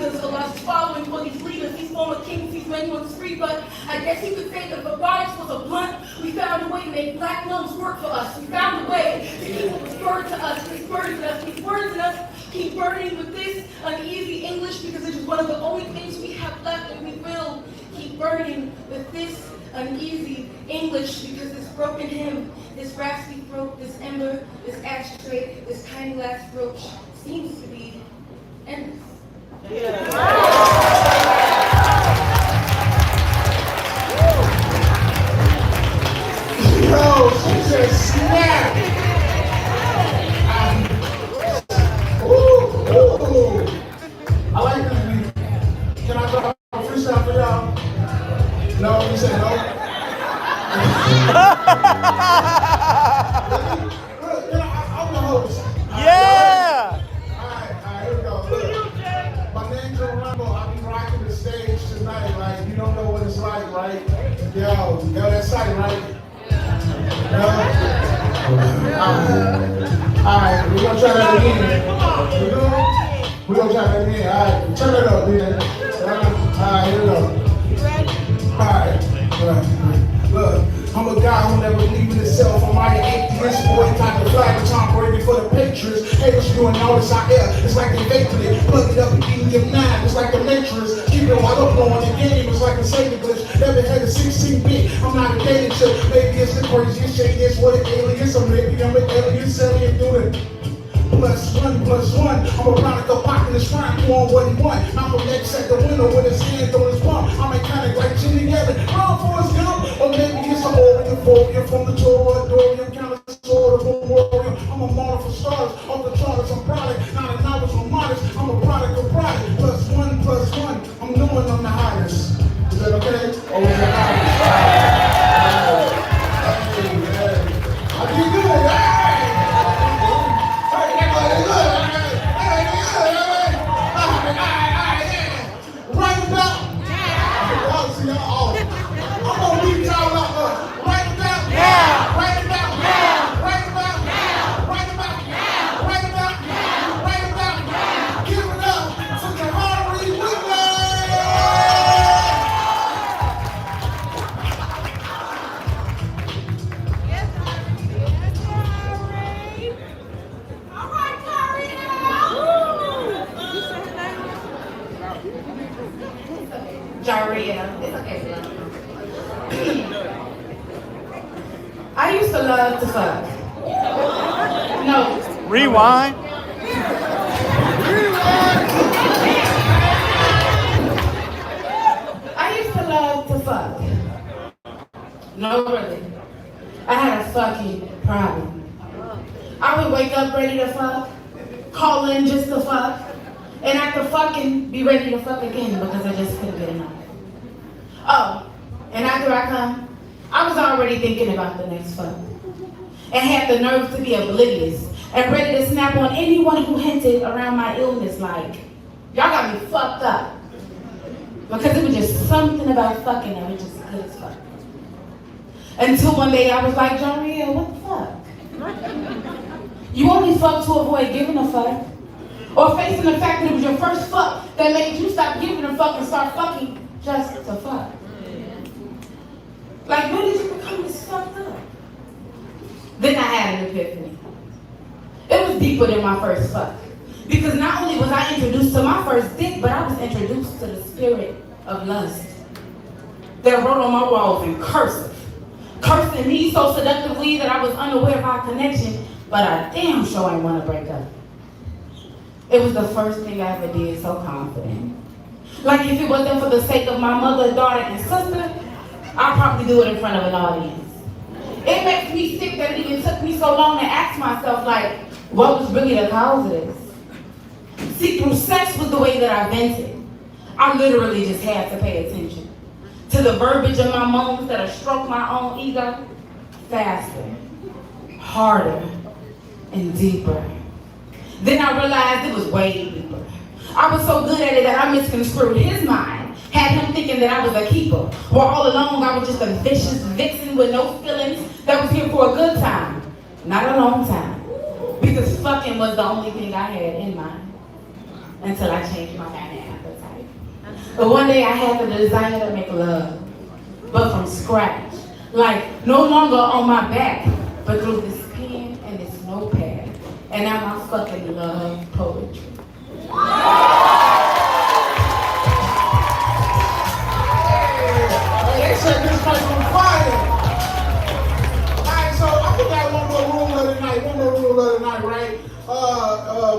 leaders, Allah's following for these leaders, these former kings, these men ones free. But I guess you could say that the virus was a blunt. We found a way to make black lungs work for us. We found a way to keep what's burned to us, these words in us, these words in us, keep burning with this uneasy English, because it is one of the only things we have left, and we will keep burning with this uneasy English, because this broken hymn, this raspy throat, this ember, this ashtray, this tiny last brooch seems to be endless. Yo, she just snapped. I like this beat. Can I drop a freestyle for y'all? No, you said no? I'm the host. Yeah! Alright, here we go. Look, my name's Rambo. I'll be rocking the stage tonight. Like, you don't know what it's like, right? Yo, that's sight, right? Alright, we're gonna try that again. We're gonna try that again. Alright, turn it up, man. Alright, here we go. Alright, look, I'm a guy who never believed in himself. I'm like an atheist, boy, kind of flag, but Tom Brady for the Patriots. Haters doing all this out here. It's like they vaping it, plug it up and eating your mind. It's like a matrix. Keep it while I'm blowing the game. It's like a Satan glitch. Never had a 16-bit. I'm not a dating chip. Maybe it's the craziest shade. It's what an alien. So maybe I'm an alien selling doing +1 +1. I'm a product of popular shrine, doing what he want. Malcolm X at the window with his hand on his bum. I'm a kind of like Jimmy Gavin, wrong for his gum. Or maybe it's an Oreo from the Torah, Dorian, kind of sort of warrior. I'm a model for stars, off the charts, I'm product. Not a novice, I'm modest. I'm a product of product. +1 +1. I'm knowing I'm the hottest. Is that okay? Or is that hottest? I did good, I used to love to fuck. No. Rewind. I used to love to fuck. No, really. I had a fucking problem. I would wake up ready to fuck, call in just to fuck, and after fucking be ready to fuck again because I just couldn't get enough. Oh, and after I come, I was already thinking about the next fuck. And had the nerve to be oblivious and ready to snap on anyone who hinted around my illness like, y'all got me fucked up. Because it was just something about fucking that was just good as fuck. Until one day I was like, Jariel, what the fuck? You only fuck to avoid giving a fuck. Or facing the fact that it was your first fuck that made you stop giving a fuck and start fucking just to fuck. Like, when did you become this fucked up? Then I had an epiphany. It was deeper than my first fuck. Because not only was I introduced to my first dick, but I was introduced to the spirit of lust that wrote on my walls in cursive, cursing me so seductively that I was unaware of our connection, but I damn sure ain't want to break up. It was the first thing I ever did so confident. Like if it wasn't for the sake of my mother, daughter, and sister, I'd probably do it in front of an audience. It makes me sick that it even took me so long to ask myself, like, what was really the cause of this? See, through sex was the way that I vented. I literally just had to pay attention to the verbiage of my moans that stroke my own ego faster, harder, and deeper. Then I realized it was way deeper. I was so good at it that I misconstrued his mind, had him thinking that I was a keeper, while all along I was just a vicious vixen with no feelings that was here for a good time, not a long time. Because fucking was the only thing I had in mind until I changed my mind at the But one day I had the desire to make love, but from scratch. Like, no longer on my back, but through this pen and this notepad. And now I fucking love poetry. They set this place on fire. Alright, so I think I got one more rule of the night, right?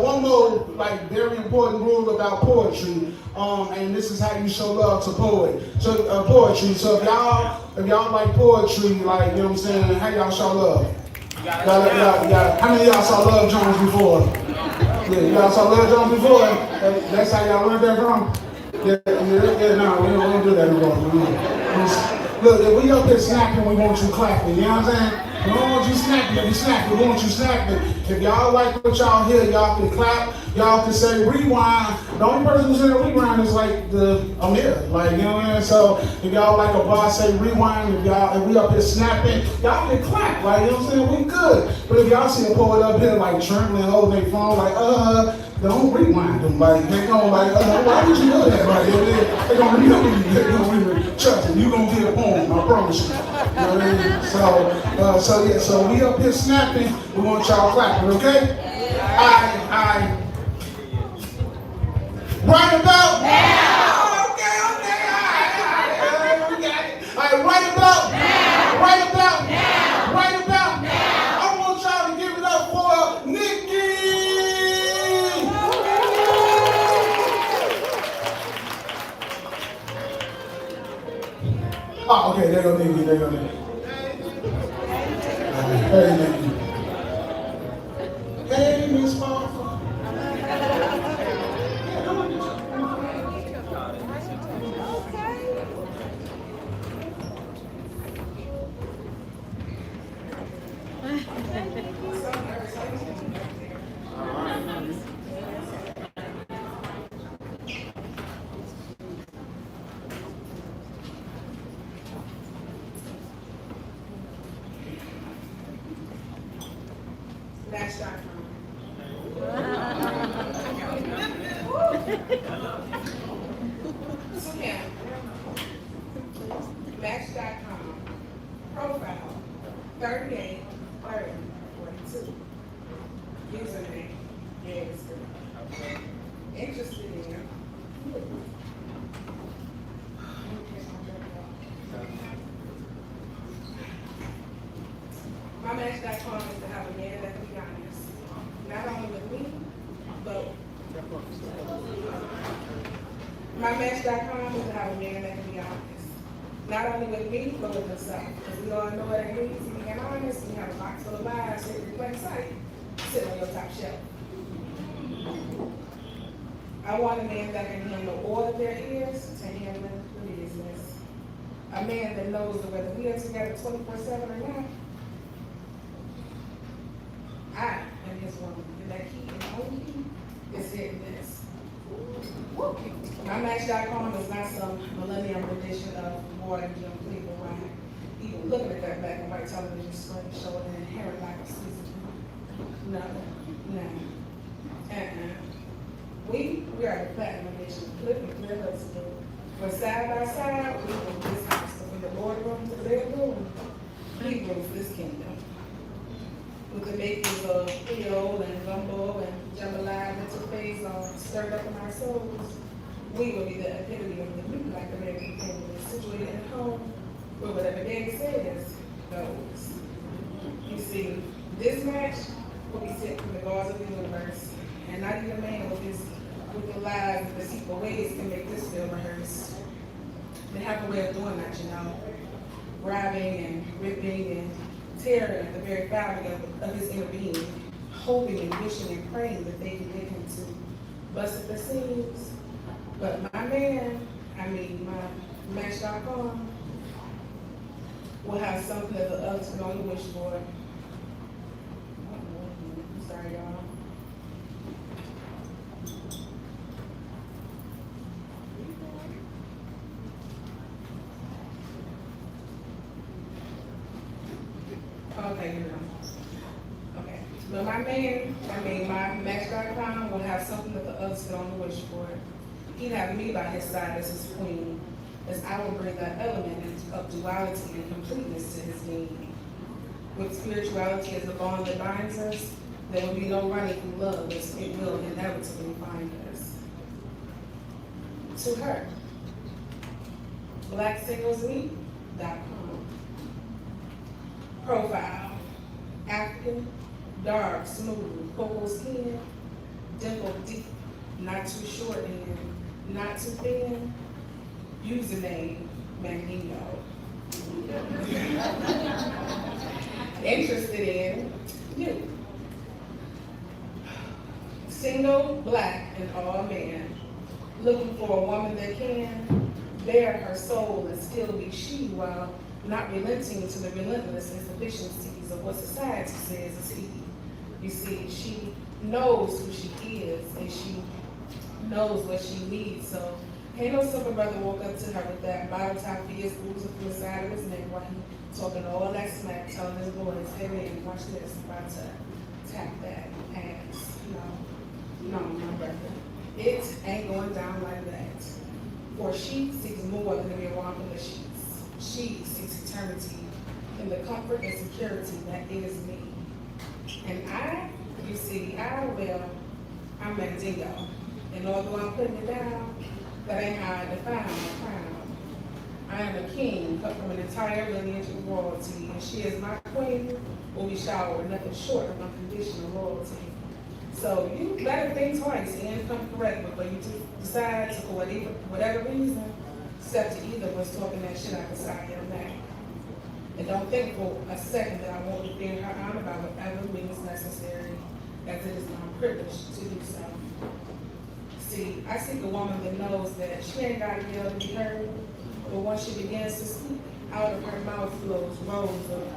One more like very important rule about poetry. And this is how you show love to poetry. So if y'all like poetry, like, you know what I'm saying, how y'all show love? How many of y'all saw Love Jones before? Yeah, y'all saw Love Jones before? That's how y'all learned that from? Yeah, no, we don't do that anymore. Look, if we up here snapping, we want you clapping, you know what I'm saying? We don't want you snapping, we snapping, we want you snapping. If y'all like what y'all hear, y'all can clap, y'all can say rewind. The only person who's in a rewind is like Amir, like, you know what I mean? So if y'all like a bar, say rewind. If we up here snapping, y'all can clap, like, you know what I'm saying? We good. But if y'all see a poet up here like trembling, holding their phone, like, don't rewind them, like, they gon' like, why would you do that? Like, they gonna remember you, they gonna remember, trust me, you gonna get a poem, I promise you. You know what I mean? So we up here snapping, we want y'all clapping, okay? I right about now. Okay, alright, we got it. Alright, right about now. Right about now. I want y'all to give it up for Nikki. Oh, okay, there go Nikki. Hey, Nikki. Hey, Miss Parker. Match.com. Profile 38 30 42. Username yes. Interested in my Match.com is to have a man that can be honest. Not only with me, but my Match.com is to have a man that can be honest. Not only with me, but with himself. Because we all know what it means to be honest. You have a box full of lies sitting in plain sight, sitting on your top shelf. I want a man that can handle all of their ears to handle the business. A man that knows that whether we are together 24/7 or not, I am his woman, and that he and only he is hitting this. My Match.com is not some millennium edition of War and Jim Cleveland where even looking at that black and white television screen showing an inherent lack of season. No. We are the platinum edition, flipping clear us to do. But side by side, we rule this house. So from the boardroom to the bedroom, he rules this kingdom. With the makings of Creole and gumbo and jambalaya mental phase stirred up in our souls, we will be the epitome of the new black American family, situated at home, where whatever daddy says goes. You see, this match will be set from the gods of the universe, and not even a man with the lies and deceitful ways can make this feel rehearsed. They have a way of doing that, you know, grabbing and ripping and tearing at the very fabric of his inner being, hoping and wishing and praying that they can get him to bust at the seams. But my Match.com will have something that the others can only wish for. I'm sorry, y'all. Okay, here we go. Okay. But my Match.com will have something that the others can only wish for. he had me by his side as his queen, as I will bring that element of duality and completeness to his being. With spirituality as the bond that binds us, there will be no running from love, as it will inevitably find us. To her, BlackSinglesMe.com. Profile, African, dark, smooth, cocoa skin, dimple deep, not too short and not too thin. Username, Magneto. Interested in you. Single, black, and all man. Looking for a woman that can bear her soul and still be she while not relenting to the relentless insufficiencies of what society says is he. You see, she knows who she is and she knows what she needs. So ain't no simple brother walk up to her with that bottle top fierce oozing from the side of his neck while he talking all that smack, telling his boys, hey man, watch this, I'm about to tap that ass. No, my brother. It ain't going down like that. For she seeks more than to be around in the sheets. She seeks eternity in the comfort and security that is me. And I, you see, I'm Mandingo. And although I'm putting it down, that ain't how I define my crown. I am a king, cut from an entire lineage of royalty, and she is my queen, will be showered nothing short of unconditional loyalty. So you better think twice and come correct before you decide to, for whatever reason, step to either of us talking that shit out beside your back. And don't think for a second that I won't defend her honor by whatever means necessary, as it is my privilege to do so. See, I seek a woman that knows that she ain't got to yell to be heard, but once she begins to speak, out of her mouth flows rows of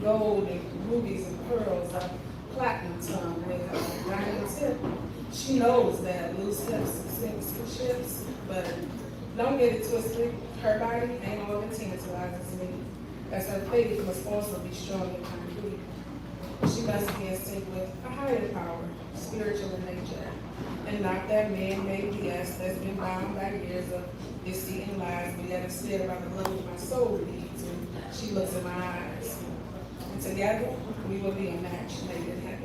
gold and rubies and pearls, a platinum tongue with a diamond tip. She knows that loose hips sink ships, but don't get it twisted. Her body ain't all that tantalizes me, as her faith must also be strong and concrete. She must be in sync with a higher power, spiritual in nature, and not that man-made BS that's been bound by years of deceit and lies, but yet instead by the love of my soul leads, and she looks in my eyes. And together, we will be a match made in heaven.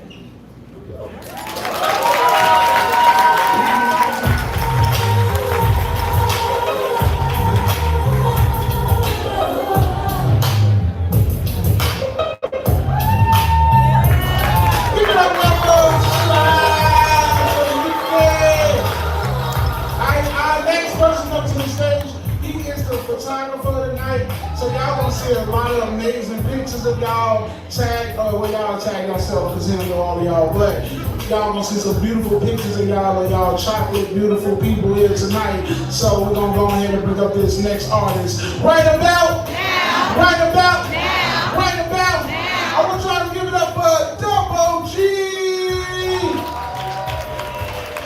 Photographer tonight, so y'all gonna see a lot of amazing pictures of y'all tag, well y'all tag yourself because he don't know all of y'all, but y'all gonna see some beautiful pictures of y'all chocolate beautiful people here tonight. So we're gonna go ahead and bring up this next artist. Right about now. Right about now. Right about now. I want y'all to give it up for Double G.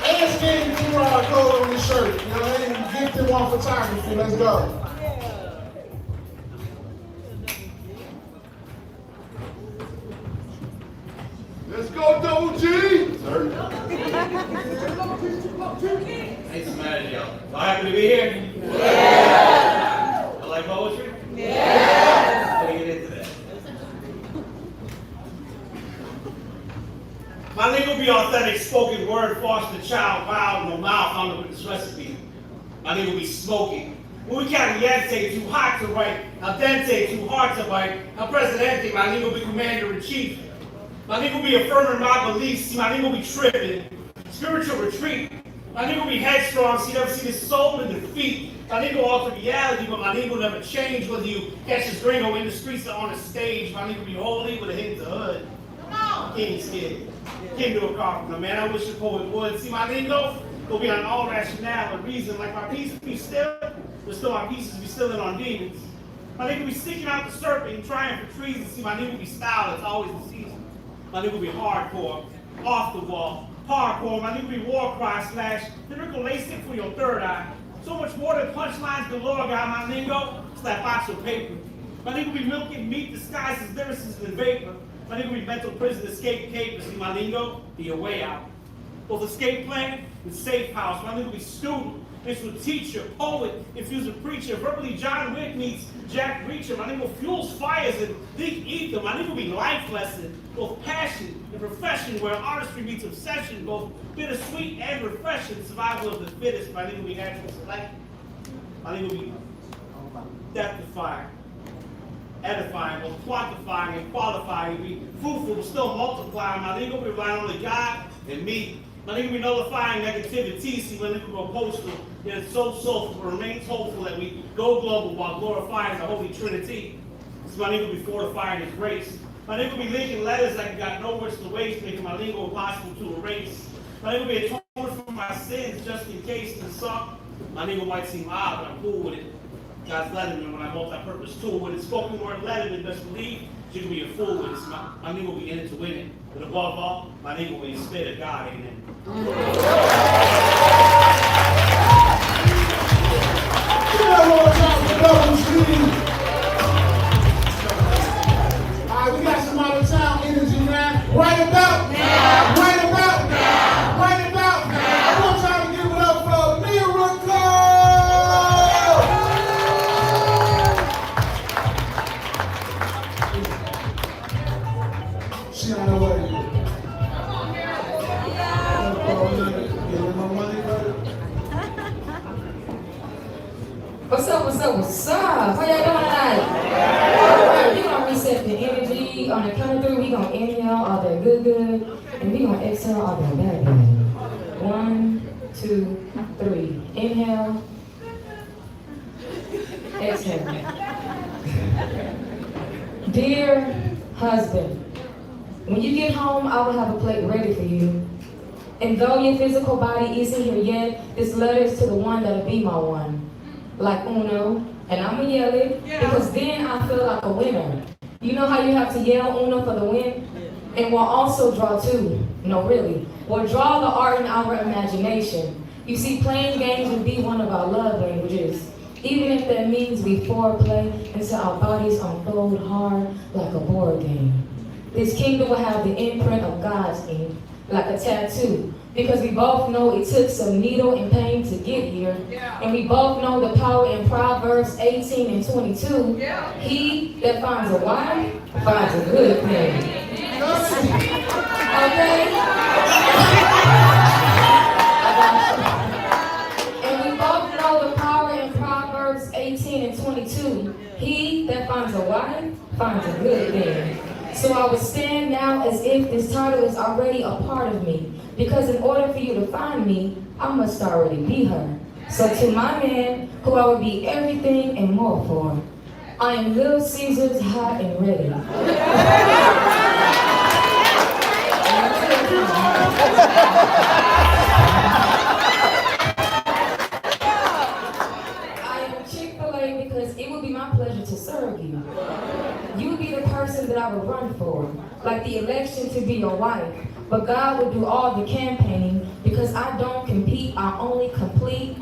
And Skinny Q-Rod code on his shirt. You know, and gifted one photography. Let's go. Let's go, Double G! Sir. Thanks so much, y'all. So happy to be here? Yeah! I like poetry? Yeah! Let me get into that. My name will be authentic, spoken word, foster child, wild, no mouth, I'm with this recipe. My name will be smoking. When we count Yente, too hot to write. Al dente, too hard to bite. El Presidente, my name will be commander-in-chief. My nigga will be affirming my beliefs. See, my nigga will be tripping. Spiritual retreat. My nigga will be headstrong. See, never see the soul in defeat. My nigga will alter reality, but my nigga will never change. Whether you catch this gringo in the streets or on the stage, my nigga will be holy with a hint of hood. Come on. King's kid. King to a carpenter, man. I wish the poet would. See, my nigga will be on all rationale and reason. Like my peace be still, but still my pieces be stilling on demons. My nigga will be sticking out the serpent and trying for treason. See, my nigga will be style. It's always the season. My nigga will be hardcore, off the wall, hardcore. My nigga will be war cry / lyrical LASIK for your third eye. So much more than punchlines galore, got my nigga. Slap box of paper. My nigga will be milking meat disguised as lyricism and vapor. My nigga will be mental prison, escape capers. See, my lingo, be a way out. Both escape plan and safe house. My nigga will be student, mixed with teacher, poet, infused with preacher. Verbally, John Wick meets Jack Reacher. My name will fuels fires and deep ether. My name will be life lesson, both passion and profession, where artistry meets obsession, both bittersweet and refreshing. Survival of the fittest. My name will be natural select. My name will be death-defying, edifying, both quantifying and qualifying. Be fruitful, but still multiplying. My name will be relying on the God and me. My nigga be nullifying negativity. See, my nigga go postal. Yeah, it's so soulful, but remains hopeful that we go global while glorifying the Holy Trinity. See, my nigga be fortifying His grace. My nigga be linking letters like I got no words to waste, making my lingo impossible to erase. My nigga be atonement for my sins just in case the song. My nigga might seem odd, but I'm cool with it. God's letterman when I multi-purpose tool with it. Spoken word letterman, best believe you can be a fool with it. My nigga will be in it to win it. But above all, my nigga will be a spit of God, ain't it? Give that one time for Double G. All right, we got some out of town energy, man. Right about now. Right about now. Right about now. I want y'all to give it up for Miracle. She on her way. What's up, what's up, what's up? How y'all doing tonight? Alright, we gonna reset the energy. On the count of three, we gonna inhale all that good, and we gonna exhale all that bad. 1, 2, 3. Inhale. Exhale. Dear husband, when you get home, I will have a plate ready for you. And though your physical body isn't here yet, this letter is to the one that'll be my one. Like Uno, and I'ma yell it, because then I feel like a winner. You know how you have to yell Uno for the win? And we'll also draw two. No, really. We'll draw the art in our imagination. You see, playing games would be one of our love languages. Even if that means we foreplay until our bodies unfold hard like a board game. This kingdom will have the imprint of God's ink, like a tattoo. Because we both know it took some needle and pain to get here. And we both know the power in Proverbs 18 and 22. He that finds a wife finds a good thing. Okay? And we both know the power in Proverbs 18 and 22. He that finds a wife finds a good thing. So I would stand now as if this title is already a part of me. Because in order for you to find me, I must already be her. So to my man, who I would be everything and more for, I am Little Caesar's hot and ready. I am Chick-fil-A because it would be my pleasure to serve you. You would be the person that I would run for, like the election to be your wife. But God would do all the campaigning because I don't compete, I only complete.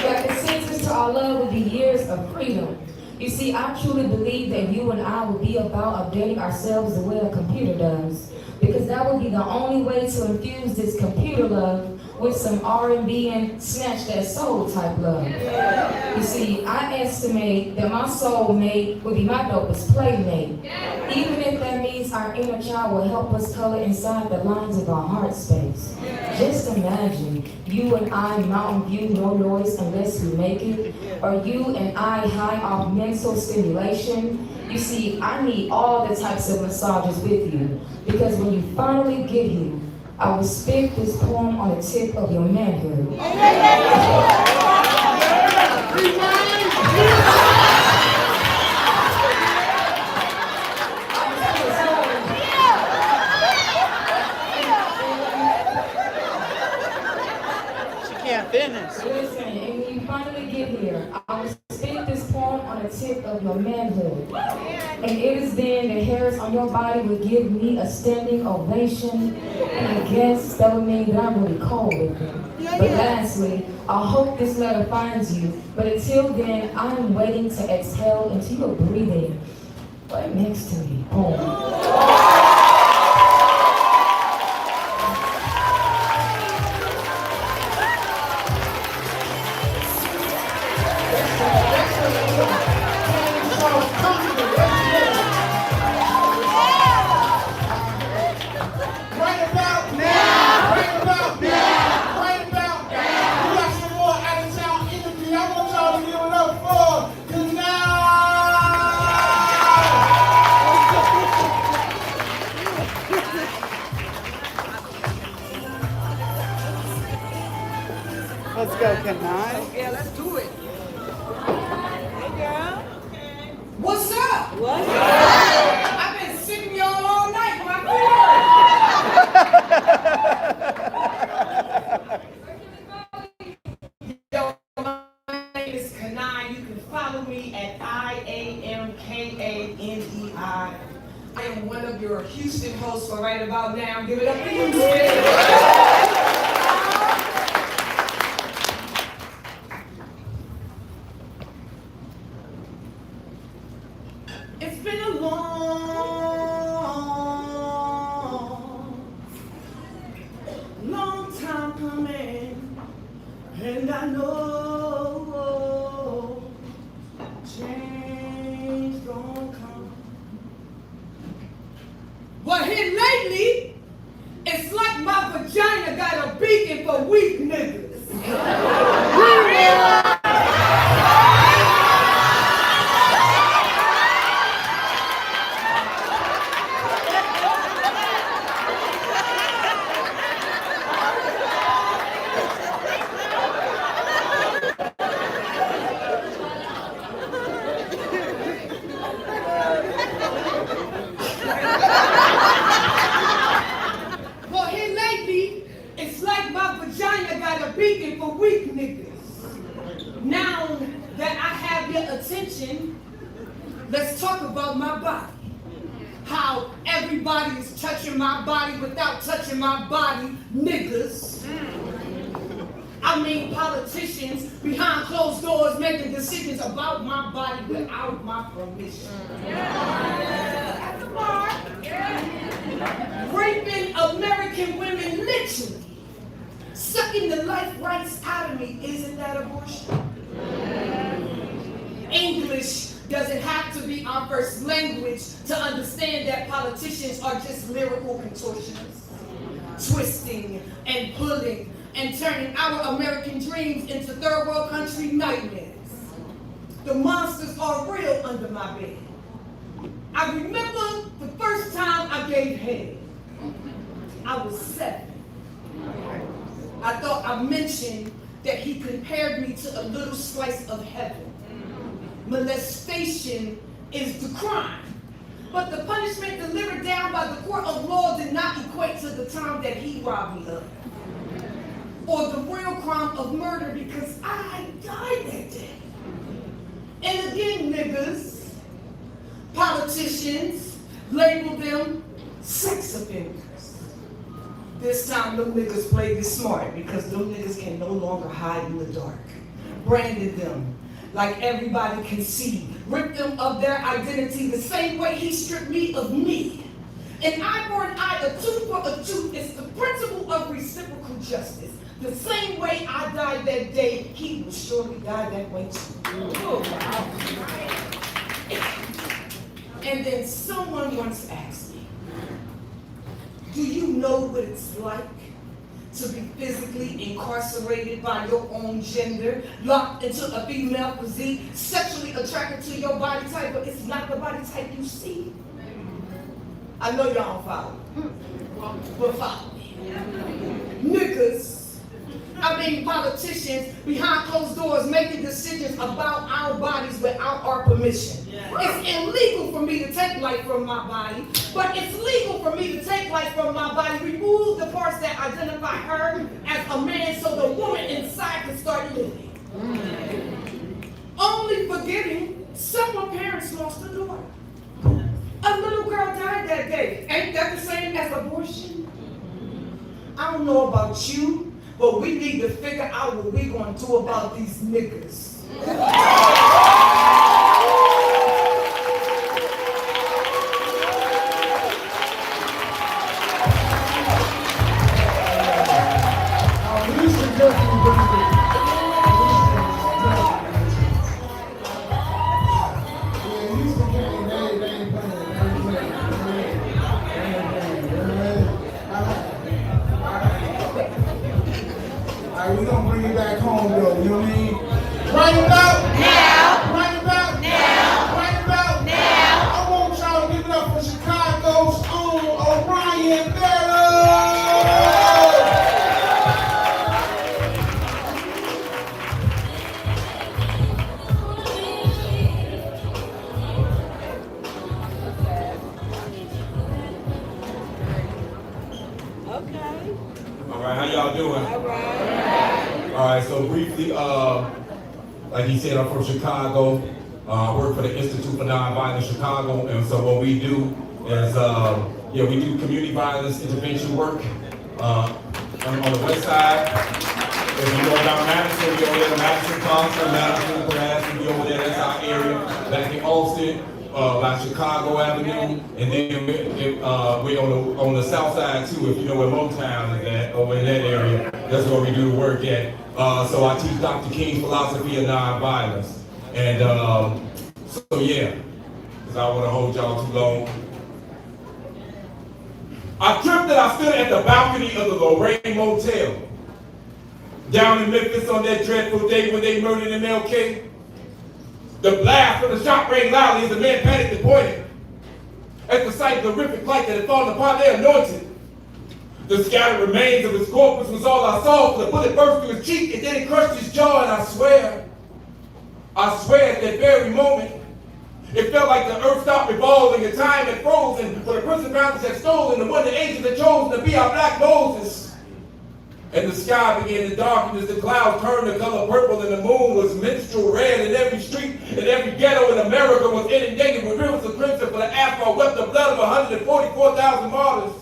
Like the census to our love would be years of freedom. You see, I truly believe that you and I will be about updating ourselves the way a computer does. Because that would be the only way to infuse this computer love with some R&B and snatch that soul type love. You see, I estimate that my soulmate would be my dopest playmate. Even if that means our inner child will help us color inside the lines of our heart space. Just imagine, you and I Mountain View, no noise unless we make it. Or you and I high off mental stimulation. You see, I need all the types of massages with you. Because when you finally get here, I will spit this poem on the tip of your manhood. She can't finish. Listen, and when you finally get here, I will spit this poem on the tip of your manhood. And it is then the hairs on your body will give me a standing ovation. And I guess that would mean that I'm really cold with it. But lastly, I hope this letter finds you. But until then, I'm waiting to exhale into your breathing right next to me. Let's go, Kanai. Yeah, let's do it. Hey, girl. What's up? What's up? I've been sitting y'all all night when I Yo, my name is Kanai. You can follow me at IAMKANEI. I am one of your Houston hosts for right about now. Give it up for Houston. It's been a long time coming, and I know change gon' come. But here lately, it's like my vagina got a beacon for weak niggas. Well, here lately, it's like my vagina got a beacon for weak niggas. Now that I have your attention, let's talk about my body. How everybody is touching my body without touching my body, niggas. I mean politicians behind closed doors making decisions about my body without my permission. At the bar. Raping American women literally. Sucking the life rights out of me. Isn't that abortion? English doesn't have to be our first language to understand that politicians are just lyrical contortionists. Twisting and pulling and turning our American dreams into third world country nightmares. The monsters are real under my bed. I remember the first time I gave head. I was 7. I thought I mentioned that he compared me to a little slice of heaven. Molestation is the crime, but the punishment delivered down by the court of law did not equate to the time that he robbed me of, or the real crime of murder, because I died that day. And again, niggas, politicians, label them sex offenders. This time, them niggas played it smart because them niggas can no longer hide in the dark. Branded them like everybody can see. Ripped them of their identity the same way he stripped me of me. An eye for an eye, a tooth for a tooth. It's the principle of reciprocal justice. The same way I died that day, he will surely die that way too. And then someone once asked me, do you know what it's like to be physically incarcerated by your own gender, locked into a female physique, sexually attracted to your body type, but it's not the body type you see? I know y'all don't follow me, but follow me. Niggas, I mean politicians behind closed doors making decisions about our bodies without our permission. It's illegal for me to take life from my body, but it's legal for me to take life from my body, remove the parts that identify her as a man so the woman inside can start living. Only forgetting someone parents lost a daughter. A little girl died that day. Ain't that the same as abortion? I don't know about you, but we need to figure out what we're going to do about these niggas. We're gonna bring it back home though, you know what I mean? Right about now! Right about now! Right about now! I want y'all to give it up for Chicago's own Orion Bella! All right, so briefly, like he said, I'm from Chicago. I work for the Institute for Nonviolence Chicago, and so what we do is, we do community violence intervention work on the west side. If you go down Madison, we over there, Madison, Thompson, Madison, Pulaski, we over there, that's our area. Back in Austin, by Chicago Avenue, and then we're on the south side too, if you know where Motown is at, over in that area. That's where we do the work at. So I teach Dr. King's philosophy of nonviolence. And so yeah, because I don't want to hold y'all too long. I tripped and I stood at the balcony of the Lorraine Motel down in Memphis on that dreadful day when they murdered MLK. The blast of the shot rang loudly as the man panicked and pointed at the sight of the horrific light that had fallen upon their anointed. The scattered remains of his corpse was all I saw, for the bullet burst through his cheek and then it crushed his jaw, and I swear at that very moment, it felt like the earth stopped revolving and time had frozen, for the principalities had stolen the one the angels had chosen to be our black Moses. And the sky began to darken as the clouds turned the color purple, and the moon was minstrel red, and every street and every ghetto in America was inundated with rivers of crimson, for the asphalt wept the blood of 144,000 martyrs.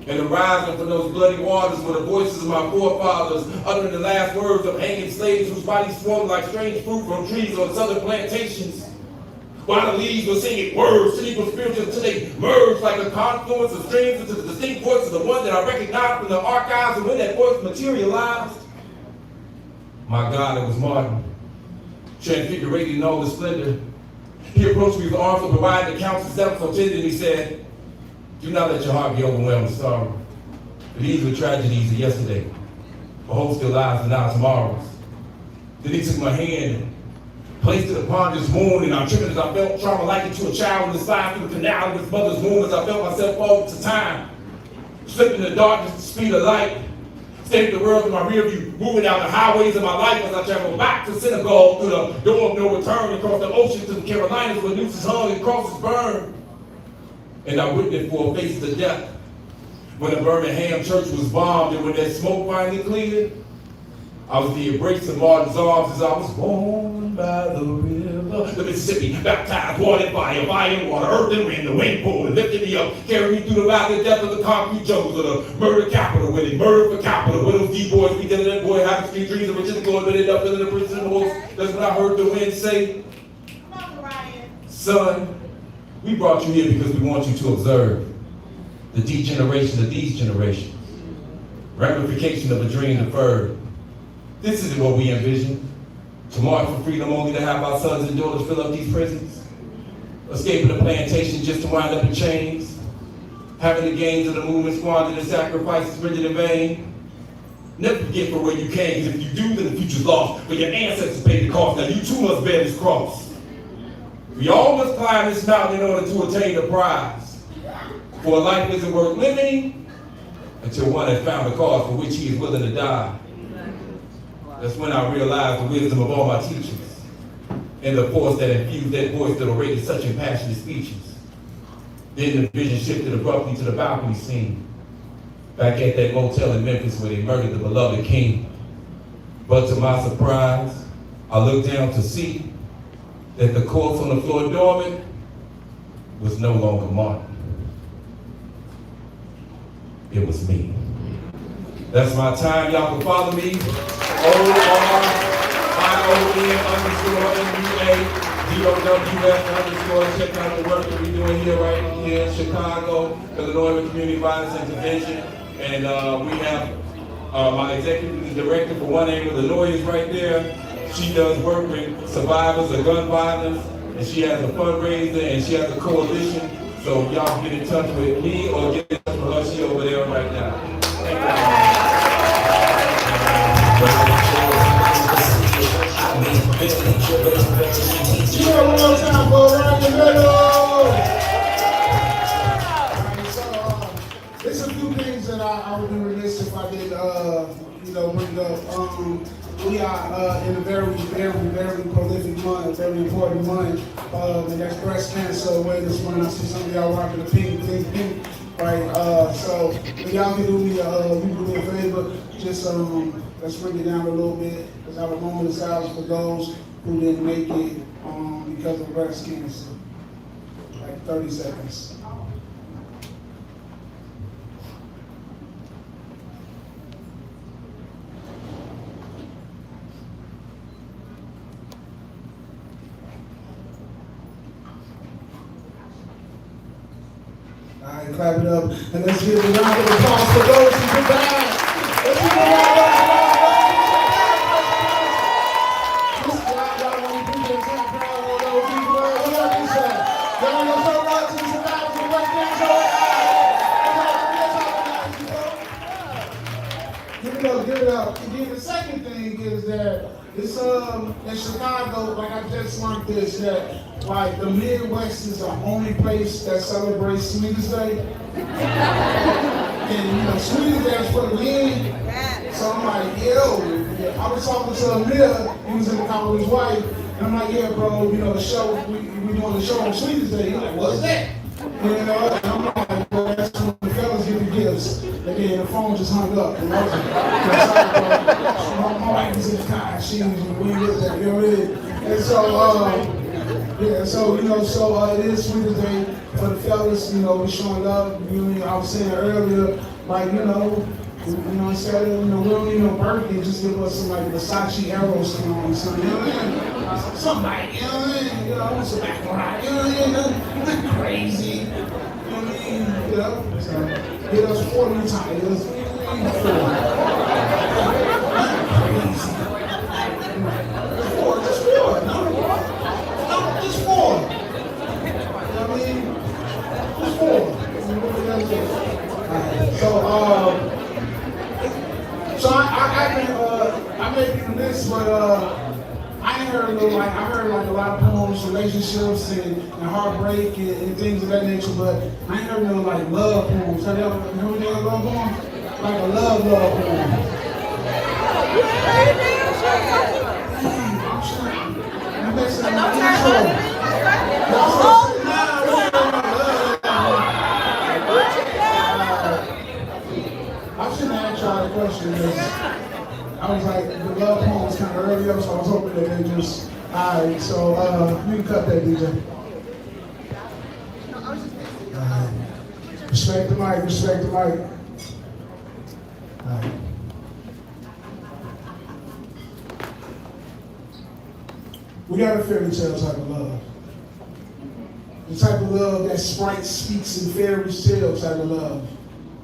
And the rising from those bloody waters were the voices of my forefathers, uttering the last words of hanging slaves whose bodies swarmed like strange fruit from trees on southern plantations. While the leaves were singing words, cynical spirituals, until they merged like a confluence of streams into the distinct voice of the one that I recognized from the archives, and when that voice materialized, my God, it was Martin, transfigurated in all the splendor. He approached me with arms open wide, the counsel himself so tender, and he said, "Do not let your heart be overwhelmed with sorrow. For these were tragedies of yesterday. For hope still lies in our tomorrows." Then he took my hand and placed it upon his wound, and I'm tripping as I felt trauma likened to a child in the slide through the canal of his mother's womb, as I felt myself fall to time, slipping in the darkness at the speed of light, staring the world in my rear view, moving down the highways of my life as I travel back to Senegal through the door of no return, across the ocean to the Carolinas where nooses hung and crosses burned. And I witnessed four faces of death when the Birmingham church was bombed, and when that smoke finally cleared, I was the embrace of Martin's arms as I was born by the river, the Mississippi, baptized, water and fire, and water, earth and wind, the wind pulled and lifted me up, carried me through the valley of death of the concrete jungles of the murder capital, where they murdered for capital, where those D-boys be dealing that boy having street dreams of riches and glory, but ended up in the prison of the wolves. That's what I heard the wind say. Son, we brought you here because we want you to observe the degeneration of these generations, ramification of a dream deferred. This isn't what we envisioned. To march for freedom only to have our sons and daughters fill up these prisons. Escaping the plantation just to wind up in chains. Having the gains of the movement squandered and sacrifices rendered in vain. Never forget from where you came, because if you do, then the future's lost. But your ancestors paid the cost. Now you too must bear this cross. We all must climb this mountain in order to attain the prize. For a life isn't worth living until one has found the cause for which he is willing to die. That's when I realized the wisdom of all my teachers and the force that infused that voice that orated such impassioned speeches. Then the vision shifted abruptly to the balcony scene, back at that motel in Memphis where they murdered the beloved king. But to my surprise, I looked down to see that the corpse on the floor dormant was no longer Martin. It was me. That's my time. Y'all can follow me. ORION_MUA_DOWS_. Check out the work that we're doing here right here in Chicago, Illinois with Community Violence Intervention. And we have my executive director for one angle, the lawyers right there. She does work with survivors of gun violence, and she has a fundraiser and she has a coalition. So y'all can get in touch with me or get in touch with her. She over there right now. Thank you. Yeah, one more time for right in the middle. There's a few things that I would be remiss if I did, bring up. We are in a very, very, very prolific month, very important month, and that's Breast Cancer Awareness Month. I see some of y'all rocking the pink. Right, so if y'all can do me a favor, just let's break it down a little bit, because I have a moment of silence for those who didn't make it because of breast cancer. Like 30 seconds. All right, clap it up, and let's give a round of applause for those who survived. Let's give a round of applause. Y'all want to do this? I'm proud of those people. What up, this side? Y'all want to show love to the survivors of breast cancer? Give it up, give it up. And then the second thing is that it's in Chicago, like I just learned this, that like the Midwest is the only place that celebrates Sweetest Day. And you know, Sweetest Day is for the men. So I'm like, yo, I was talking to Amir, he was in the car with his wife, and I'm like, yeah, bro, you know, the show, we doing the show on Sweetest Day. He's like, what's that? You know, and I'm like, well, that's when the fellas get the gifts. And then the phone just hung up. And I was like, sorry, bro. My wife was in the car, she was we with that, you know what I mean? And so, yeah, so, you know, so it is Sweetest Day for the fellas, you know, we showing love. You know, I was saying earlier, like, you know, instead of, you know, we don't need no birthday, just give us some, like, Versace arrows on, something, you know what I mean? Somebody, you know what I mean? You know, I want some background, you know what I mean? Nothing crazy, you know what I mean? You know, so, get us 40 tires, So I may be remiss, but I ain't heard I heard like a lot of poems, relationships and heartbreak and things of that nature, but I ain't heard no like love poems. Have you ever heard any love poems? Like a love poem. I'm messing up my intro. I shouldn't have tried the question. I was like, the love poem was kind of early up, so I was hoping that they just, all right, so you can cut that, DJ. Respect the mic, respect the mic. All right. We got a fairy tale type of love. The type of love that Sprite speaks in fairy tale type of love.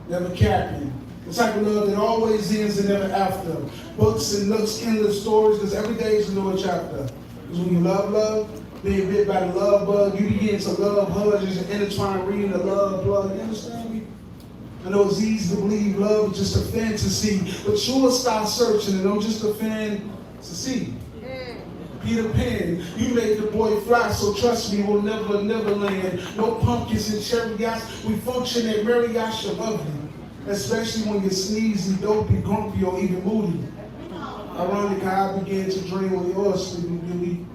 Never capping. The type of love that always ends and never after. Books and looks, endless stories, because every day is a new chapter. Because when you love, being bit by the love bug, you begin to love her, just intertwine reading the love blood. You understand me? I know it's easy to believe love is just a fantasy, but you will start searching and don't just a fantasy. Peter Pan, you made the boy fly, so trust me, we'll never land. No pumpkins and cherry yachts, we function at Marriott's above you. Especially when you're sneezy, dopey, grumpy, or even moody. Ironic how I began to dream on your sleeping beauty.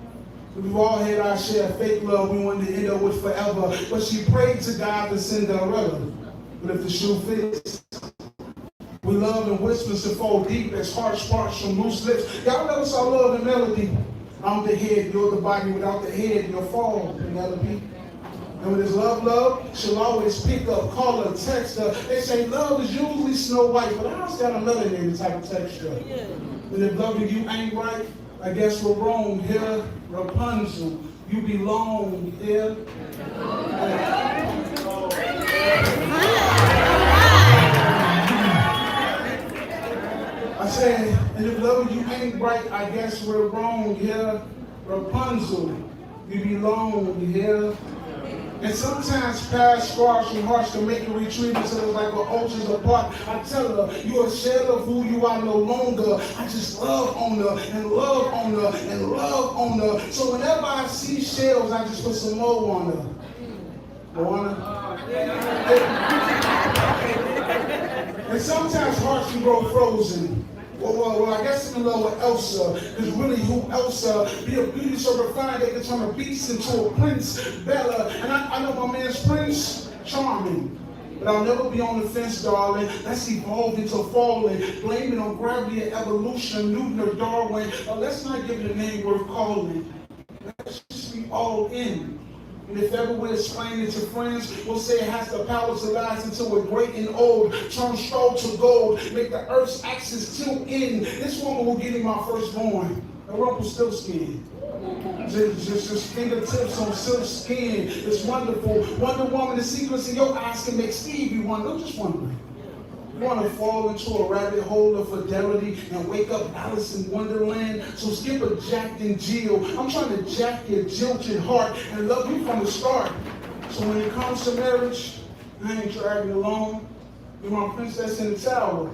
We've all had our share of fake love we wanted to end up with forever, but she prayed to God to send Cinderella. But if the shoe fits, we love in whispers to fall deep as harsh sparks from loose lips. Y'all never saw love in melody. I'm the head, you're the body. Without the head, you'll fall, Penelope. And with his love, she'll always pick up, call her, text her. They say love is usually Snow White, but I just got a melanated type of texture. And if loving you ain't right, I guess we're wrong here. Rapunzel, you belong here. I said, and if loving you ain't right, I guess we're wrong here. Rapunzel, you belong here. And sometimes past scars from hearts can make you retreat until it's like we're oceans apart. I tell her, you're a shell of who you are no longer. I just love on her and love on her and love on her. So whenever I see shells, I just put some more on her. On her. And sometimes hearts can grow frozen. Well, I guess I'm in love with Elsa, because really who Elsa, be a beauty so refined they can turn a beast into a prince, Bella, and I know my man's Prince Charming, But I'll never be on the fence, darling. Let's evolve into falling. Blame it on gravity and evolution, Newton or Darwin. Let's not give it a name worth calling. Let's just be all in. And if ever we explain it to friends, we'll say it has the power to last until we're great and old, turn straw to gold, make the earth's axis tilt in. This woman will give me my firstborn, a Rumpelstiltskin. Just fingertips on silk skin. It's wonderful. Wonder Woman, the secrets in your eyes can make Stevie wonder. I'm just wondering. You want to fall into a rabbit hole of fidelity and wake up Alice in Wonderland? So skip a Jack and Jill. I'm trying to jack your jilted heart and love you from the start. So when it comes to marriage, I ain't dragging alone. You're my princess in the tower.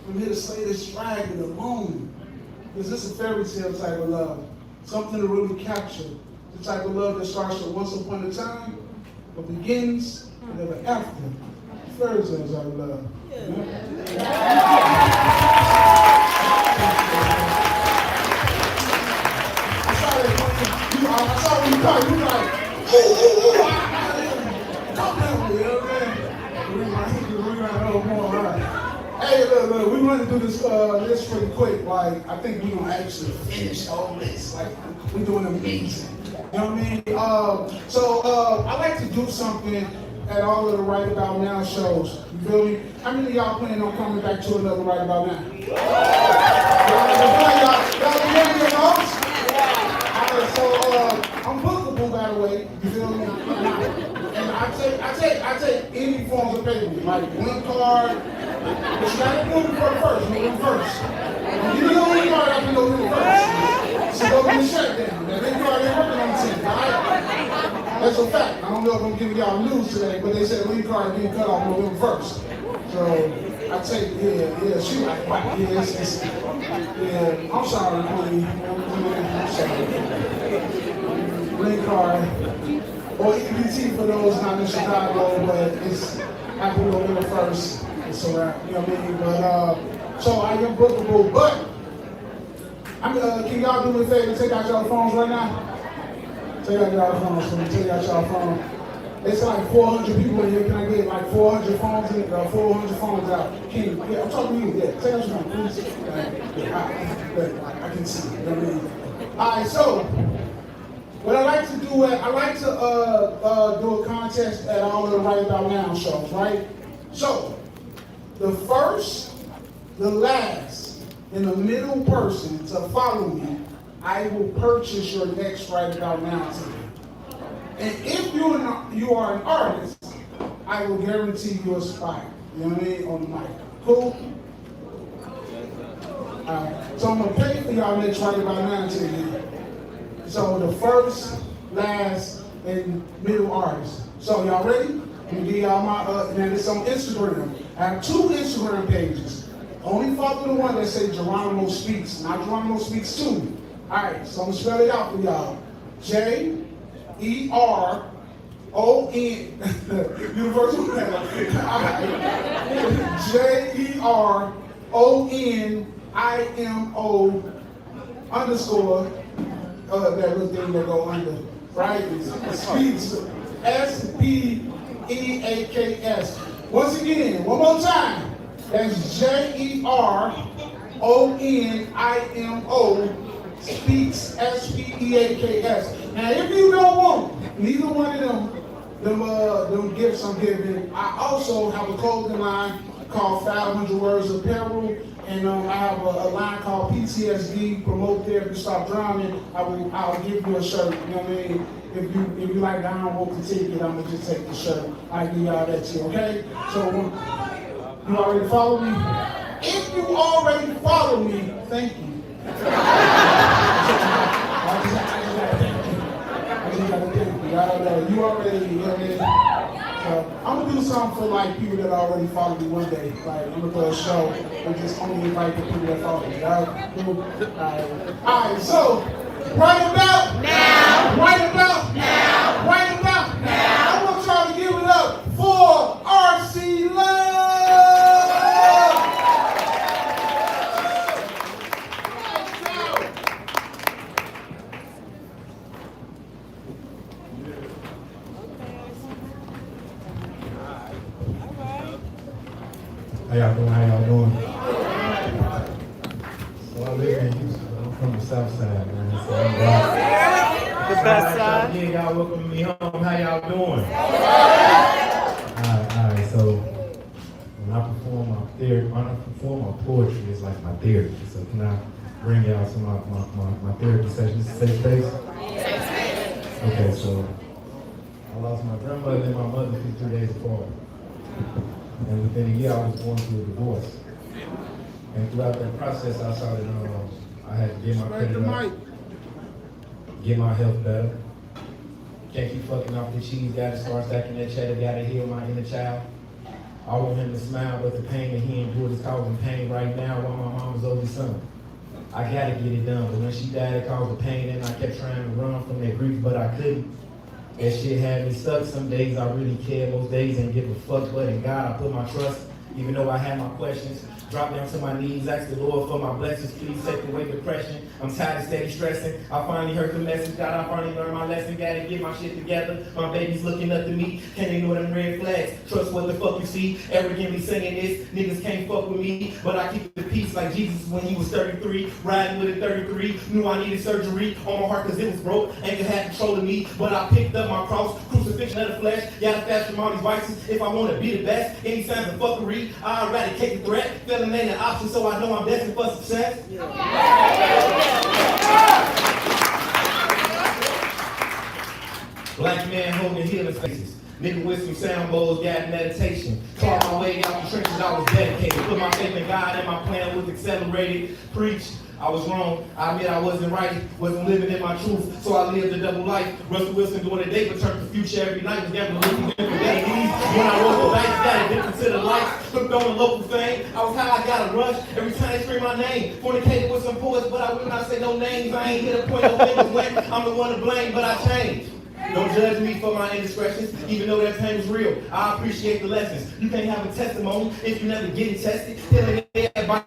I'm here to slay this dragon alone. Is this a fairy tale type of love? Something to really capture. The type of love that starts with once upon a time, but begins and ever after. Fairy tales type of love. I saw when you called, you were like, talk that way, you know what I'm saying? We might know more, all right. Hey, look, we want to do this pretty quick. Like, I think we're going to actually finish all this. Like, we're doing amazing. You know what I mean? I like to do something at all of the Right About Now shows. You feel me? How many of y'all planning on coming back to another Right About Now? Y'all be ready to go? I'm bookable, by the way. You feel me? And I take any forms of payment, like link card. But you gotta do it first. No one first. When you do the link card, I can go in first. So go to the shutdown. That link card ain't working on the 10th, all right? That's a fact. I don't know if I'm giving y'all news today, but they said the link card getting cut off November 1st. So I take, she like, wow, yeah, I'm sorry, Queen. I'm sorry. Link card, or EBT for those not in Chicago, but it's after November 1st. It's around, you know what I mean? But, so I am bookable, but, can y'all do me a favor and take out y'all phones right now? Take out y'all phones for me, take out y'all phones. It's like 400 people in here. Can I get like 400 phones in 400 phones out? Yeah, I'm talking to you. Yeah, take out your phone, please. I can see. You know what I mean? All right, so what I like to do, do a contest at all of the Right About Now shows, right? So the first, the last, and the middle person to follow me, I will purchase your next Right About Now ticket. And if you are an artist, I will guarantee you a spot. You know what I mean? On the mic. Cool? Alright. So I'm gonna pay for y'all next Right About Now ticket. So the first, last, and middle artist. So y'all ready? I'm gonna give y'all my now this on Instagram. I have 2 Instagram pages. Only follow the one that say Geronimo Speaks, not Geronimo Speaks 2. Alright, so I'm gonna spell it out for y'all. J-E-R-O-N. Universal J-E-R-O-N-I-M-O _ that little thing that go under, right? Speaks. S-P-E-A-K-S. Once again, one more time. That's J-E-R-O-N-I-M-O. Speaks. S-P-E-A-K-S. Now, if you don't want neither one of them gifts I'm giving, I also have a clothing line called 500 Words of Peril, and I have a line called PTSD, Promote Therapy, Stop Drowning. I'll give you a shirt. You know what I mean? If you like, I don't want the ticket, I'm gonna just take the shirt. I give y'all that too, okay? So you already follow me? If you already follow me, thank you. I just gotta thank you. You already, you know what I mean? So I'm gonna do something for like people that already follow me one day. Like I'm gonna do a show and just only invite the people that follow me. Alright, so right about now, right about now, right about now, I want y'all to give it up for RC Love! live in Houston. I'm from the South Side, man. So I'm glad. The best side. Yeah, y'all welcome me home. How y'all doing? All right. So when I perform my poetry, it's like my therapy. So can I bring y'all some of my therapy sessions to safe space? Okay, so I lost my grandmother and my mother 3 days apart. And within a year, I was going through a divorce. And throughout that process, I saw that I had to get my credit up, get my health better. Can't keep fucking off the cheese, gotta start stacking that cheddar, gotta heal my inner child. I want him to smile, but the pain that he endured is causing pain right now while my mama's only son. I gotta get it done, but when she died, it caused the pain, and I kept trying to run from that grief, but I couldn't. That shit had me stuck. Some days I really cared, most days ain't give a fuck, but in God I put my trust, even though I had my questions. Drop down to my knees, ask the Lord for my blessings, please take away depression. I'm tired of steady stressing. I finally heard the message, God, I finally learned my lesson. Gotta get my shit together. My baby's looking up to me, can't ignore them red flags. Trust what the fuck you see. Arrogantly saying this, niggas can't fuck with me, but I keep the peace like Jesus when he was 33. Riding with a 33, knew I needed surgery on my heart cause it was broke. Anger had control of me, but I picked up my cross. Crucifixion of the flesh, gotta fast from all these vices. If I wanna be the best, any signs of fuckery, I eradicate the threat. Feeling ain't an option, so I know I'm destined for success. Black man holding healing faces. Nigga with some sound bowls, got meditation. Clawed my way out the trenches, I was dedicated. Put my faith in God and my plan was accelerated. Preach, I was wrong. I admit I wasn't right. Wasn't living in my truth, so I lived a double life. Russell Wilson doing a day, but turned the future every night. Was gambling looking different days. When I rolled the dice, got addicted to the lights. Hooked on the local fame. I was high, I got a rush. Every time they scream my name. Fornicated with some poets, but I will not say no names. I ain't hit a point, no fingers when I'm the one to blame, but I changed. Don't judge me for my indiscretions, even though that pain was real. I appreciate the lessons. You can't have a testimony if you never get it tested. Healing everybody,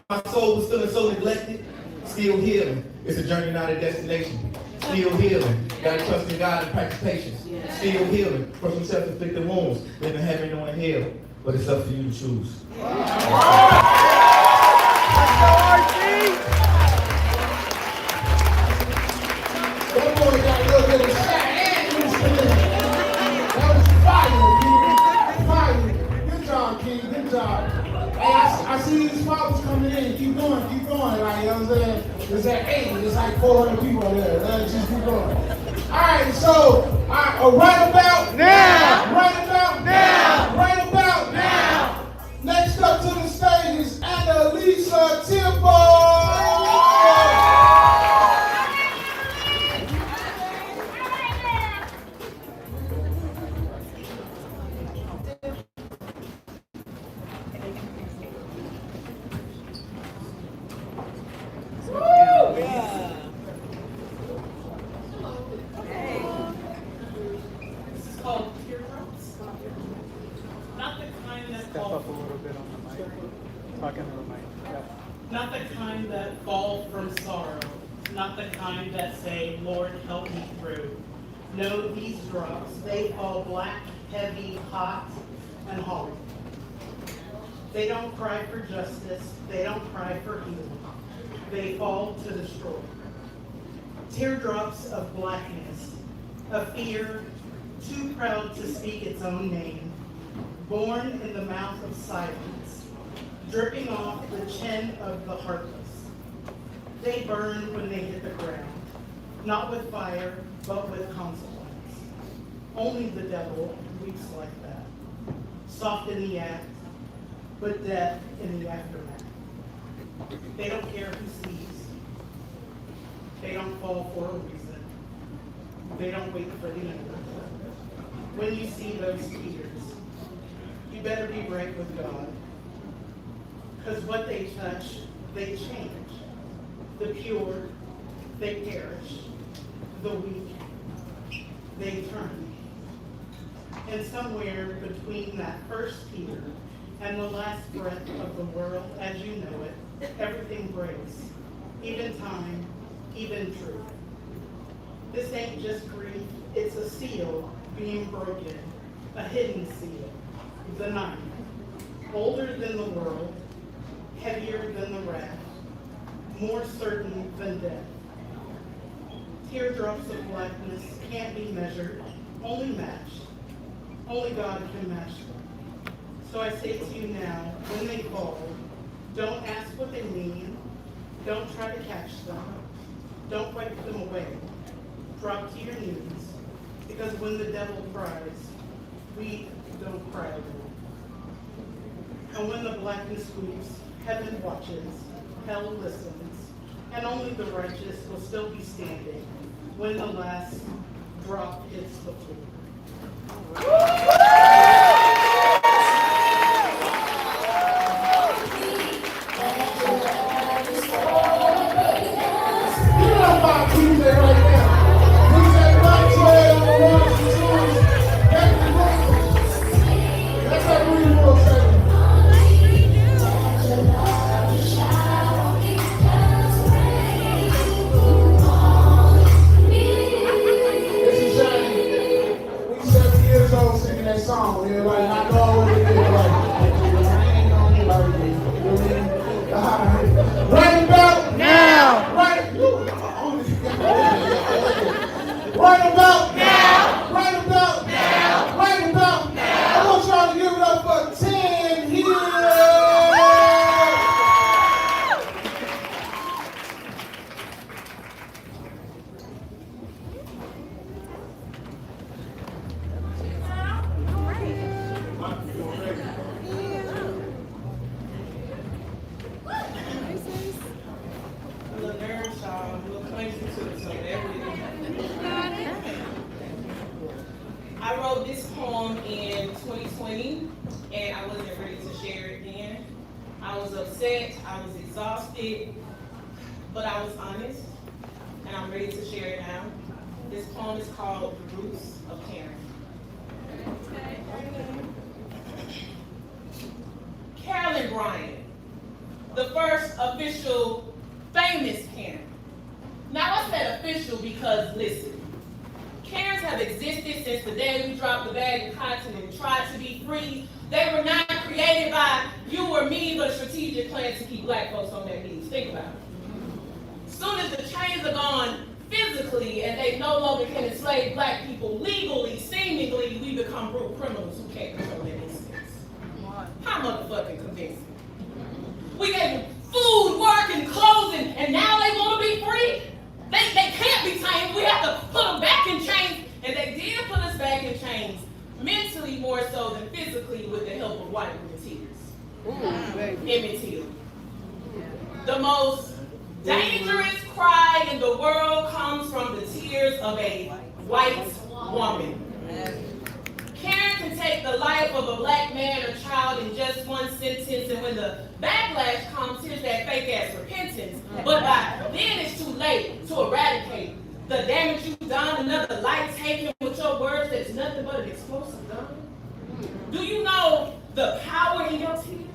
my soul was feeling so neglected. Still healing. It's a journey, not a destination. Still healing. Gotta trust in God and practice patience. Still healing from some self-inflicted wounds. Living heaven on hell, but it's up for you to choose. That boy got a little bit of shot and loose in there. That was fire, dude. Fire. Good job, King. Good job. Hey, I see these fathers coming in. Keep going. Like, you know what I'm saying? It's at 8. It's like 400 people there. Let's just keep going. All right, so right about now. Right about now. Right about now. Next up to the stage is Annalisa Timbo. Not the kind that fall from sorrow, not the kind that say, Lord, help me through. No, these drops, they fall black, heavy, hot, and hollow. They don't cry for justice, they don't cry for healing. They fall to destroy. Teardrops of blackness, a fear too proud to speak its own name, born in the mouth of silence, dripping off the chin of the heartless. They burn when they hit the ground, not with fire, but with consequence. Only the devil weeps like that, soft in the act, but death in the aftermath. They don't care who sees. They don't fall for a reason. They don't wait for the end. When you see those tears, you better be right with God. Because what they touch, they change. The pure, they perish. The weak, they turn. And somewhere between that first tear and the last breath of the world as you know it, everything breaks. Even time, even truth. This ain't just grief, it's a seal being broken, a hidden seal, the knife, older than the world, heavier than the wrath, more certain than death. Teardrops of blackness can't be measured, only matched. Only God can match them. So I say to you now, when they fall, don't ask what they mean. Don't try to catch them. Don't wipe them away. Drop to your knees, because when the devil cries, we don't cry alone. And when the blackness weeps, heaven watches, hell listens, and only the righteous will still be standing when the last drop hits the floor. I wrote this poem in 2020, and I wasn't ready to share it then. I was upset, I was exhausted, but I was honest, and I'm ready to share it now. This poem is called The Roots of Karen. Carolyn Bryant, the first official famous Karen. Now I said official because, listen, Karens have existed since the day we dropped the bag of cotton and tried to be free. They were not created by you or me, but a strategic plan to keep black folks on their knees. Think about it. As soon as the chains are gone physically and they no longer can enslave black people legally, seemingly, we become brutal criminals who can't control their instincts. How motherfucking convincing. We gave them food, work, and clothing, and now they want to be free? They can't be tamed. We have to put them back in chains. And they did put us back in chains, mentally more so than physically, with the help of white women's tears. Emmett Till. The most dangerous cry in the world comes from the tears of a white woman. Karen can take the life of a black man or child in just one sentence, and when the backlash comes, here's that fake-ass repentance. But by then it's too late to eradicate the damage you've done, another life taken with your words that's nothing but an explosive gun. Do you know the power in your tears?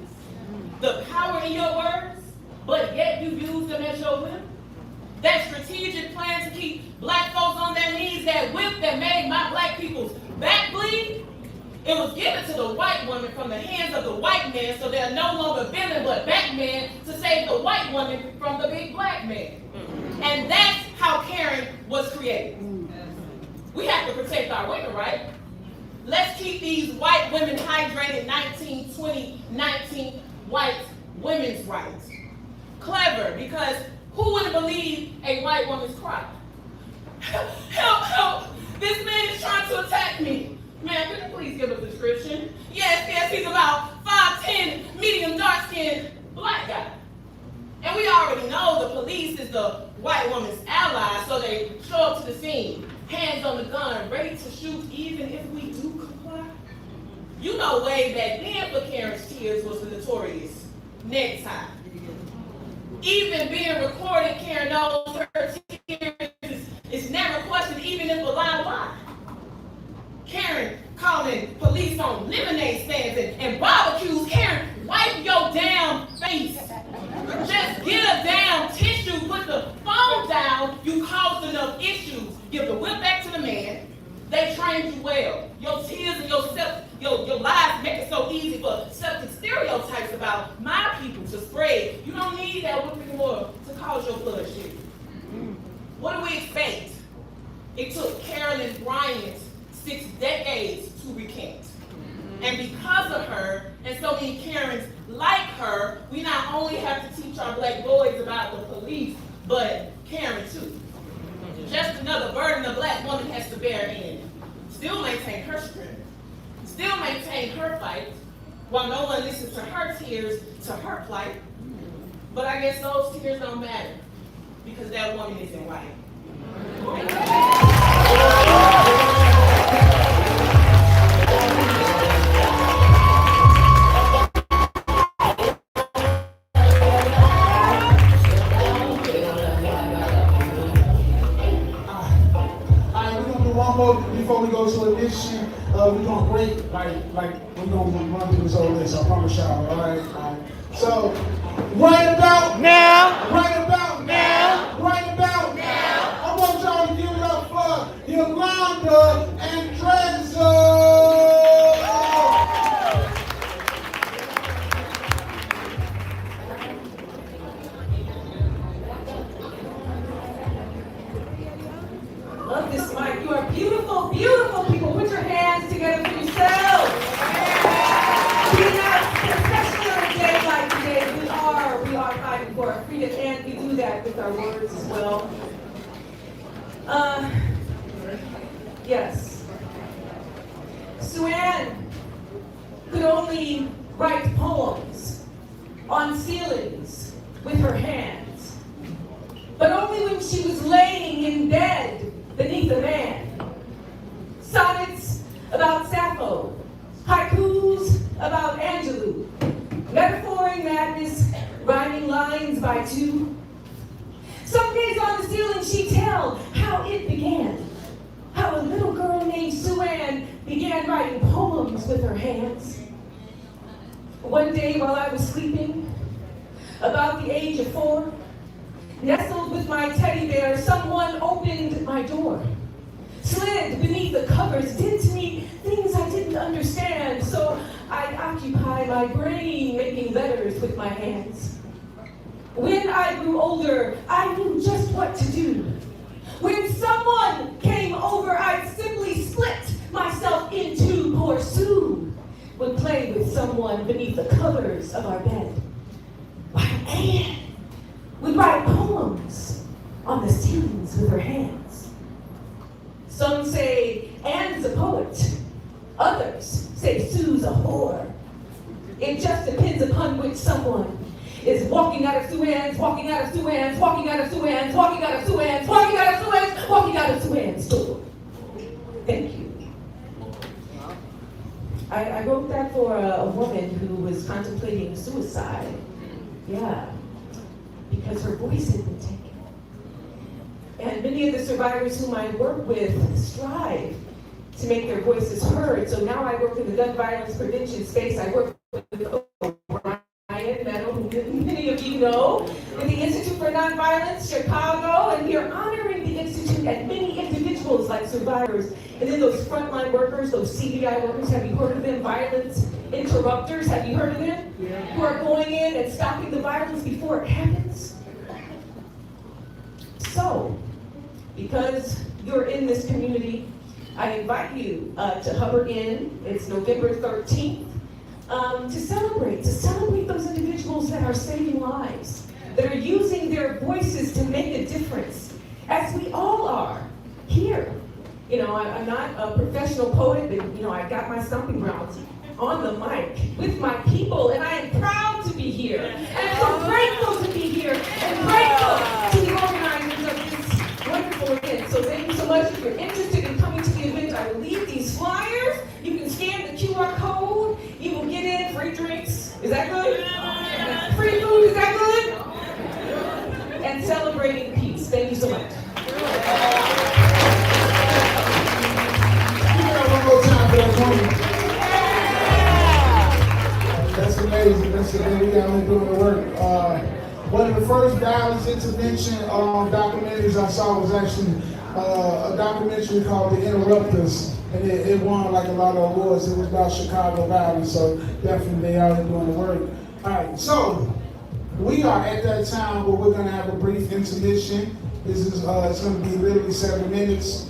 The power in your words? But yet you use them as your whip? That strategic plan to keep black folks on their knees, that whip that made my black people's back bleed, it was given to the white woman from the hands of the white man, so they're no longer villain but Batman to save the white woman from the big black man. And that's how Karen was created. We have to protect our women, right? Let's keep these white women hydrated. 1920, 19 white women's rights. Clever, because who would believe a white woman's cry? Help, help, help! This man is trying to attack me. Man, could you please give a description? Yes, he's about 5'10", medium dark-skinned black guy. And we already know the police is the white woman's ally, so they show up to the scene, hands on the gun, ready to shoot even if we do comply. You know, way back then for Karen's tears was the notorious necktie. Even being recorded, Karen knows her tears is never questioned, even if a lie. Karen calling police on lemonade stands and barbecues. Karen, wipe your damn face. Just get a damn tissue, put the phone down. You caused enough issues. Give the whip back to the man. They trained you well. Your tears and your lies make it so easy for septic stereotypes about my people to spread. You don't need that whip anymore to cause about your bloodshed. What do we expect? It took Carolyn Bryant 6 decades to recant. And because of her, and so many Karens like her, we not only have to teach our black boys about the police, but Karen too. Just another burden a black woman has to bear in. Still maintain her strength. Still maintain her fight, while no one listens to her tears, to her plight. But I guess those tears don't matter, because that woman isn't white. Before we go to Intermission, we're gonna break, like we're gonna run through this whole list. I promise y'all, all right? So, right about now, right about now, right about now, I want y'all to give it up for Yolanda and Trezor. Love this mic. You are beautiful, beautiful people. Put your hands together for yourselves. Especially on a day like today, we are fighting for our freedom, and we do that with our words as well. Yes. Sue Ann could only write poems on ceilings with her hands, but only when she was laying in bed beneath a man. Sonnets about Sappho, haikus about Angelou, metaphoring madness, rhyming lines by two. Some days on the ceiling she'd tell how it began, how a little girl named Sue Ann began writing poems with her hands. One day while I was sleeping, about the age of 4, nestled with my teddy bear, someone opened my door, slid beneath the covers, did to me things I didn't understand, so I'd occupy my brain making letters with my hands. When I grew older, I knew just what to do. When someone came over, I'd simply split myself in two. Poor Sue would play with someone beneath the covers of our bed, while Anne would write poems on the ceilings with her hands. Some say Anne's a poet. Others say Sue's a whore. It just depends upon which someone is walking out of Sue Ann's, walking out of Sue Ann's, walking out of Sue Ann's, walking out of Sue Ann's, walking out of Sue Ann's, walking out of Sue Ann's door. Thank you. I wrote that for a woman who was contemplating suicide. Yeah. Because her voice had been taken. And many of the survivors whom I work with strive to make their voices heard. So now I work in the gun violence prevention space. I work with Ryan Meadow, who many of you know, with the Institute for Nonviolence, Chicago, and we are honoring the Institute and many individuals like survivors. And then those frontline workers, those CBI workers, have you heard of them? Violence interrupters, have you heard of them? Yeah. Who are going in and stopping the violence before it happens. So, because you're in this community, I invite you to Hubbard Inn. It's November 13th, to celebrate those individuals that are saving lives, that are using their voices to make a difference, as we all are here. You know, I'm not a professional poet, but you know, I got my stomping grounds on the mic with my people, and I am proud to be here. And I'm so grateful to be here, and grateful to the organizers of this wonderful event. So thank you so much. If you're interested in coming to the event, I will leave these flyers. You can scan the QR code. You will get in free drinks. Is that good? Free food, is that good? And celebrating peace. Thank you so much. One more time for that woman. That's amazing. That's amazing. We out here doing the work. One of the first violence intervention documentaries I saw was actually a documentary called The Interrupters, and it won like a lot of awards. It was about Chicago violence, so definitely they out here doing the work. All right, so we are at that time where we're gonna have a brief intermission. This is it's gonna be literally 7 minutes.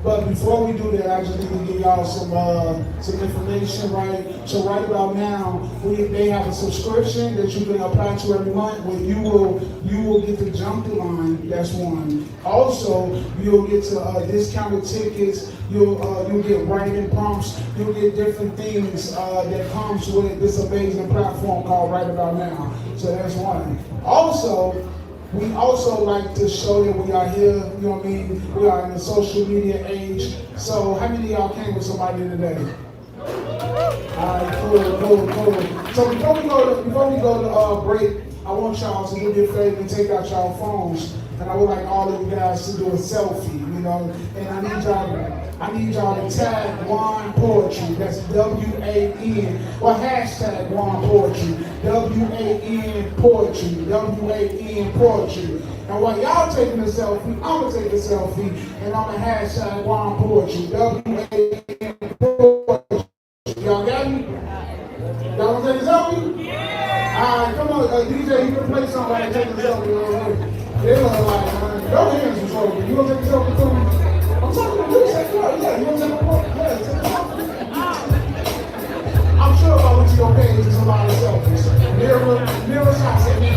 But before we do that, I just need to give y'all some information, right? So right about now, they have a subscription that you can apply to every month where you will get the jump the line. That's one. Also, you'll get to discounted tickets. You'll get writing prompts. You'll get different things that comes with this amazing platform called Right About Now. So that's one. Also, we also like to show that we are here, you know what I mean? We are in the social media age. So how many of y'all came with somebody today? Alright, cool. So before we go to break, I want y'all to do me a favor and take out y'all phones. And I would like all of you guys to do a selfie, you know? And I need y'all to tag wanpoetry. That's W-A-N. Well, hashtag wanpoetry. W-A-N poetry. W-A-N poetry. And while y'all taking a selfie, I'm gonna take a selfie, and I'm gonna hashtag wanpoetry. W-A-N poetry. Y'all got me? Y'all gonna take a selfie? Yeah. All right, come on, DJ, you can play somebody and take a selfie. They look like, your hands was over. You gonna take a selfie too? I'm talking to you. Yeah, you gonna take a selfie? Yeah, take a selfie. I'm sure if I went to your page, there's a lot of selfies. Mirror shots at me.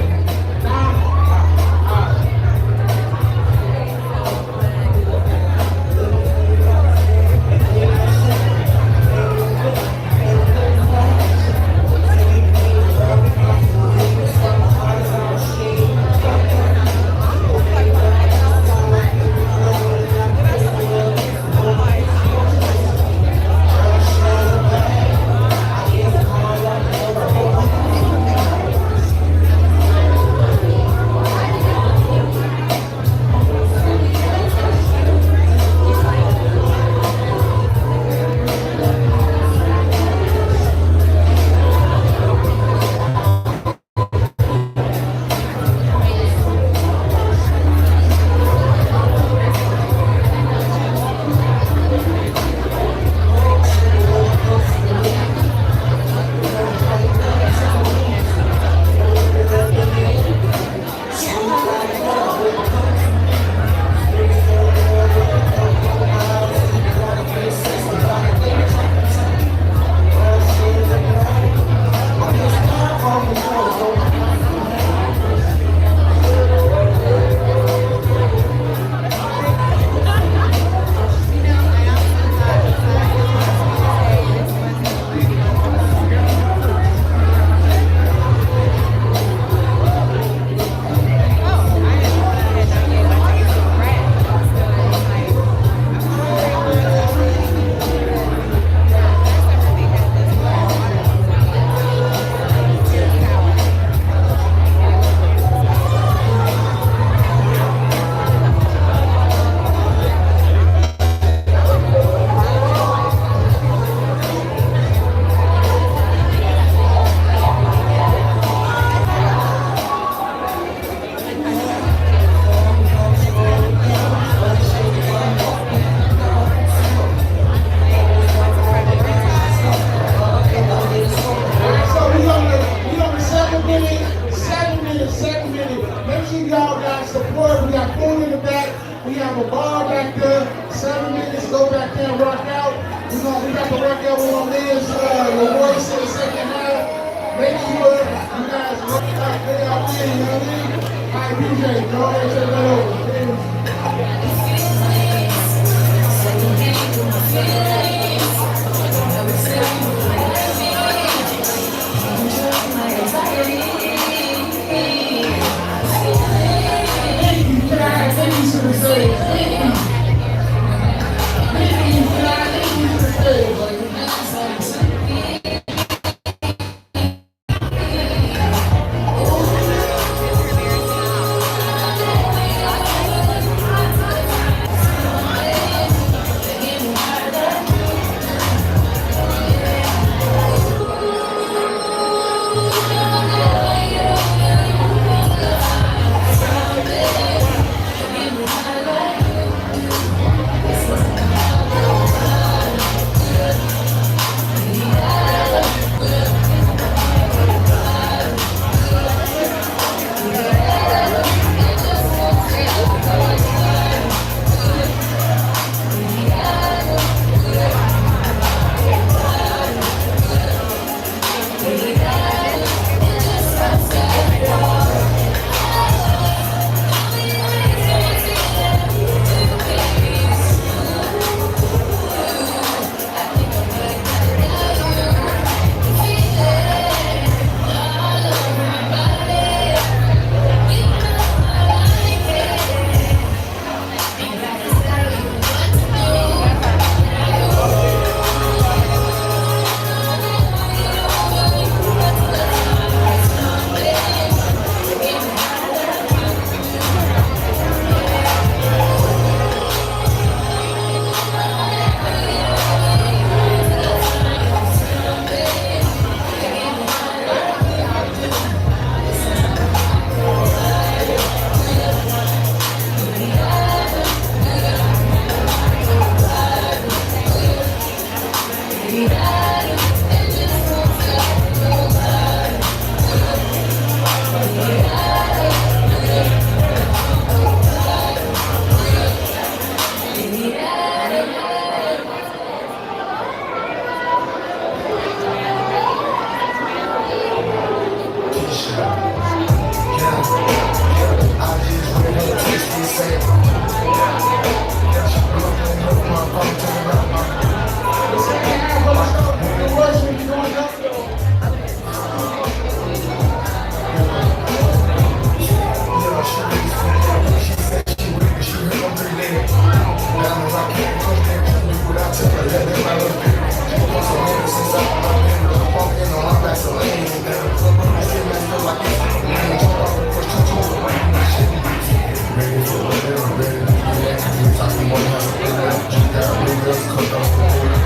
Ready for whatever, ready to do that. You talking more than that. Just got real girls, cook up the food.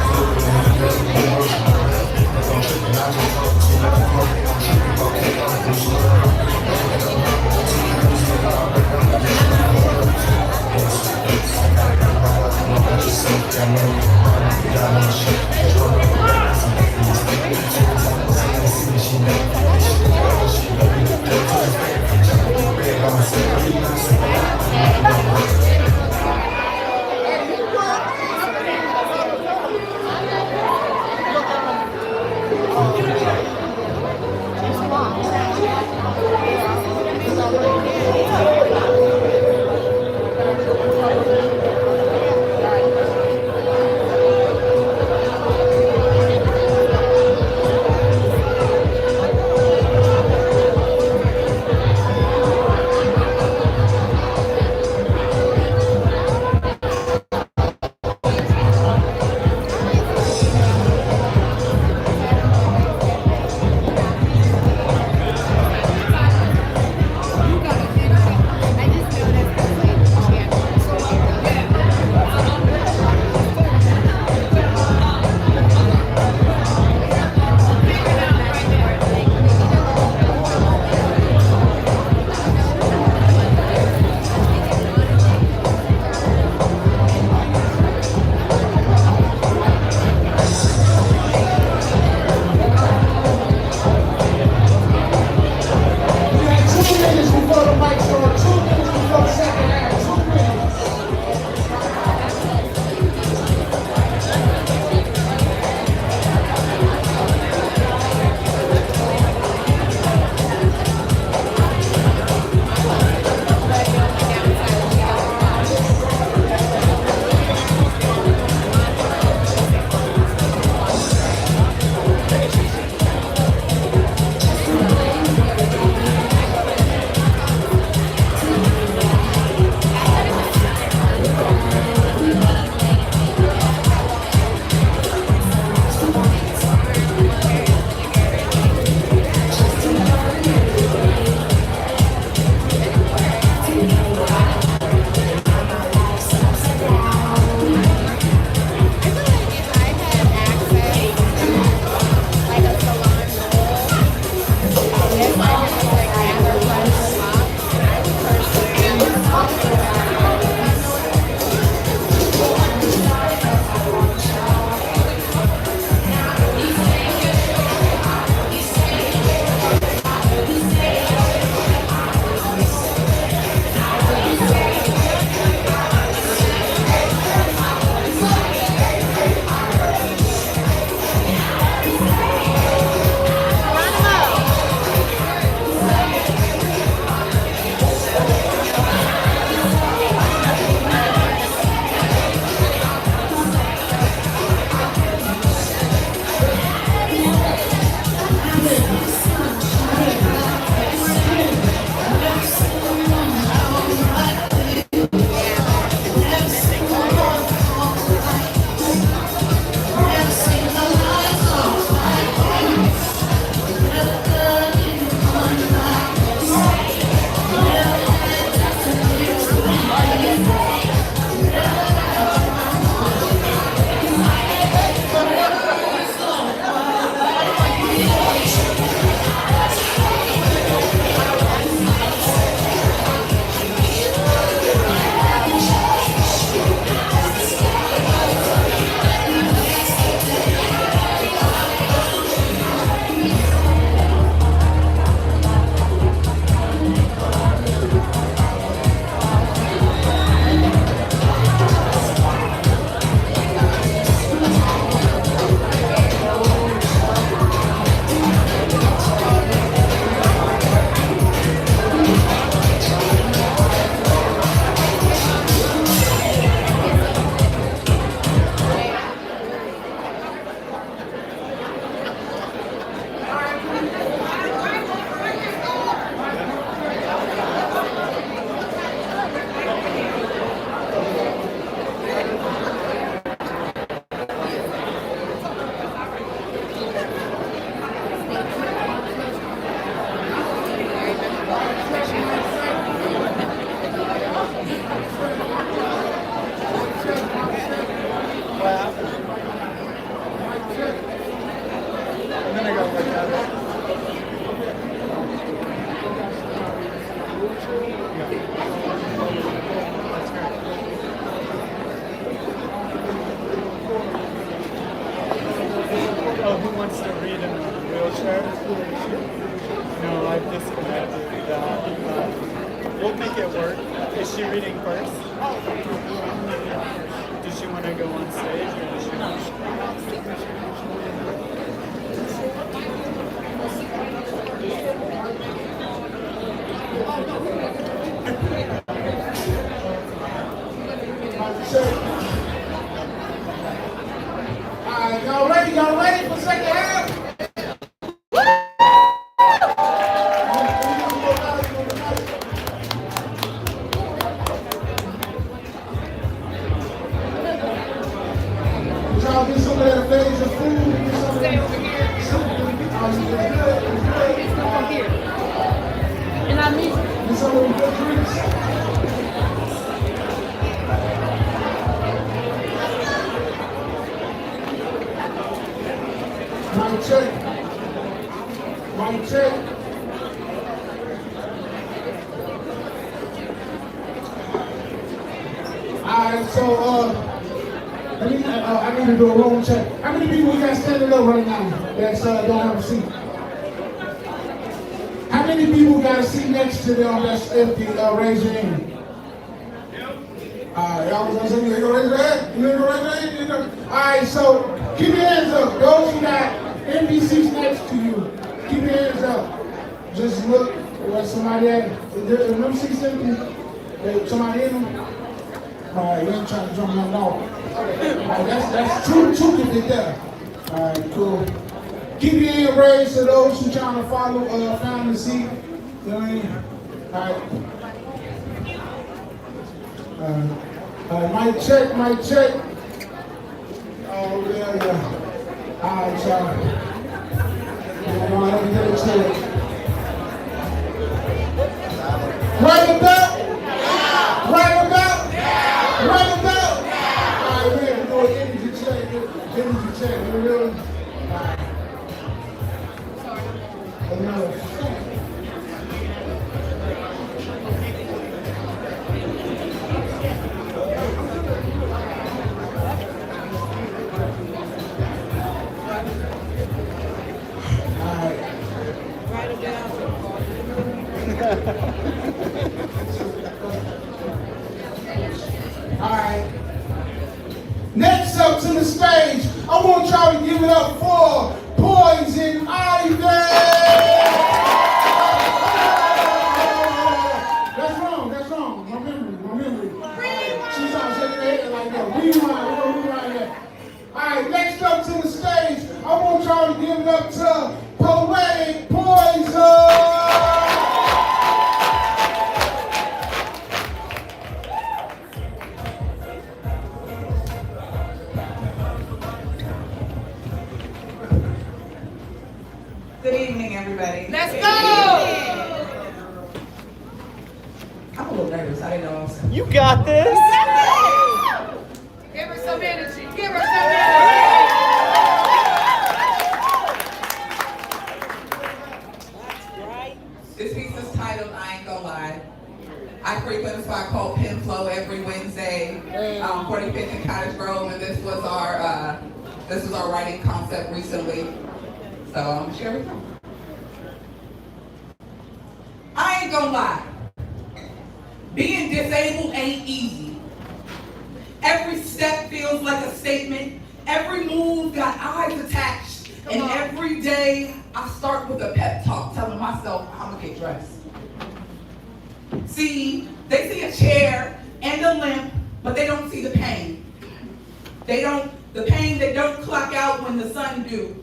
I'm tripping, I just talk too much. I'm tripping, okay, I'm We'll make it work. Is she reading first? Does she want to go on stage or does she want Alright, y'all ready for second half? Y'all get some of that phase of food, get some of that. And I mean, Get some of the good drinks. Mic check. Mic check. Alright, so I need to do a roll check. How many people we got standing up right now that don't have a seat? How many people got a seat next to them that's empty? Raise your hand. Alright, y'all was gonna say you ain't gonna raise your hand? You ain't gonna raise your hand? Alright, so keep your hands up. Those who got empty seats next to you, keep your hands up. Just look where somebody at. Is them seats empty? There's somebody in them? Alright, you ain't trying to drum nothing off. Alright, that's two can get there. Alright, cool. Keep your hand raised to those who trying to follow find the seat. You know what I mean? Alright. Mic check. Oh, yeah. Alright, y'all. Let me get it to it. Right about? Right about? Right about? Alright, we're going to energy check. Energy check. You really? Alright. Another. Alright. Next up to the stage, I want y'all to give it up for Poison Ivy! That's wrong. My memory. She's out shaking her head like that. Rewind that. Alright, next up to the stage, I want y'all to give it up to Poetic Poison! Good evening, everybody. Let's go! I'm a little nervous. I didn't know I was saying. You got this. Give her some energy. Give her some energy. This piece is titled "I Ain't Gonna Lie." I frequent a spot called Pen Flow every Wednesday, 45th and Cottage Grove, and this was our writing concept recently. So I'm gonna share with you. I ain't gonna lie. Being disabled ain't easy. Every step feels like a statement. Every move got eyes attached. And every day I start with a pep talk telling myself I'm gonna get dressed. See, they see a chair and a limp, but they don't see the pain. The pain that don't clock out when the sun do.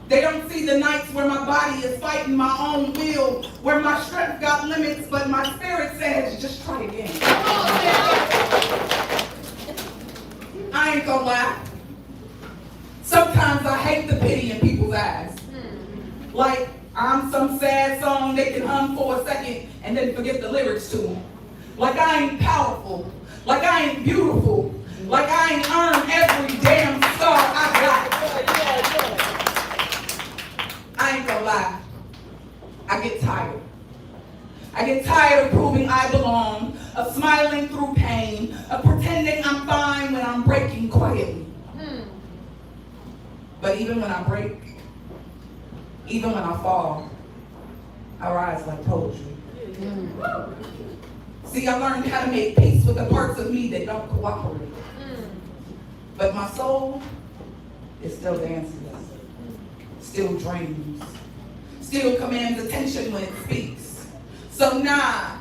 They don't see the nights where my body is fighting my own will, where my strength got limits, but my spirit says, just try again. I ain't gonna lie. Sometimes I hate the pity in people's eyes. Like I'm some sad song they can hum for a second and then forget the lyrics to them. Like I ain't powerful. Like I ain't beautiful. Like I ain't earned every damn star I got. I ain't gonna lie, I get tired. I get tired of proving I belong, of smiling through pain, of pretending I'm fine when I'm breaking quietly. But even when I break, even when I fall, I rise like poetry. See, I learned how to make peace with the parts of me that don't cooperate. But my soul is still dancing, still dreams, still commands attention when it speaks. So nah,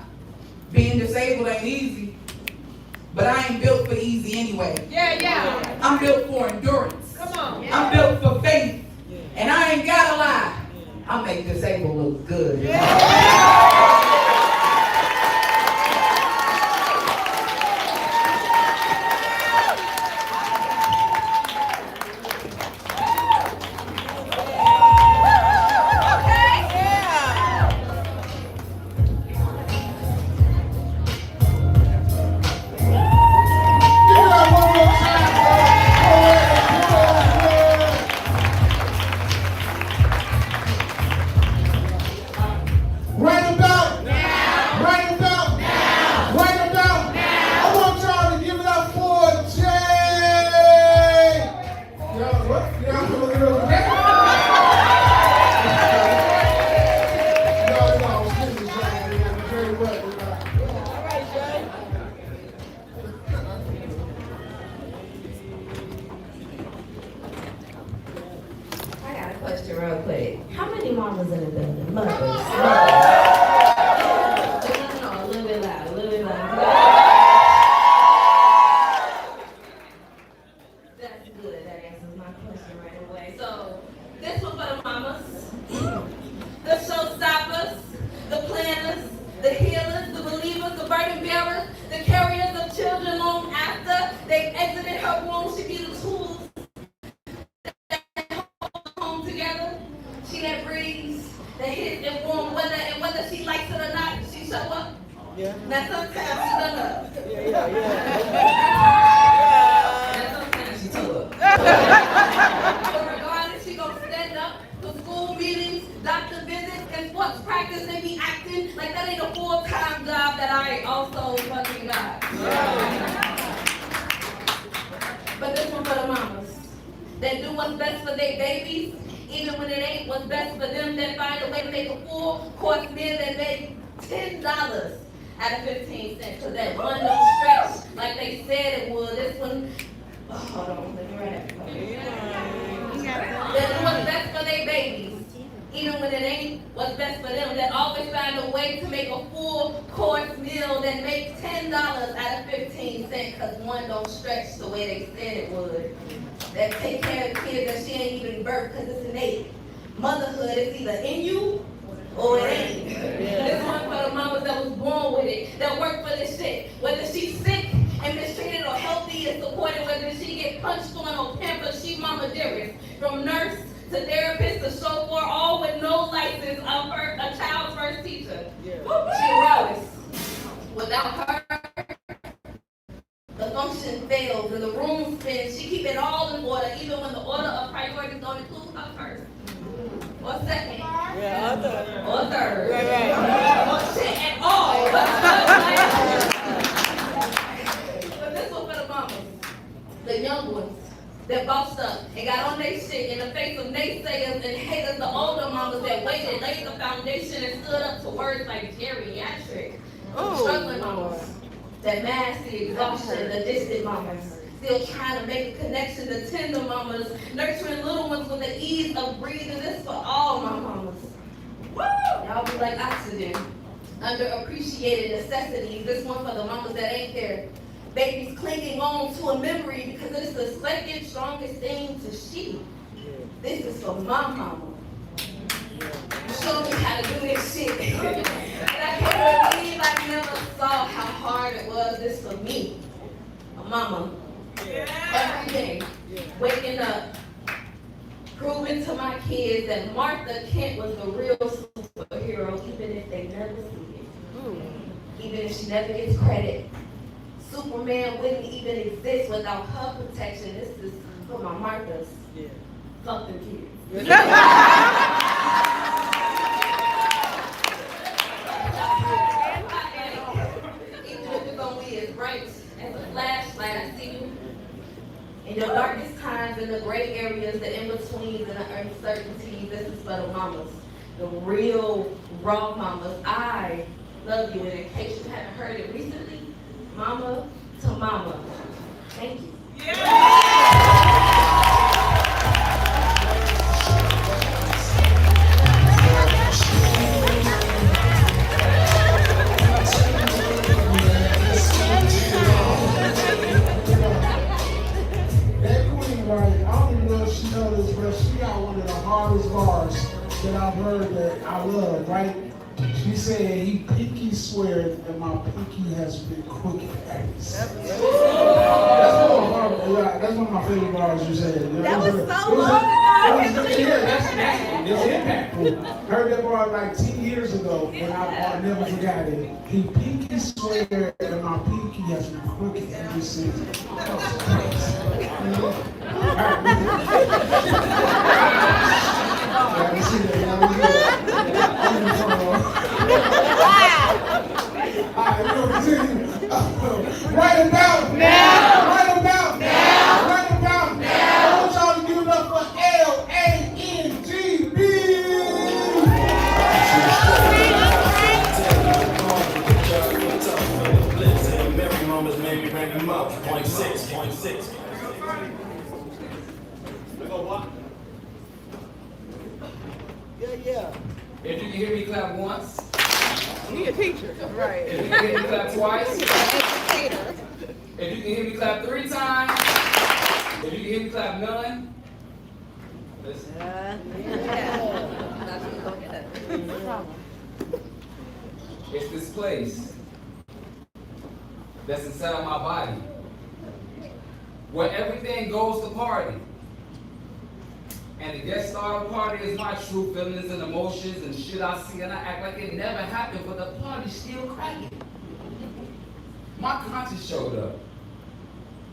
being disabled ain't easy, but I ain't built for easy anyway. Yeah. I'm built for endurance. Come on. I'm built for faith, and I ain't gotta lie. I make disabled look good. Real quick. How many mamas in the building? Mothers. No, a little bit loud, a little bit loud. That's good. That answers my question right away. So, this one for the mamas, the showstoppers, the planners, the healers, the believers, the burden bearers, the carriers of children long after they exited her womb. She be the tools together. She that breeze, that hit and warm weather, and whether she likes it or not, she show up. Yeah. Now sometimes she done up. Yeah. Now sometimes she toe up. But regardless, she gonna stand up for school meetings, doctor visits, and sports practice, and be acting like that ain't a full-time job that I also fucking got. But this one for the mamas that do what's best for their babies, even when it ain't what's best for them, that find a way to make a full course meal that make $10 out of 15 cents. Cause that one don't stretch like they said it would. This one, hold on, let me write that. That do what's best for their babies, even when it ain't what's best for them, that always find a way to make a full course meal that makes $10 out of 15 cents. Cause one don't stretch the way they said it would. That take care of kids that she ain't even birthed because it's innate. Motherhood is either in you or it ain't. This one for the mamas that was born with it, that work for this shit. Whether she's sick and mistreated or healthy and supported, whether she get punched on or pampered, she mama dearest. From nurse to therapist to chauffeur, all with no license, a child's first teacher. She rallies. Without her, the function fails and the room spins. She keep it all in order, even when the order of priorities don't include her first. Or second. Or third. Or shit at all. But this one for the mamas, the young ones that bossed up and got on their shit in the face of naysayers and haters, the older mamas that waited, laid the foundation and stood up to words like geriatric. Struggling mamas that mask the exhaustion, the distant mamas, still trying to make a connection, the tender mamas, nurturing little ones with the ease of breathing. This for all my mamas. Woo! Y'all be like oxygen. Underappreciated necessities. This one for the mamas that ain't there. Babies clinging on to a memory because it's the second strongest thing to she. This is for my mama. Show me how to do this shit. And I can't believe I never saw how hard it was. This for me, a mama. Every day, waking up, proving to my kids that Martha Kent was the real superhero, even if they never see it. Even if she never gets credit. Superman wouldn't even exist without her protection. This is for my Marthas. Fuck them kids. Bright as a flashlight, I see you in your darkest times, in the gray areas, the in-betweens, and the uncertainties. This is for the mamas, the real raw mamas. I love you, and in case you haven't heard it, we mama to mama. Thank you. That queen, right, I don't even know if she knows this, but she got one of the hardest bars that I've heard that I love, right? She said, he pinky swears that my pinky has been crooked. That's one of my favorite bars you said. That was so long ago. It's impactful. Heard that bar like 10 years ago, and I never forgot it. He pinky swears that my pinky has been crooked ever since. That was crazy. Right about now. Right about now. Right about now. I want y'all to give it up for LANGB. Every moment's made me bring them up. 0.6. Yeah. If you can hear me clap once. He a teacher. Right. If you can hear me clap twice. If you can hear me clap 3 times. If you can hear me clap none. Listen. It's this place that's inside my body where everything goes to party. And the guest star of the party is my true feelings and emotions and shit I see, and I act like it never happened, but the party's still cracking. My conscience showed up.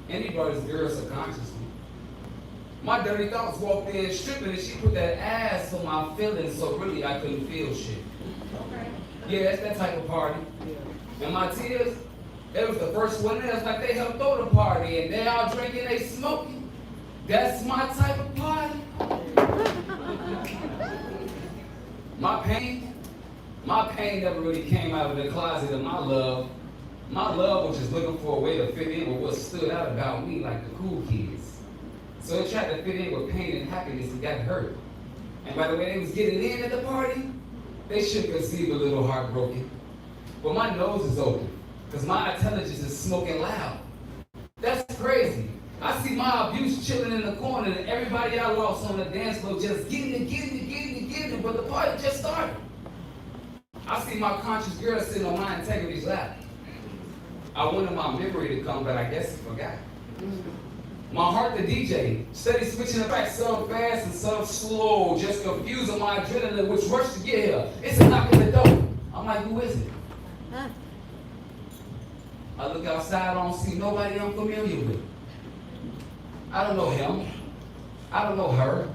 Anybody's girl subconsciously. My dirty thoughts walked in stripping and she put that ass on my feelings, so really I couldn't feel shit. Yeah, it's that type of party. And my tears, it was the first one in. It's like they helped throw the party and they all drinking, they smoking. That's my type of party. My pain never really came out of the closet of my love. My love was just looking for a way to fit in with what stood out about me like the cool kids. So it tried to fit in with pain and happiness and got hurt. And by the way they was getting in at the party, they should conceive a little heartbroken. But my nose is open, because my intelligence is smoking loud. That's crazy. I see my abuse chilling in the corner and everybody I lost on the dance floor just getting it, but the party just started. I see my conscious girl sitting on my integrity's lap. I wanted my memory to come, but I guess I forgot. My heart the DJ, steady switching it back, some fast and some slow, just confusing my adrenaline, which rushed to get here. It's a knock at the door. I'm like, who is it? I look outside, I don't see nobody I'm familiar with. I don't know him. I don't know her.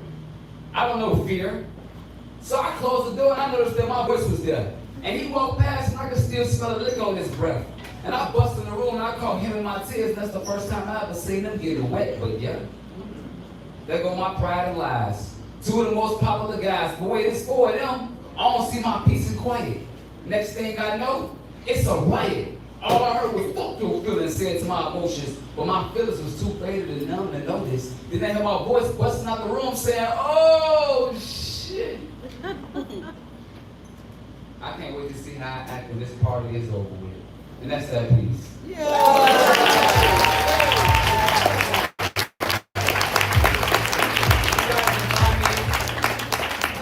I don't know fear. So I closed the door and I noticed that my voice was there. And he walked past and I could still smell the liquor on his breath. And I busted in the room and I caught him in my tears. That's the first time I ever seen him getting wet, but yeah. There go my pride and lies. 2 of the most popular guys. But wait, it's 4 of them. I don't see my peace and quiet. Next thing I know, it's a riot. All I heard was fuck your feelings said to my emotions, but my feelings was too faded and numb to notice. Then I heard my voice busting out the room saying, oh shit. I can't wait to see how I act when this party is over with. And that's that piece. You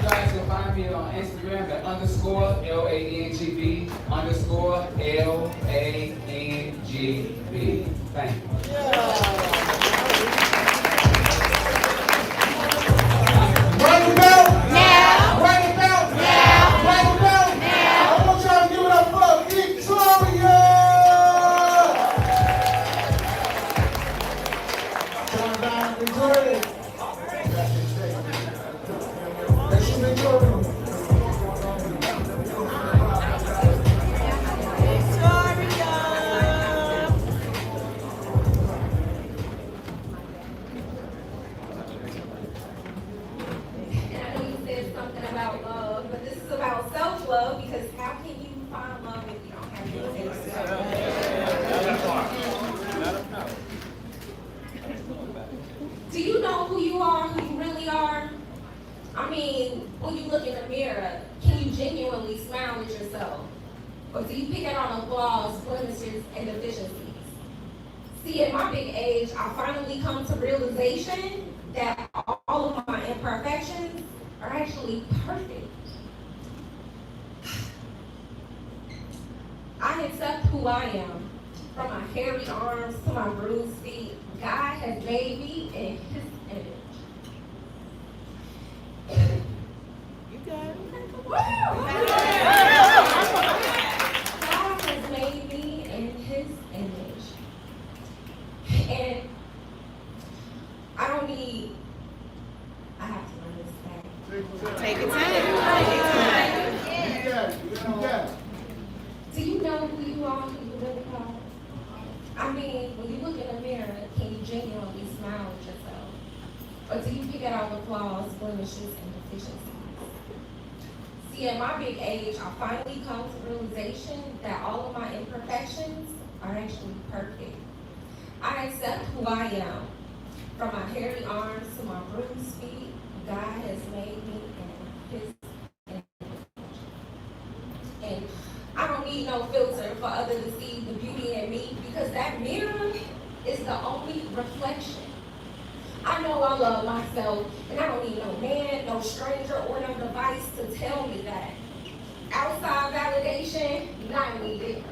guys can find me on Instagram at _LANGB _LANGB. Thank you. Right about now. Right about now. Right about now. I want y'all to give it up for Victoria. Turn down Victoria. That's Victoria. and deficiencies. See, at my big age, I finally come to realization that all of my imperfections are actually perfect. I accept who I am. From my hairy arms to my bruised feet, God has made me in His image. You got it. God has made me in His image. And I don't need, I have to run this back. Take your time. Do you know who you are, who you really are? I mean, when you look in the mirror, can you genuinely smile at yourself? Or do you pick out all the flaws, blemishes, and deficiencies? See, at my big age, I finally come to realization that all of my imperfections are actually perfect. I accept who I am. From my hairy arms to my bruised feet, God has made me in His image. And I don't need no filter for others to see the beauty in me, because that mirror is the only reflection. I know I love myself, and I don't need no man, no stranger, or no device to tell me that. Outside validation, not needed.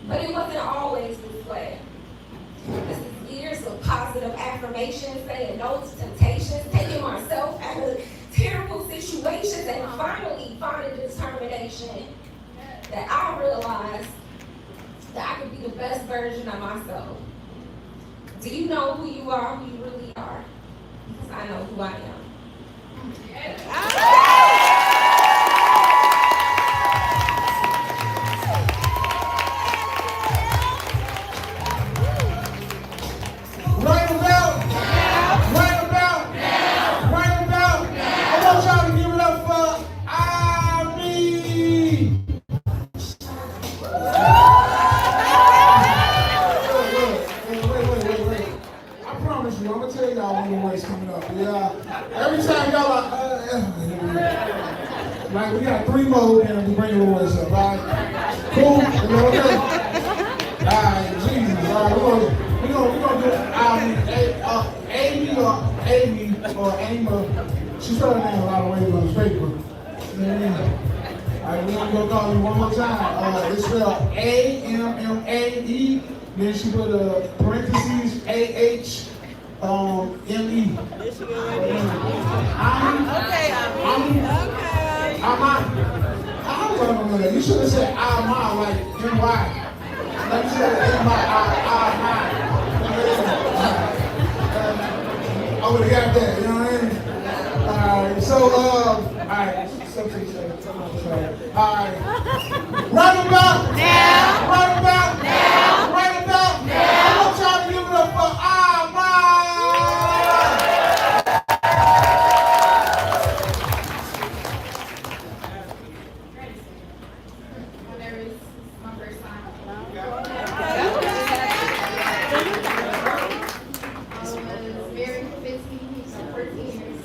But it wasn't always this way. This is years of positive affirmations, saying no to temptations, taking myself out of terrible situations, and finally finding determination that I realized that I could be the best version of myself. Do you know who you are, who you really are? Because I know who I am. Right about now. I want y'all to give it up for Irene. Wait. I promise you, I'm gonna tell y'all when the race coming up. Yeah. Every time y'all like we got 3 more and we bring the race up, right? Cool? Okay? Alright, Jesus. Alright, we're gonna do Amy or Amy. She spelled her name a lot of ways on this paper. Alright, we're gonna call you one more time. It's spelled A-M-M-A-E. Then she put a parentheses A-H-M-E. You should have said Ama like M-Y. Like you said M-Y. I would have got that, you know what I mean? Alright, so, alright. Alright. Right about now. I want y'all to give it up for Ama. Whenever it's my first time. I was married for 15 years, 14 years.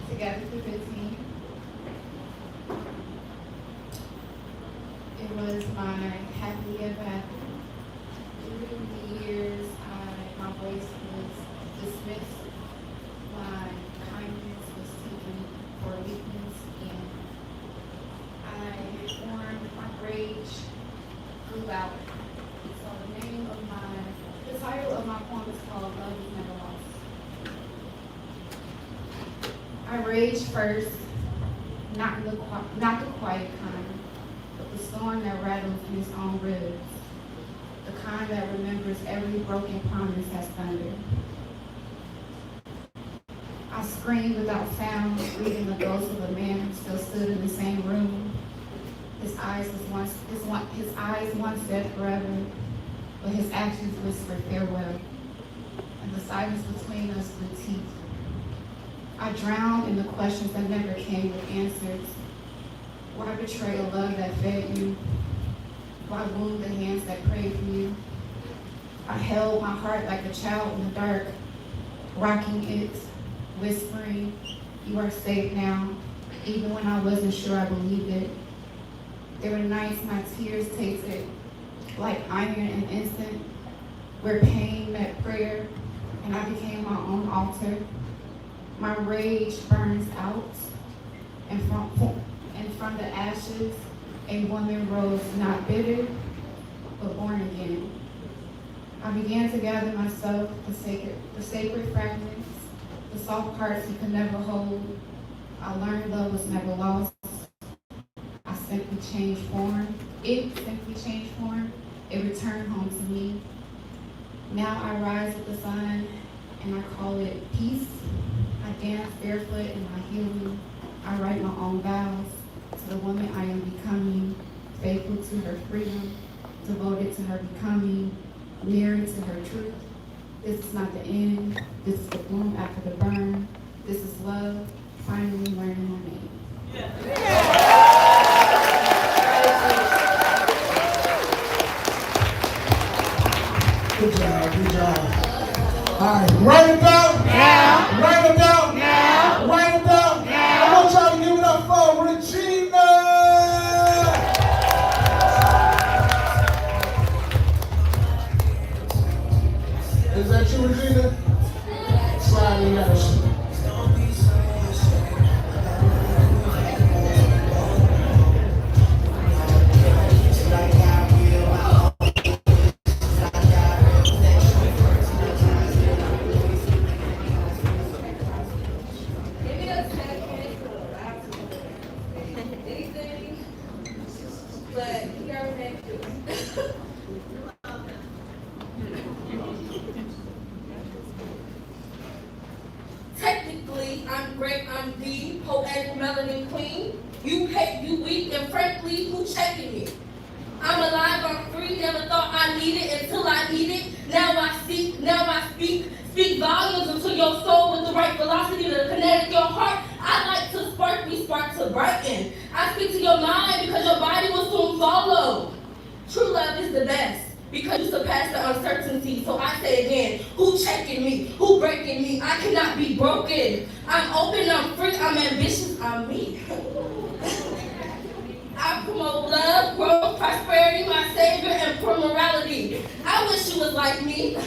Together for 15. It was my happily ever after. Through the years, my voice was dismissed. My kindness was taken for weakness, and I formed my rage grew out. So the title of my poem is called Love Is Never Lost. I rage first, not the quiet kind, but the storm that rattles in its own ribs, the kind that remembers every broken promise has thunder. I screamed without sound, reading the ghost of a man who still stood in the same room. His eyes once said forever, but his actions whispered farewell, and the silence between us grew teeth. I drowned in the questions that never came with answers. Why betray a love that fed you? Why wound the hands that prayed for you? I held my heart like a child in the dark, rocking it, whispering, you are safe now, even when I wasn't sure I believed it. There were nights my tears tasted like iron and incense, where pain met prayer, and I became my own altar. My rage burns out, and from the ashes, a woman rose, not bitter, but born again. I began to gather myself, the sacred fragments, the soft parts you could never hold. I learned love was never lost. I simply changed form. It simply changed form. It returned home to me. Now I rise with the sun, and I call it peace. I dance barefoot in my healing. I write my own vows to the woman I am becoming, faithful to her freedom, devoted to her becoming, married to her truth. This is not the end. This is the bloom after the burn. This is love, finally learning my name. Good job, good job. All right, right about now. Right about now. Right about now. I want y'all to give it up for Regina. Is that you, Regina? Slide in there. Technically, I'm great, I'm the poetic melanin queen. You hate, you weak, and frankly, who checking me? I'm alive, I'm free, never thought I needed until I need it. Now I seek, now I speak volumes into your soul with the right velocity to connect your heart. I like to spark, we spark to brighten. I speak to your mind because your body will soon follow. True love is the best because you surpass the uncertainty. So I say again, who checking me? Who breaking me? I cannot be broken. I'm open, I'm free, I'm ambitious, I'm me. I promote love, growth, prosperity, my savior, and poor morality. I wish you was like me,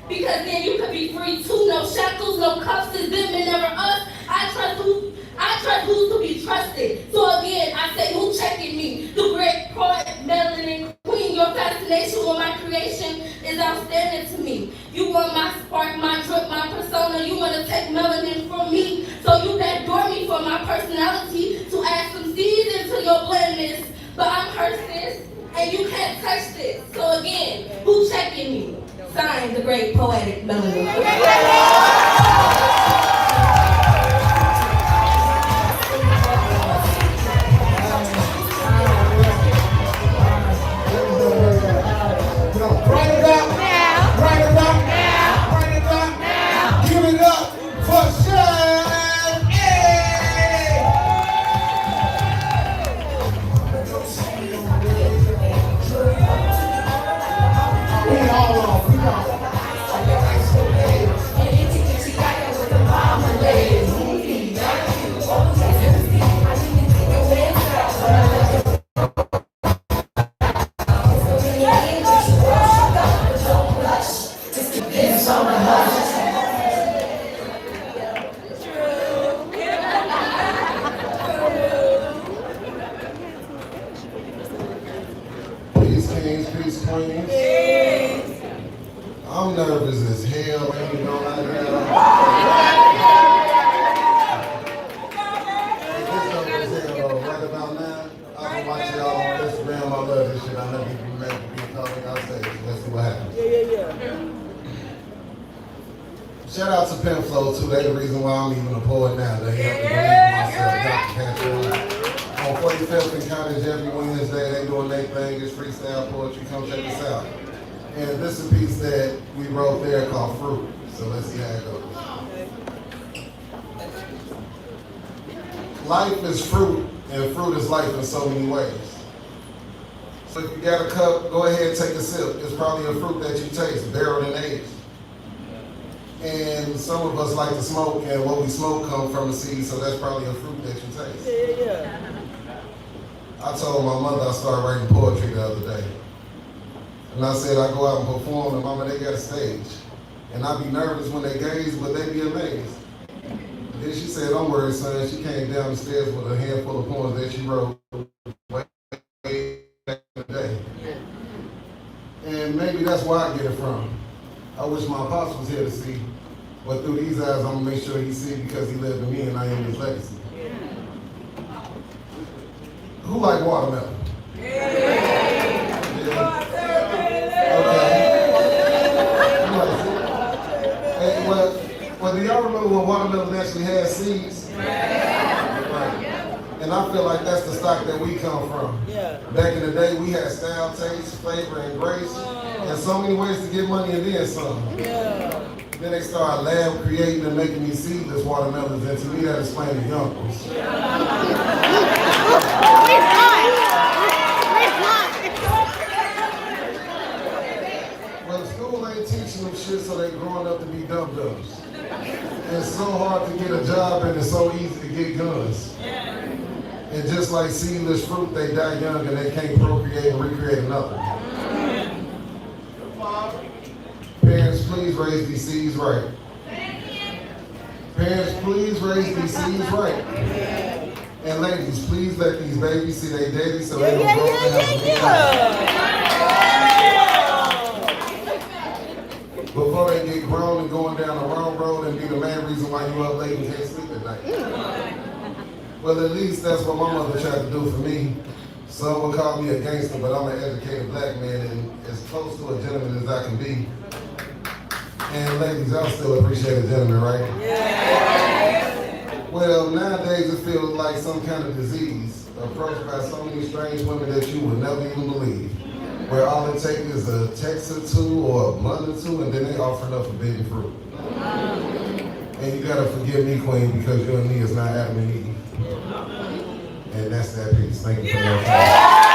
because then you could be free too. No shackles, no cuffs, it's them and never us. I trust who's to be trusted. So again, I say, who checking me? The great poet, melanin queen. Your fascination with my creation is outstanding to me. You want my spark, my drip, my persona. You want to take melanin from me. So you adore me for my personality to add some seeds into your blandness. But I'm her sis, and you can't touch this. So again, who checking me? Signed, the great poetic melanin. I'm nervous as hell, man. You know, like right about now, I can watch y'all on Instagram. I love this shit. I know people make me talking outside. Let's see what happens. Yeah. Shout out to Penflow too. They the reason why I'm even a poet now. They helped me believe myself. On 45th and Cottage every Wednesday, they doing their thing. It's freestyle poetry. Come check us out. And this is a piece that we wrote there called Fruit. So let's see how it goes. Life is fruit, and fruit is life in so many ways. So if you got a cup, go ahead and take a sip. It's probably a fruit that you taste, barreled and aged. And some of us like to smoke, and what we smoke comes from a seed, so that's probably a fruit that you taste. I told my mother I started writing poetry the other day. And I said I go out and perform, and mama, they got a stage. And I be nervous when they gaze, but they be amazed. Then she said, don't worry, son. She came down the stairs with a handful of poems that she wrote way back in the day. And maybe that's where I get it from. I wish my pops was here to see, but through these eyes, I'm gonna make sure he see because he lived in me and I am his legacy. Who like watermelon? Yeah. Okay. Who likes it? Hey, well, do y'all remember when watermelon actually had seeds? Right. And I feel like that's the stock that we come from. Back in the day, we had style, taste, flavor, and grace, and so many ways to get money and then some. Then they started lab creating and making these seedless watermelons, and to me that explains the youngsters. Well, school ain't teaching them shit, so they growing up to be dum-dums. And it's so hard to get a job, and it's so easy to get guns. And just like seedless fruit, they die young and they can't procreate and recreate another. Parents, please raise these seeds right. Parents, please raise these seeds right. And ladies, please let these babies see their daddy so they don't grow up and have before they get grown and going down the wrong road and be the main reason why you up late and can't sleep at night. Well, at least that's what my mother tried to do for me. Some would call me a gangster, but I'm an educated black man and as close to a gentleman as I can be. And ladies, y'all still appreciate a gentleman, right? Yeah. Well, nowadays it feels like some kind of disease, approached by so many strange women that you would never even believe. Where all it takes is a text or two or a blunt or two, and then they offering up forbidden fruit. And you gotta forgive me, Queen, because you and me is not Adam and Eve. And that's that piece. Thank you for your time.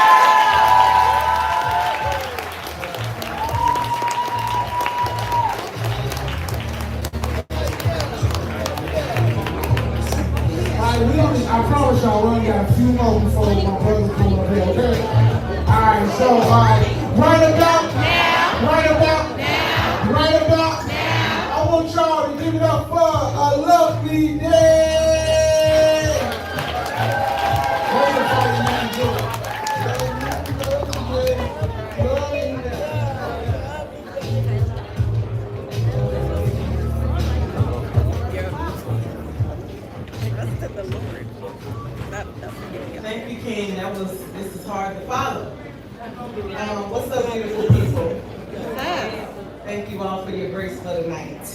I promise y'all we only got a few more before my brother come up here, okay? Alright, so right about now, I want y'all to give it up for a lovely day. Thank you, King. This is hard to follow. What's up, beautiful people? Thank you all for your grace for tonight.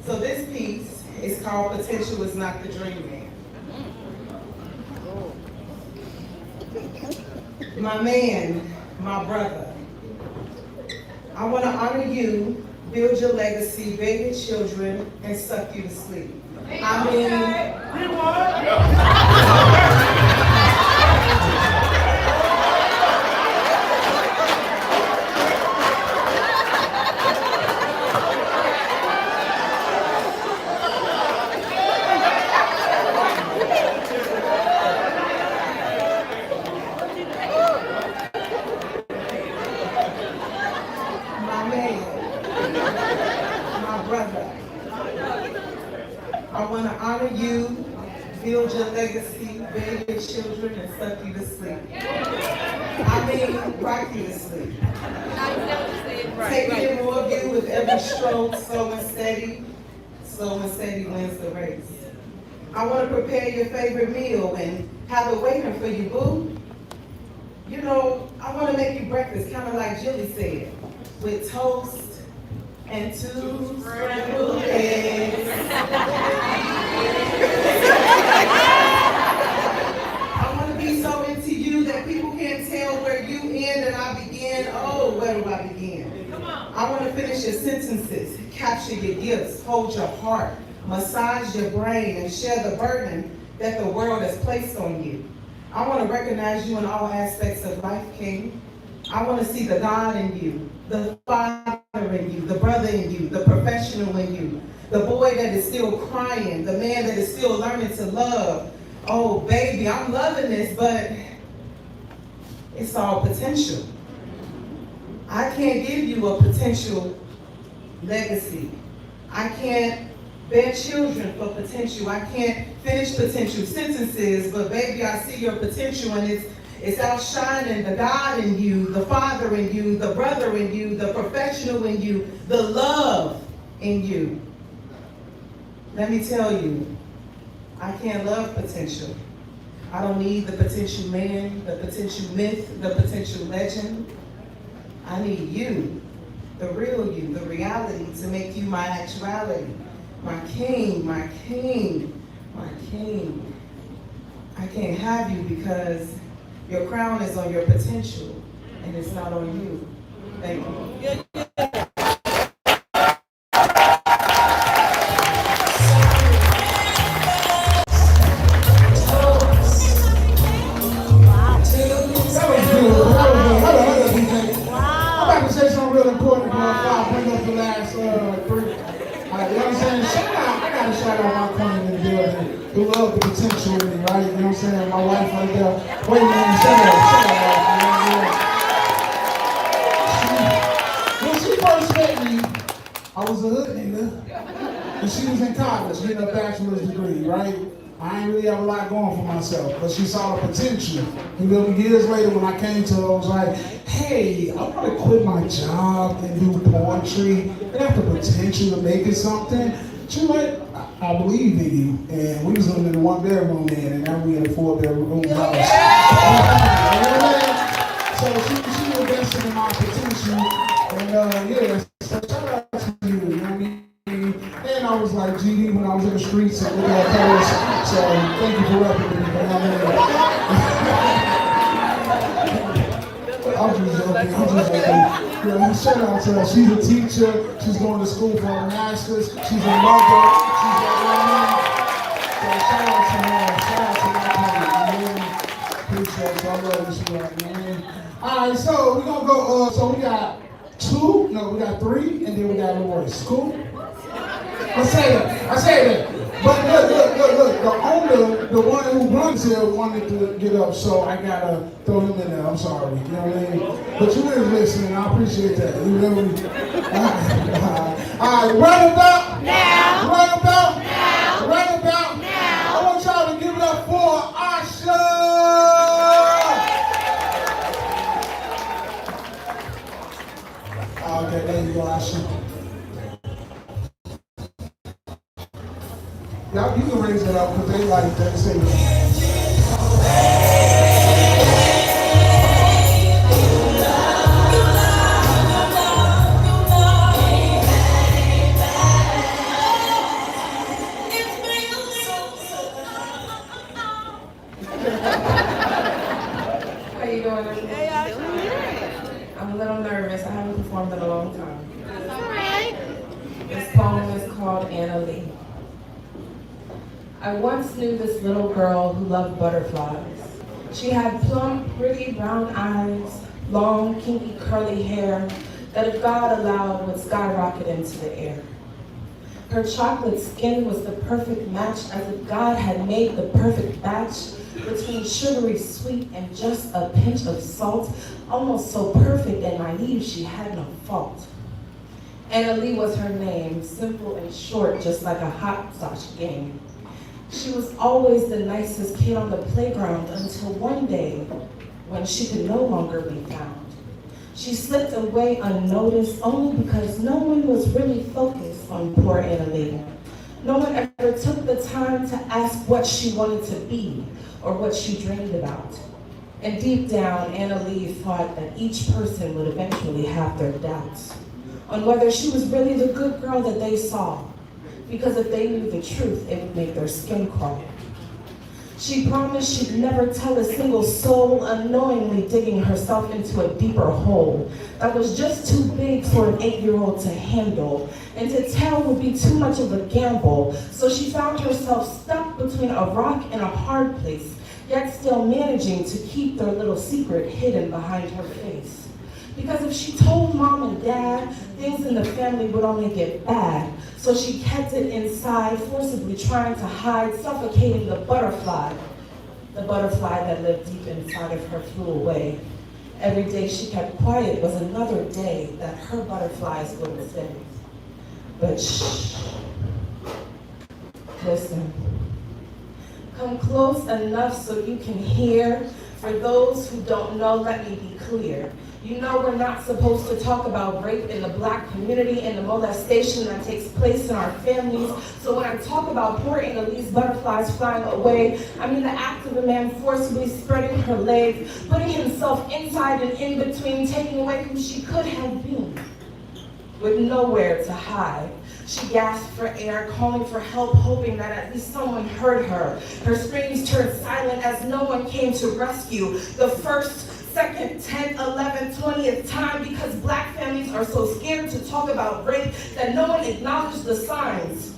So this piece is called Potential is Not the Dream Man. My man, my brother, I want to honor you, build your legacy, bear your children, and suck you to sleep. I mean, I want to honor you, build your legacy, bear your children, and suck you to sleep. I mean, rock you to sleep. Taking more of you with every stroke, slow and steady wins the race. I want to prepare your favorite meal and have it waiting for you, boo. You know, I want to make you breakfast, kind of like Jilly said, with toast and 2 scrambled eggs. I want to be so into you that people can't tell where you end and I begin. Oh, where do I begin? I want to finish your sentences, capture your gifts, hold your heart, massage your brain, and share the burden that the world has placed on you. I want to recognize you in all aspects of life, King. I want to see the God in you, the Father in you, the brother in you, the professional in you, the boy that is still crying, the man that is still learning to love, Oh, baby, I'm loving this, but it's all potential. I can't give you a potential legacy. I can't bear children for potential. I can't finish potential sentences, but baby, I see your potential, and it's outshining the God in you, the Father in you, the brother in you, the professional in you, the love in you. Let me tell you, I can't love potential. I don't need the potential man, the potential myth, the potential legend. I need you, the real you, the reality, to make you my actuality. My king, my king, my king. I can't have you because your crown is on your potential and it's not on you. Thank you. Who love the potential in me, right? You know what I'm saying? My wife right there. Wait a minute, shut up. When she first met me, I was a hood nigga. And she was in college, getting a bachelor's degree, right? I ain't really have a lot going for myself, but she saw the potential. You know, years later when I came to her, I was like, hey, I want to quit my job and do poetry. I have the potential to make it something. She was like, I believe in you. And we was living in a 1-bedroom then, and now we in a 4-bedroom house. So she invested in my potential, and yeah, so shout out to you, you know what I mean? And I was like GD when I was in the streets and looking at Paris, so thank you for repping me, you know what I mean? I'm just joking. Yeah, shout out to her. She's a teacher. She's going to school for her master's. She's a mother. She's a woman. So shout out to her. Shout out to my parents. Appreciate it. I love you, sweetheart, man. All right, so we're gonna go. So we got we got 3, and then we got Loris. Cool? I say that. But look. The owner, the one who runs here, wanted to get up, so I gotta throw him in there. I'm sorry. You know what I mean? But you is listening. I appreciate that. You know what I mean? All right, right about now. Right about now. Right about now. I want y'all to give it up for Asha. Okay, there you go, Asha. Y'all, you can raise it up because they like that. Say How you doing? I'm a little nervous. I haven't performed in a long time. All right. This poem is called Anna Lee. I once knew this little girl who loved butterflies. She had plump, pretty brown eyes, long, kinky, curly hair that if God allowed would skyrocket into the air. Her chocolate skin was the perfect match, as if God had made the perfect batch between sugary sweet and just a pinch of salt, almost so perfect and naive she had no fault. Anna Lee was her name, simple and short, just like a hopscotch game. She was always the nicest kid on the playground until one day when she could no longer be found. She slipped away unnoticed only because no one was really focused on poor Anna Lee. No one ever took the time to ask what she wanted to be or what she dreamed about. And deep down, Anna Lee thought that each person would eventually have their doubts on whether she was really the good girl that they saw. Because if they knew the truth, it would make their skin crawl. She promised she'd never tell a single soul, unknowingly digging herself into a deeper hole that was just too big for an 8-year-old to handle, and to tell would be too much of a gamble. So she found herself stuck between a rock and a hard place, yet still managing to keep their little secret hidden behind her face. Because if she told mom and dad, things in the family would only get bad. So she kept it inside, forcibly trying to hide, suffocating the butterfly The butterfly that lived deep inside of her flew away. Every day she kept quiet was another day that her butterflies wouldn't stay. But shh, listen. Come close enough so you can hear. For those who don't know, let me be clear. You know we're not supposed to talk about rape in the Black community and the molestation that takes place in our families. So when I talk about poor Annalise butterflies flying away, I mean the act of a man forcibly spreading her legs, putting himself inside and in between, taking away who she could have been, with nowhere to hide. She gasped for air, calling for help, hoping that at least someone heard her. Her screams turned silent as no one came to rescue. The first, second, 10th, 11th, 20th time, because Black families are so scared to talk about rape that no one acknowledged the signs.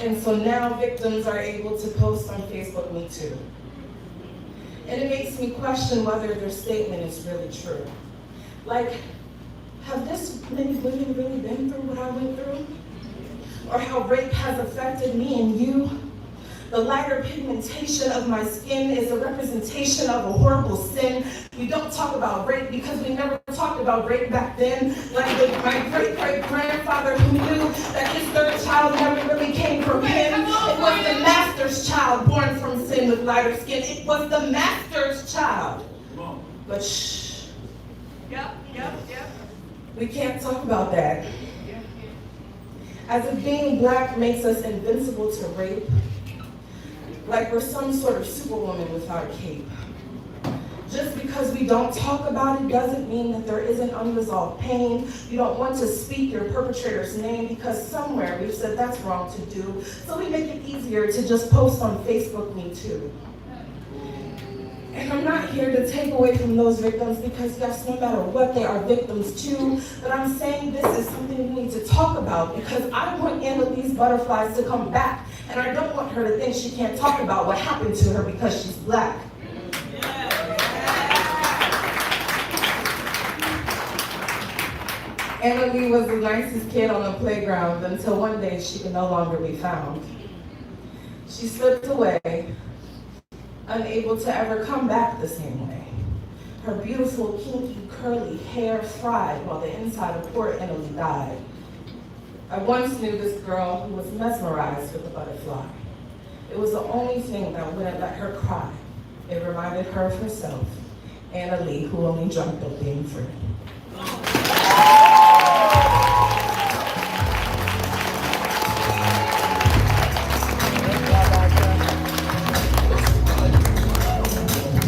And so now victims are able to post on Facebook, Me Too. And it makes me question whether their statement is really true. Like, have this many women really been through what I went through? Or how rape has affected me and you? The lighter pigmentation of my skin is a representation of a horrible sin. We don't talk about rape because we never talked about rape back then. Like my great-great-grandfather who knew that his third child never really came from him. It was the master's child born from sin with lighter skin. It was the master's child. But shh. Yep. We can't talk about that. As if being Black makes us invincible to rape, like we're some sort of superwoman without a cape. Just because we don't talk about it doesn't mean that there isn't unresolved pain. You don't want to speak your perpetrator's name because somewhere we've said that's wrong to do. So we make it easier to just post on Facebook, Me Too. And I'm not here to take away from those victims because yes, no matter what, they are victims too. But I'm saying this is something we need to talk about because I want Annalise butterflies to come back. And I don't want her to think she can't talk about what happened to her because she's Black. Annalise was the nicest kid on the playground until one day she could no longer be found. She slipped away, unable to ever come back the same way. Her beautiful, kinky, curly hair fried while the inside of poor Annalise died. I once knew this girl who was mesmerized with the butterfly. It was the only thing that wouldn't let her cry. It reminded her of herself, Annalise, who only dreamt of being free.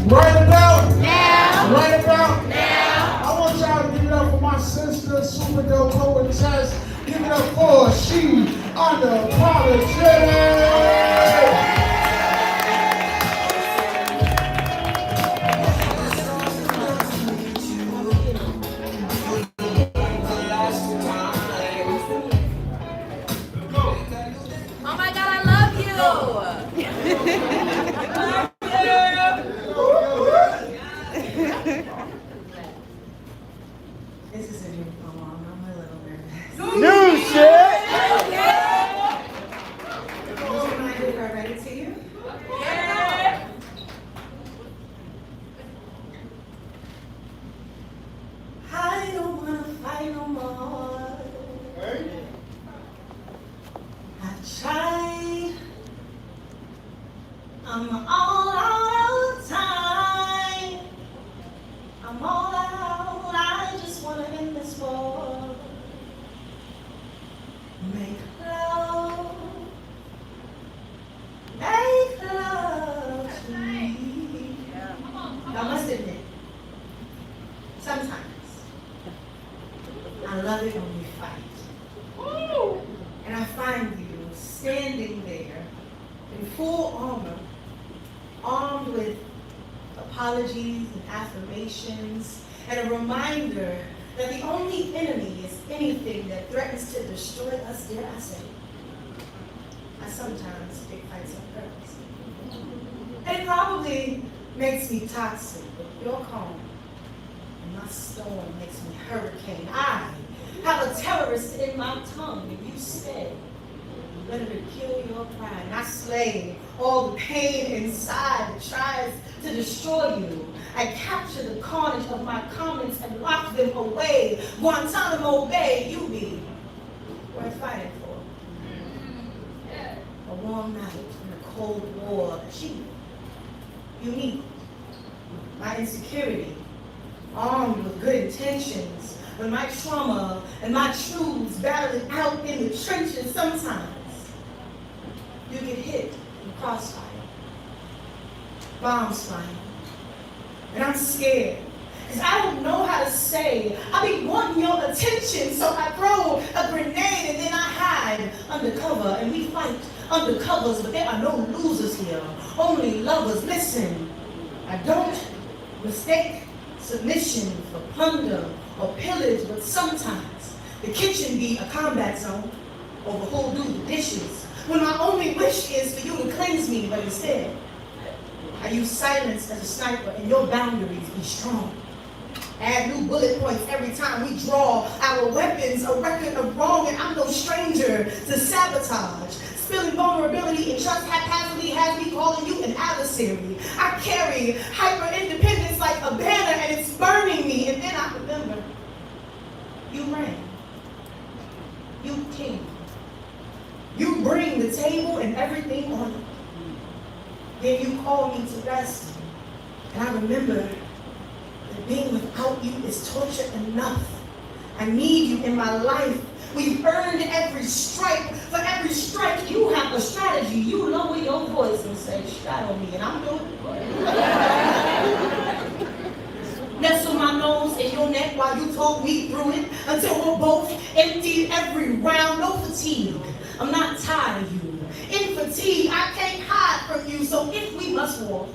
Right about now. Right about now. I want y'all to give it up for my sister, super dope poetess. Give it up for She Unapologetic. Oh my God, I love you. This is a new poem. I'm a little nervous. New shit! Would you mind if I read it to you? Yeah. I don't wanna fight no more. I've tried. I'm all out of time. I'm all out. I just wanna end this war. Make love to me. I must admit, sometimes I love it when we fight. And I find you standing there in full armor, armed with apologies and affirmations, and a reminder that the only enemy is anything that threatens to destroy us, dare I say. I sometimes pick fights on purpose. And it probably makes me toxic, but your calm and my storm makes me hurricane. I have a terrorist in my tongue, and you stay let it kill your pride. And I slay all the pain inside that tries to destroy you. I capture the carnage of my comments and lock them away. Guantanamo Bay, you be worth fighting for. A warm night in a cold war, cheap, unique. My insecurity, armed with good intentions, when my trauma and my truths battle it out in the trenches, sometimes you get hit in crossfire, bombs flying, and I'm scared, because I don't know how to say, I be wanting your attention, so I throw a grenade and then I hide undercover, and we fight undercovers, but there are no losers here, only lovers. Listen, I don't mistake submission for plunder or pillage, but sometimes the kitchen be a combat zone over who'll do the dishes, when my only wish is for you to cleanse me, but instead I use silence as a sniper and your boundaries be strong. Add new bullet points every time we draw our weapons, a record of wrong, and I'm no stranger to sabotage. Spilling vulnerability and trust haphazardly has me calling you an adversary. I carry hyper-independence like a banner and it's burning me, and then I remember you ran, you came, you bring the table and everything on it. Then you call me to rest, and I remember that being without you is torture enough. I need you in my life. We've earned every strike. For every strike, you have a strategy. You lower your voice and say, shadow me, and I'm doing it. Nestle my nose in your neck while you talk me through it until we're both emptied every round. No fatigue. I'm not tired of you. In fatigue, I can't hide from you. So if we must walk,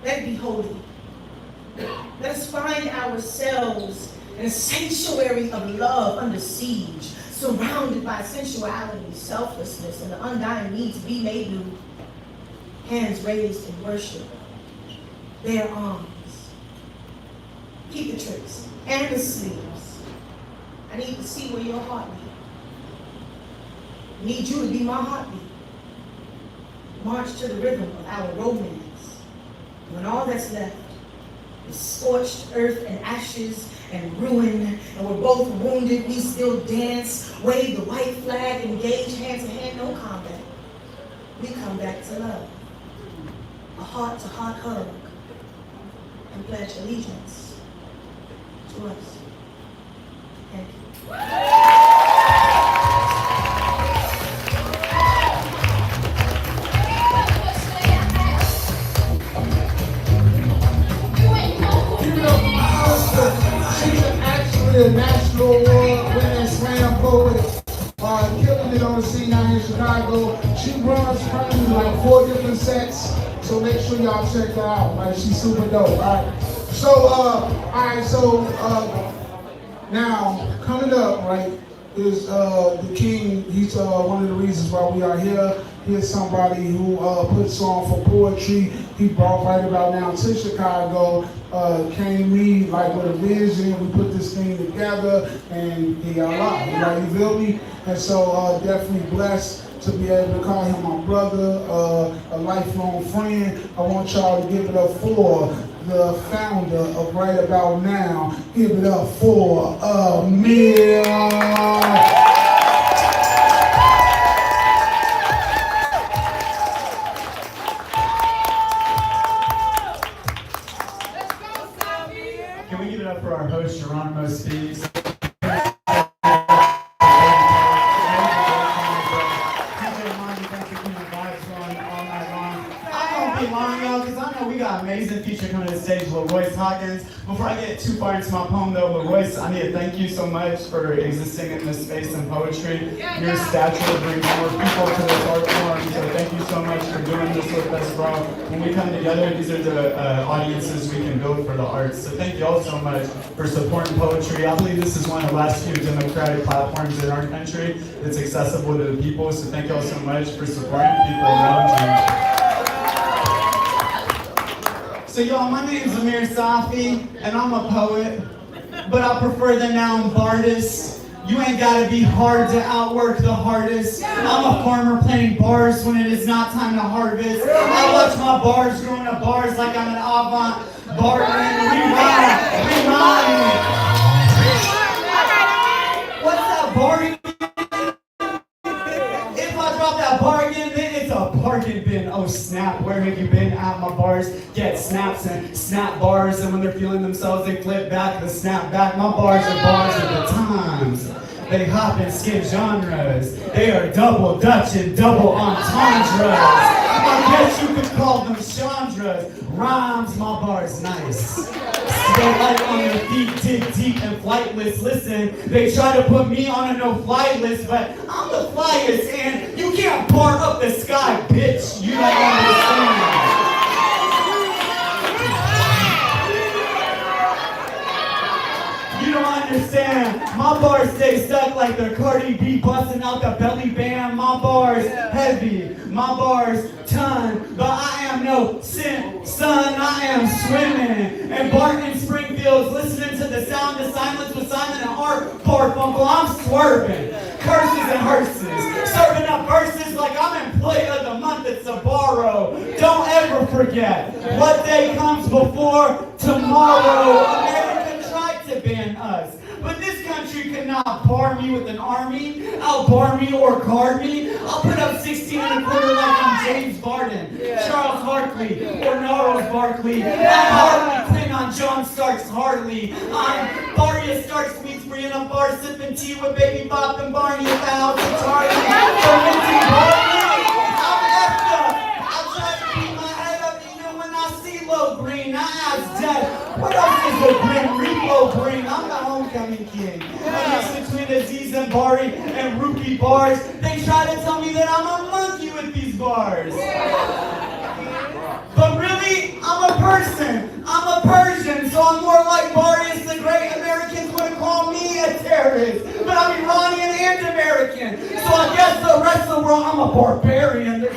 let it be holy. Let us find ourselves in a sanctuary of love under siege, surrounded by sensuality, selflessness, and the undying need to be made new. Hands raised in worship, bare arms. Keep the tricks and the sleeves. I need to see where your heart beats. I need you to be my heartbeat. March to the rhythm of our romance. When all that's left is scorched earth and ashes and ruin, and we're both wounded, we still dance, wave the white flag, engage hand to hand, no combat. We come back to love. A heart-to-heart hug, and pledge allegiance to us. Thank you. She's actually a national award-winning slam poet, killing it on the scene out here in Chicago. She runs currently like 4 different sets, so make sure y'all check her out. Like, she's super dope. All right. So, now coming up, right, is the king. He's one of the reasons why we are here. Here's somebody who puts on for poetry. He brought right about now to Chicago. Came to me like with a vision. We put this thing together, and he got a lot. You feel me? And so definitely blessed to be able to call him my brother, a lifelong friend. I want y'all to give it up for the founder of Right About Now. Give it up for Amir. Can we give it up for our host, Geronimo Speaks? We got amazing feature coming to the stage, LaRoyce Hawkins. Before I get too far into my poem though, LaRoyce, I need to thank you so much for existing in this space in poetry. Your stature brings more people to this art form, so thank you so much for doing this with us, bro. When we come together, these are the audiences we can build for the arts. So thank you all so much for supporting poetry. I believe this is one of the last few democratic platforms in our country that's accessible to the people, so thank you all so much for supporting people around you. So y'all, my name's Amir Safi, and I'm a poet, but I prefer the noun Bardist You ain't gotta be hard to outwork the hardest. I'm a farmer planting bars when it is not time to harvest. I watch my bars grow into bars like I'm an avant-garde. We rhyme. What's that bar again? If I drop that bar again, then it's a bargain bin. Oh snap, where have you been at my bars? Get snaps and snap bars, and when they're feeling themselves, they flip back the snap back. My bars are bars of the times. They hop and skip genres. They are double Dutch and double entendres. I guess you could call them chandras. Rhymes, my bars nice. Stay light on their feet, dig deep and flightless. Listen, they try to put me on a no-fly list, but I'm the flyest, and you can't bar up the sky, bitch. You don't understand. You don't understand. My bars stay stuck like they're Cardi B busting out the belly band. My bars heavy, my bars ton, but I am no son, I am swimming. And Barton Springfield's listening to the sound of silence with Simon and Art Garfunkel. I'm swerving, curses and hearses, serving up verses like I'm employee of the month at Sabaro. Don't ever forget what day comes before tomorrow. America tried to ban us, but this country could not bar me with an army, out-bar me or guard me. I'll put up 16 and a quarter like I'm James Barden, Charles Barkley, or Gnarls Barkley. I'm Harley Quinn on John Stark's Harley. I'm Barria Starks meets Brianna Barr sipping tea with Baby Bop and Barney at the house of Charlie. Fermenting barley. I'm effed up. I try to keep my head up even when I see low green. I ask death, what else is the Grim Reapo bring? I'm the homecoming king. I mix between Aziz and Bari and Rupee bars. They try to tell me that I'm a monkey with these bars. But really, I'm a person. I'm a Persian, so I'm more like Boreas the Great. Americans would call me a terrorist, but I'm Iranian and American. So I guess the rest of the world, I'm a barbarian. There's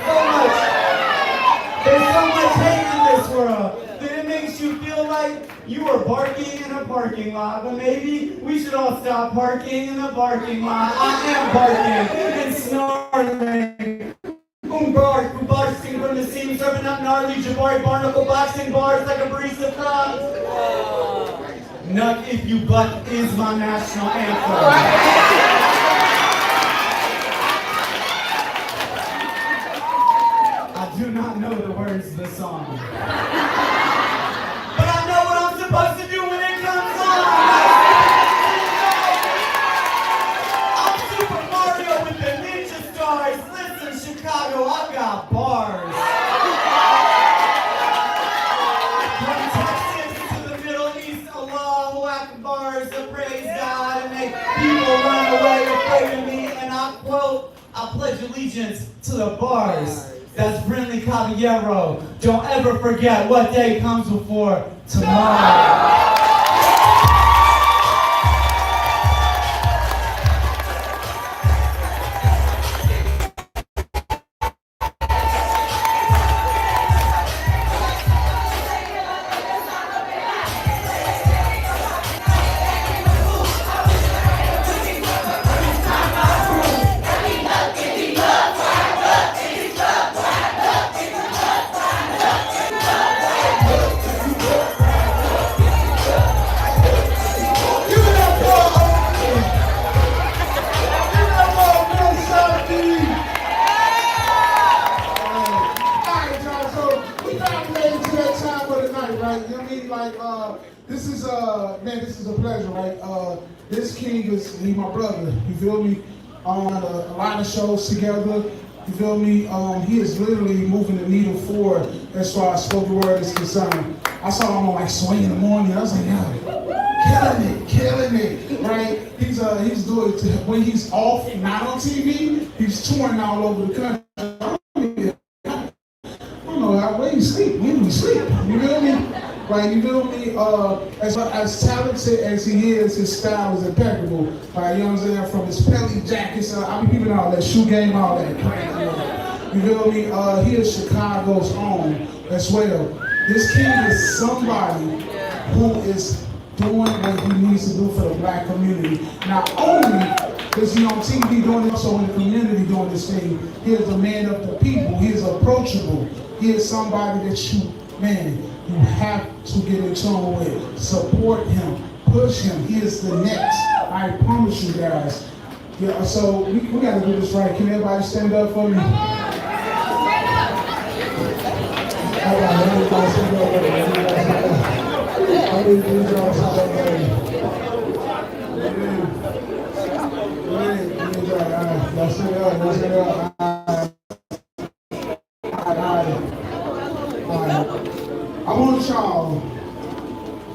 so much hate in this world that it makes you feel like you are barking in a parking lot. But maybe we should all stop parking in the parking lot. I am barking and snarling. Bursting from the seam, serving up gnarly Jabari barnacle boxing bars like a barista frogs. Nut if you butt is my national anthem. I do not know the words of the song, but I know what I'm supposed to do when it comes on. I'm Super Mario with the ninja stars. Listen, Chicago, I got bars. From Texas to the Middle East, Allahu Akbar, to praise God and make people run away afraid of me. And I quote, I pledge allegiance to the bars. That's Brinley Caballero. Don't ever forget what day comes before tomorrow. This is a pleasure, right? This king is my brother. You feel me? On a lot of shows together. You feel me? He is literally moving the needle forward as far as spoken word is concerned. I saw him on like Sway in the morning. I was like, yo, killing it, right? He's doing it when he's off, not on TV. He's touring all over the country. I don't know where you sleep. When do we sleep? You feel me? Right, you feel me? As talented as he is, his style is impeccable. Right, you know what I'm saying? From his pelly jackets, I mean, people all that shoe game, all that crap. You feel me? He is Chicago's own as well. This king is somebody who is doing what he needs to do for the black community. Not only is he on TV doing it, also in the community doing this thing. He is a man of the people. He is approachable. He is somebody that you have to get in tune with. Support him. Push him. He is the next. I promise you guys. Yeah, so we got to do this right. Can everybody stand up for me? Everybody stand up for me. I need y'all to stand up for me. Let's stand up. Let's stand up. I want y'all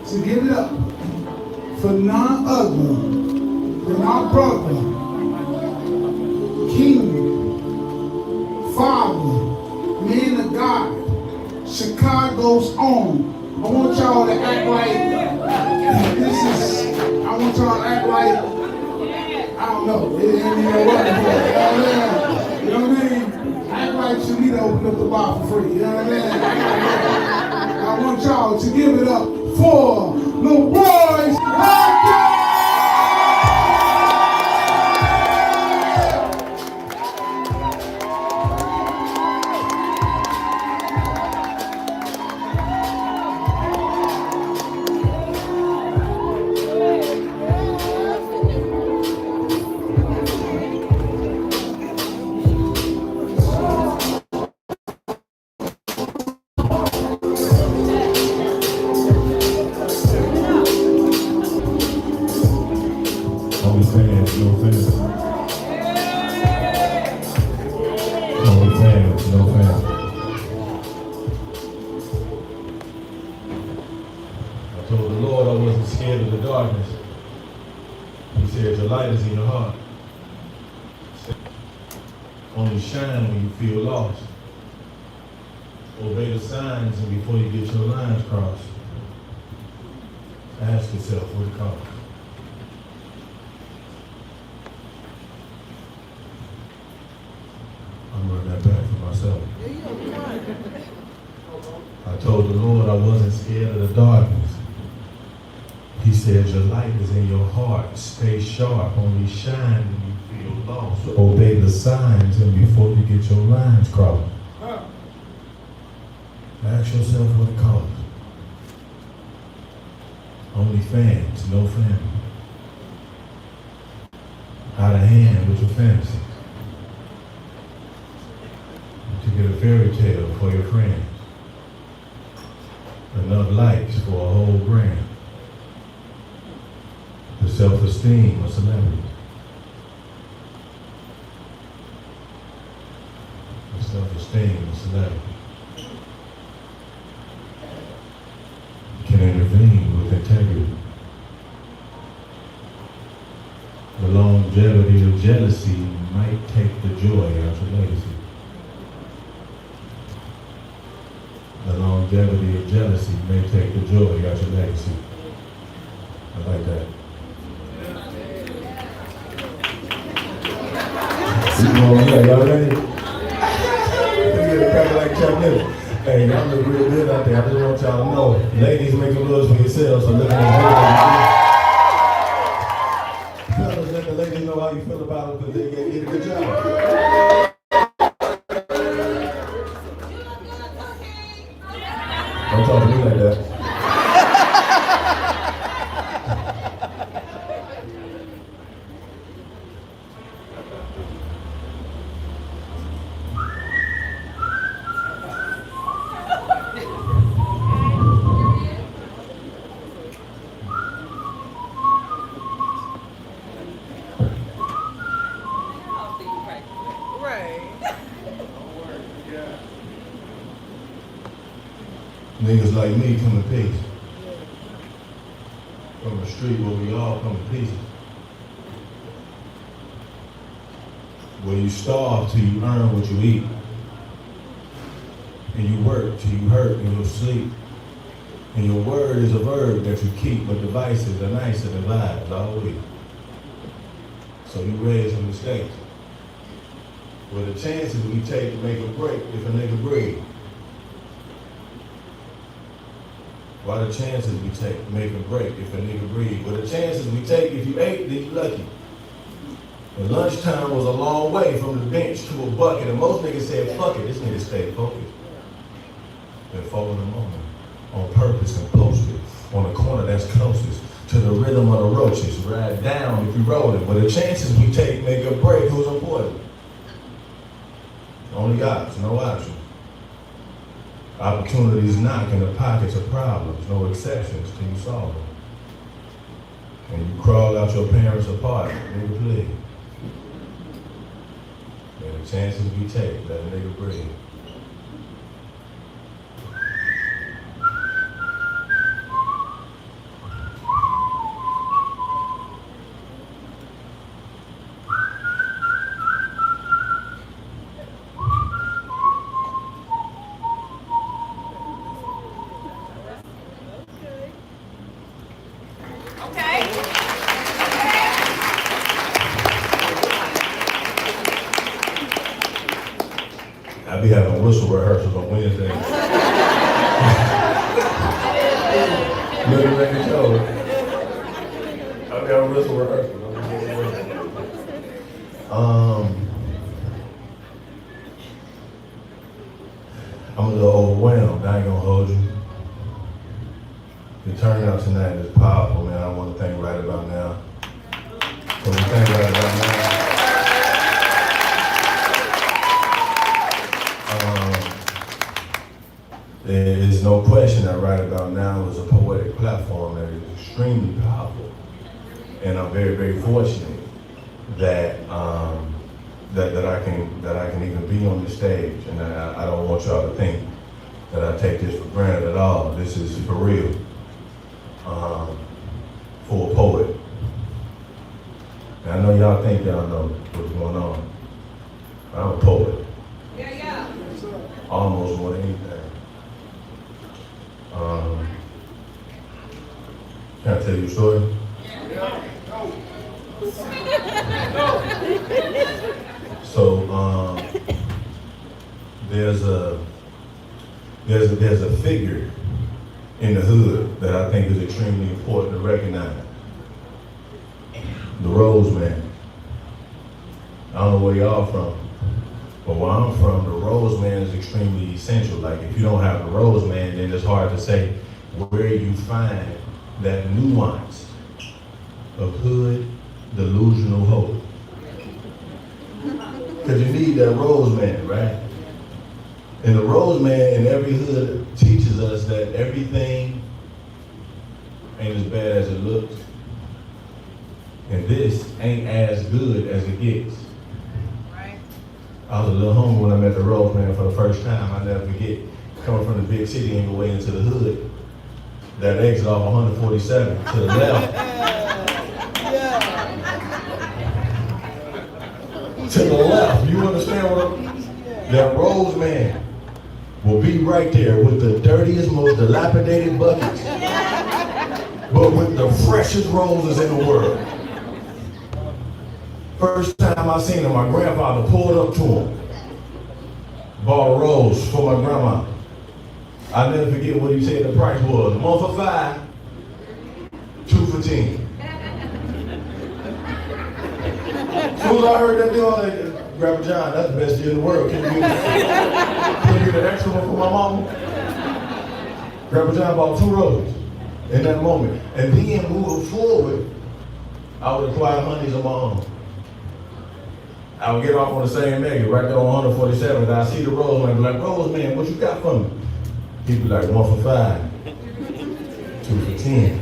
to give it up for none other than our brother, King, Father, man of God, Chicago's own. I want y'all to act like this is, I want y'all to act like, I don't know, it ain't even what it is. You know what I mean? Act like Shanita opened up the bar for free. You know what I mean? I want y'all to give it up for Leroy's Podcast! Only shine when you feel lost. Obey the signs and before you get your lines crossed. Ask yourself what it costs. I'm running that back for myself. I told the Lord I wasn't scared of the darkness. He said your light is in your heart. Stay sharp. Only shine when you feel lost. Obey the signs and before you get your lines crossed. Ask yourself what it costs. Only fans, no family. Out of hand with your fantasy. To get a fairy tale for your friends. Enough likes for a whole brand. The self-esteem of celebrity. The self-esteem of celebrity. Can intervene with integrity. The longevity of jealousy might take the joy out of legacy. The longevity of jealousy may take the joy out your legacy. I like that. Yeah, y'all ready? Let me get a crack like Chuck Miller. Hey, y'all look real good out there. I just want y'all to know. Ladies, make a noise for yourselves. So look at them. Fellas, let the ladies know how you feel about them because they did a good job. Don't talk to me like that. Niggas like me come in peace. From a street where we all come in pieces. Where you starve till you earn what you eat. And you work till you hurt in your sleep. And your word is a verb that you keep, but devices are nicer than lives always. So you raise some mistakes. Well, the chances we take to make a break if a nigga breathe. Why the chances we take make or break if a nigga breathe? Well, the chances we take, if you ate, then you lucky. And lunchtime was a long way from the bench to a bucket, and most niggas said, fuck it, this nigga stayed focused. Then 4 in the morning, on purpose and posted, on the corner that's closest to the rhythm of the roaches. Ride down if you roll it, but the chances we take make or break who's important. Only odds, no option. Opportunities knock in the pockets of problems, no exceptions till you solve them. And you crawl out your parents' apartment, nigga please. And the chances we take, let a nigga breathe. I be having whistle rehearsals on Wednesdays. Little record show. I be having whistle rehearsals on Wednesdays. I'm a little overwhelmed. I ain't gonna hold you. The turnout tonight is powerful, man. I want to thank Right About Now. So we thank Right About Now. There is no question that Right About Now is a poetic platform that is extremely powerful. And I'm very, very fortunate that that I can even be on the stage. And I don't want y'all to think that I take this for granted at all. This is for real. For a poet. And I know y'all think y'all know what's going on. I'm a poet. Yeah. Almost more than anything. Can I tell you a story? So there's a figure in the hood that I think is extremely important to recognize. The Rose Man. I don't know where y'all from, but where I'm from, the Rose Man is extremely essential. Like if you don't have the Rose Man, then it's hard to say where you find that nuance of hood delusional hope. Because you need that Rose Man, right? And the Rose Man in every hood teaches us that everything ain't as bad as it looks. And this ain't as good as it gets. Right. I was a little homie when I met the Rose Man for the first time. I never forget coming from the big city and your way into the hood. That exit off 147 to the left. To the left, you understand what I'm? That Rose Man will be right there with the dirtiest, most dilapidated buckets, but with the freshest roses in the world. First time I seen him, my grandfather pulled up to him, bought a rose for my grandma. I'll never forget what he said the price was. 1 for $5, 2 for $10. As soon as I heard that deal, I was like, Grandpa John, that's the best deal in the world. Can you get an extra one for my mama? Grandpa John bought 2 roses in that moment. And then moving forward, I would acquire honeys of my own. I would get off on the same exit, right there on 147, and I see the Rose Man, I'd be like, Rose Man, what you got for me? He'd be like, 1 for $5, 2 for $10.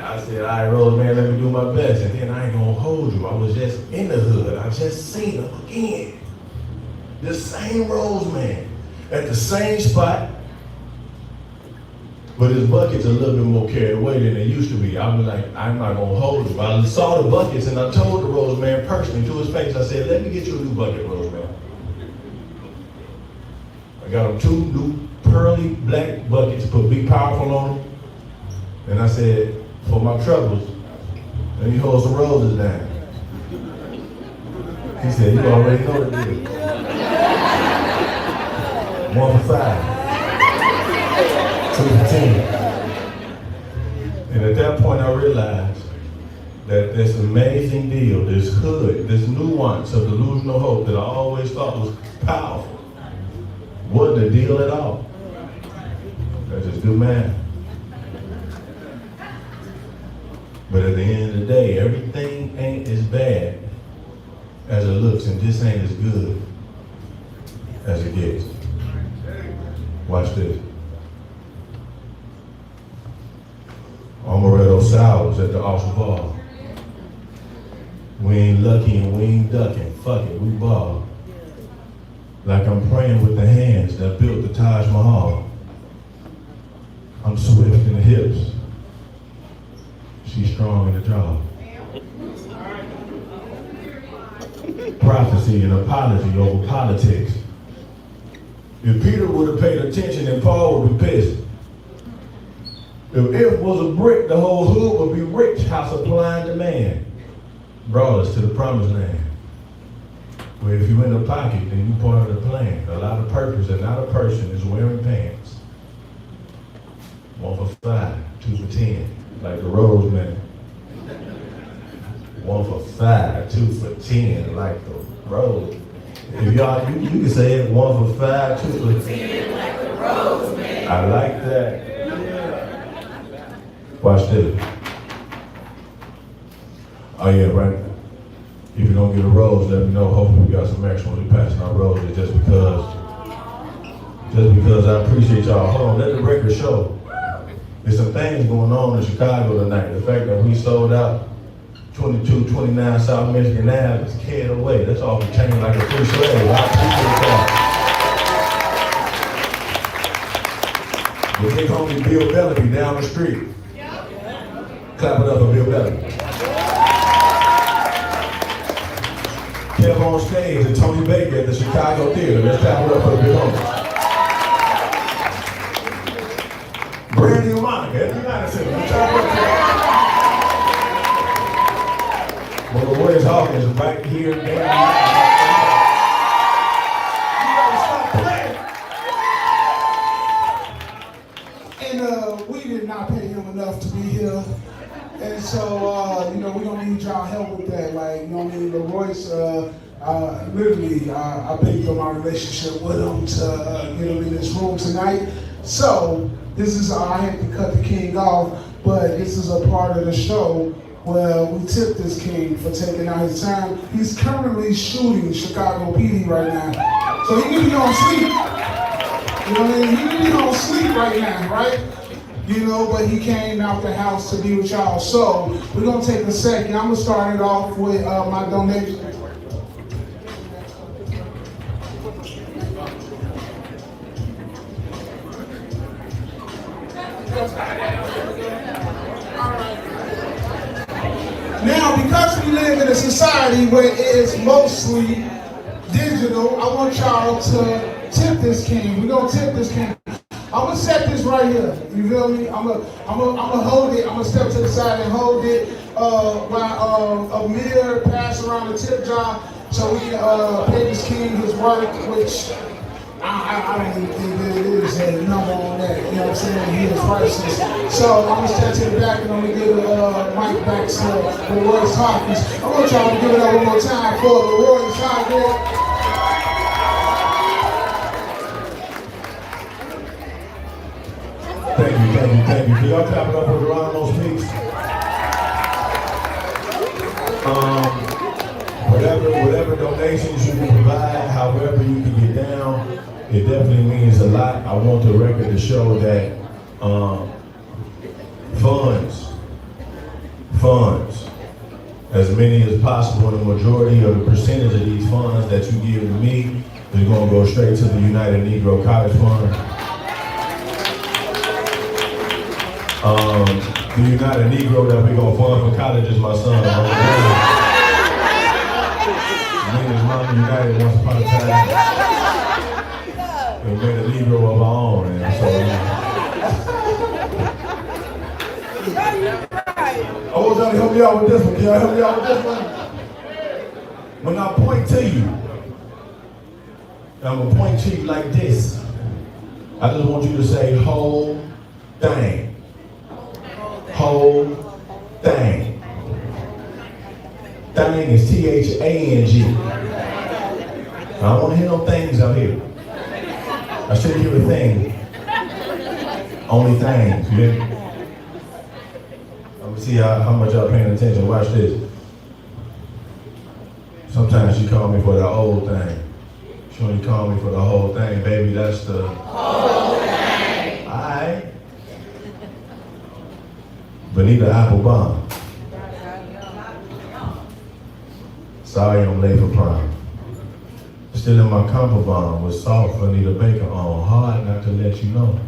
I said, all right, Rose Man, let me do my best. And then I ain't gonna hold you. I was just in the hood. I just seen him again. The same Rose Man at the same spot, but his bucket's a little bit more carried away than they used to be. I was like, I'm not gonna hold you. But I saw the buckets and I told the Rose Man personally to his face, I said, let me get you a new bucket, Rose Man. I got him 2 new pearly black buckets, put Be Powerful on them. And I said, for my troubles, let me hold some roses down. He said, you already know the deal. 1 for $5, for 10. And at that point I realized that this amazing deal, this hood, this nuance of delusional hope that I always thought was powerful, wasn't a deal at all. That's just good math. But at the end of the day, everything ain't as bad as it looks, and this ain't as good as it gets. Watch this. Amaretto sours at the Oscar Bar. We ain't lucky and we ain't ducking. Fuck it, we ball. Like I'm praying with the hands that built the Taj Mahal. I'm swift in the hips. She's strong in the jaw. Prophecy and apology over politics. If Peter would have paid attention, then Paul would be pissed. If was a brick, the whole hood would be rich, how supply and demand brought us to the promised land. Where if you in the pocket, then you part of the plan. A lot of purpose and not a person is wearing pants. 1 for 5, 2 for 10, like the Rose man. 1 for 5, 2 for 10, like the Rose. If y'all, you can say it, 1 for 5, 2 for 10, like the Rose man. I like that. Watch this. Oh yeah, right. If you don't get a rose, let me know. Hopefully we got some extra when we passing our roses just because I appreciate y'all. Hold on, let the record show. There's some things going on in Chicago tonight. The fact that we sold out 2229 South Michigan Ave is carried away. That's off the chain like a free slave. I appreciate that. The big homie Bill Bellamy down the street. Clap it up for Bill Bellamy. Kev on stage and Tony Baker at the Chicago Theater. Let's clap it up for the big homie. Brandy and Monica at the United Center. Let's clap it up for them. Well, Royce Hawkins is right here and there. And we did not pay him enough to be here. And so, we don't need y'all help with that. Like, you know what I mean? But Royce, literally, I paid for my relationship with him to get him in this room tonight. So, this is, I had to cut the king off, but this is a part of the show where we tip this king for taking out his time. He's currently shooting Chicago PD right now. So he can be on sleep. You know what I mean? He can be on sleep right now, right? But he came out the house to be with y'all. So we're gonna take a second. I'm gonna start it off with my donation. Now, because we live in a society where it is mostly digital, I want y'all to tip this king. We're gonna tip this king. I'm gonna set this right here. You feel me? I'm gonna hold it. I'm gonna step to the side and hold it while Amir pass around the tip jar so we can pay this king his work, which I don't even think there is a number on that. You know what I'm saying? He is priceless. So I'm gonna step to the back and I'm gonna give the mic back to Royce Hawkins. I want y'all to give it up one more time for Royce Hawkins. Thank you. Can y'all clap it up for Geronimo Speaks? Whatever donations you can provide, however you can get down, it definitely means a lot. I want the record to show that funds, as many as possible, the majority of the percentage of these funds that you give to me is going to go straight to the United Negro College Fund. The United Negro that we gonna fund for college is my son. Me and his mama united once upon a time. And made a Negro of our own. And so, I want y'all to help me out with this one. Can y'all help me out with this one? When I point to you, I'm gonna point to you like this. I just want you to say, hold thing. Whole thing. Thing is T-H-A-N-G. I don't want to hear no things out here. I shouldn't hear a thing. Only things, you hear? Let me see how much y'all paying attention. Watch this. Sometimes she call me for the old thing. She only call me for the whole thing, baby. That's the whole thing. Alright. Bonita Applebomb. Sorry I'm late for prom. Still in my comfort bomb with soft Bonita Baker on. Hard not to let you know.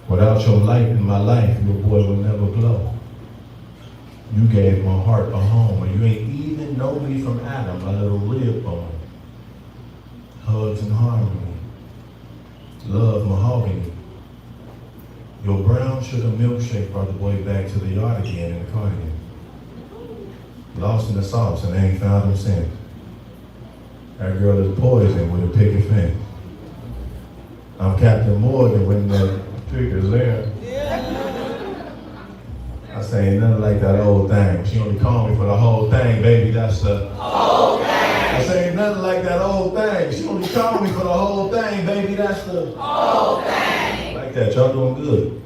Without your light in my life, your boy will never glow. You gave my heart a home, and you ain't even know me from Adam, my little rib bone. Hugs and harmony, love mahogany. Your brown sugar milkshake brought the boy back to the yard again in the cardigan. Lost in the sauce and ain't found him since. That girl is poison with a picket fence. I'm Captain Morgan when that pig is there. I say ain't nothing like that old thing. She only called me for the whole thing, baby. That's the whole thing. I say ain't nothing like that old thing. She only called me for the whole thing, baby. That's the whole thing. Like that. Y'all doing good.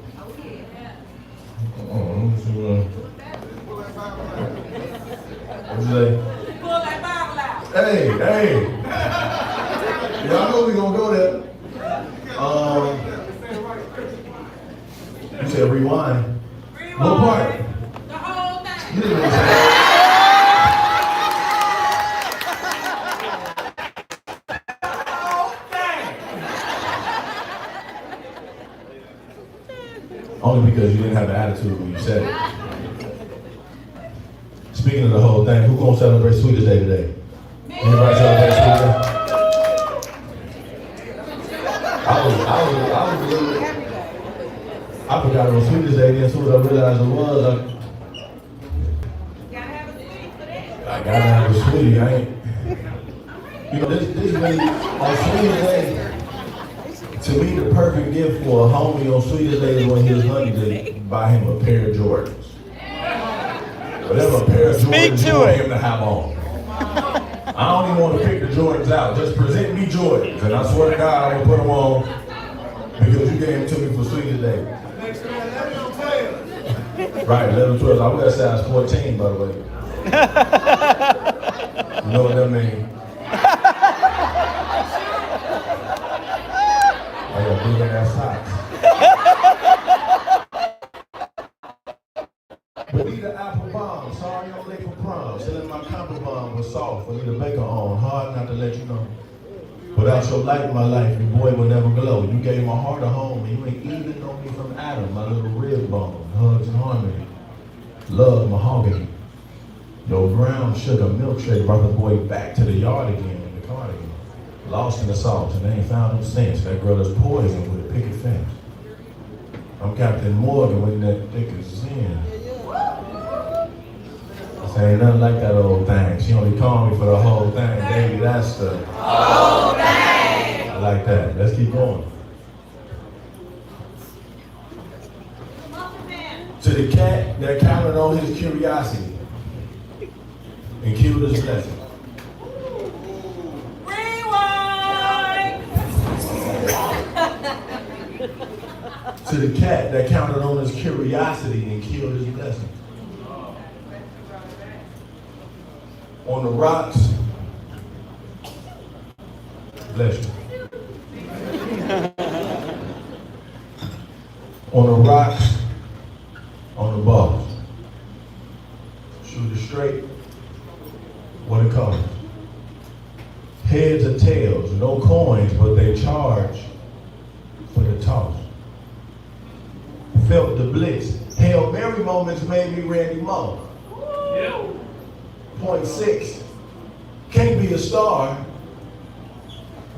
What's that? Pull that Bible out. Hey. Y'all know we gonna go there. You said rewind. What part? The whole thing. You didn't even say only because you didn't have the attitude when you said it. Speaking of the whole thing, who gonna celebrate Sweetest Day today? Anybody celebrate Sweetest Day? I forgot it was Sweetest Day, then as soon as I realized it was, I gotta have a sweetie. I ain't, you know, this really, on Sweetest Day, to me, the perfect gift for a homie on Sweetest Day is when his honey to buy him a pair of Jordans. Whatever pair of Jordans you want him to have on. I don't even want to pick the Jordans out. Just present me Jordans, and I swear to God, I'm gonna put them on because you gave them to me for Sweetest Day. Right, 11, 12. I wear size 14, by the way. You know what that means? I got big ass socks. Bonita Applebomb, sorry I'm late for prom. Still in my comfort bomb with soft. Bonita Baker on, hard not to let you know. Without your light in my life, your boy will never glow. You gave my heart a home, and you ain't even know me from Adam, my little rib bone. Hugs and harmony, love mahogany. Your brown sugar milkshake brought the boy back to the yard again in the cardigan. Lost in the sauce, and they ain't found him since. That girl is poison with a picket fence. I'm Captain Morgan when that dick is in. I say ain't nothing like that old thing. She only called me for the whole thing, baby. That's the whole thing. I like that. Let's keep going. To the cat that counted on his curiosity and killed his blessing. To the cat that counted on his curiosity and killed his blessing. On the rocks, bless you. On the rocks, on the bars. Shoot it straight, what it colors. Heads or tails, no coins, but they charge for the toss. Felt the bliss. Hail Mary moments made me Randy Moss. Point 6. Can't be a star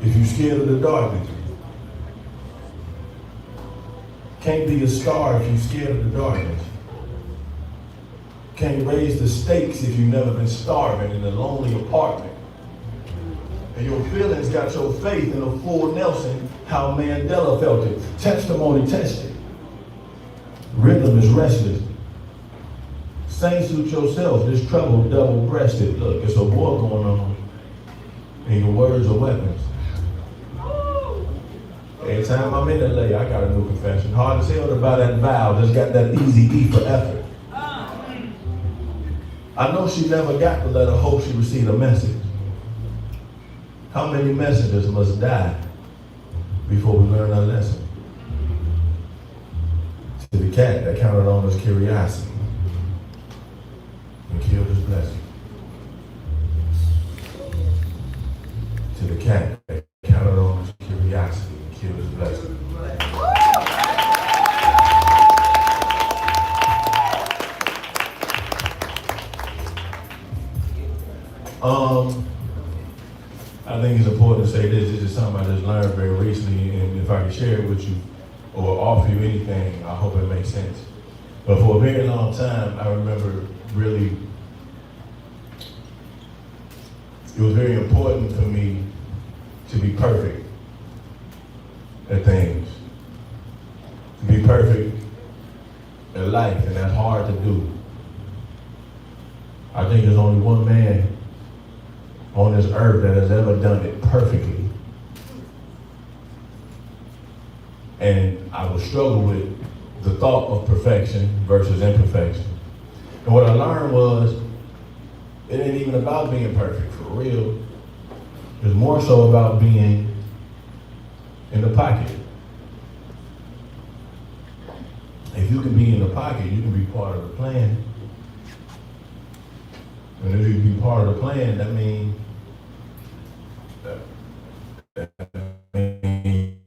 if you scared of the darkness. Can't be a star if you scared of the darkness. Can't raise the stakes if you've never been starving in a lonely apartment. And your feelings got your faith in a full Nelson, how Mandela felt it. Testimony tested. Rhythm is restless. Sing suit yourself, this trouble double-breasted. Look, it's a war going on, and your words are weapons. Every time I'm in the lay, I got a new confession. Hard as hell to buy that vow, just got that easy E for effort. I know she never got the letter, hope she received a message. How many messengers must die before we learn our lesson? To the cat that counted on his curiosity and killed his blessing. To the cat that counted on his curiosity and killed his blessing. I think it's important to say this. This is something I just learned very recently, and if I can share it with you or offer you anything, I hope it makes sense. But for a very long time, I remember really, it was very important for me to be perfect at things. To be perfect at life, and that's hard to do. I think there's only one man on this earth that has ever done it perfectly. And I would struggle with the thought of perfection versus imperfection. And what I learned was, it ain't even about being perfect, for real. It's more so about being in the pocket. If you can be in the pocket, you can be part of the plan. And if you can be part of the plan, that means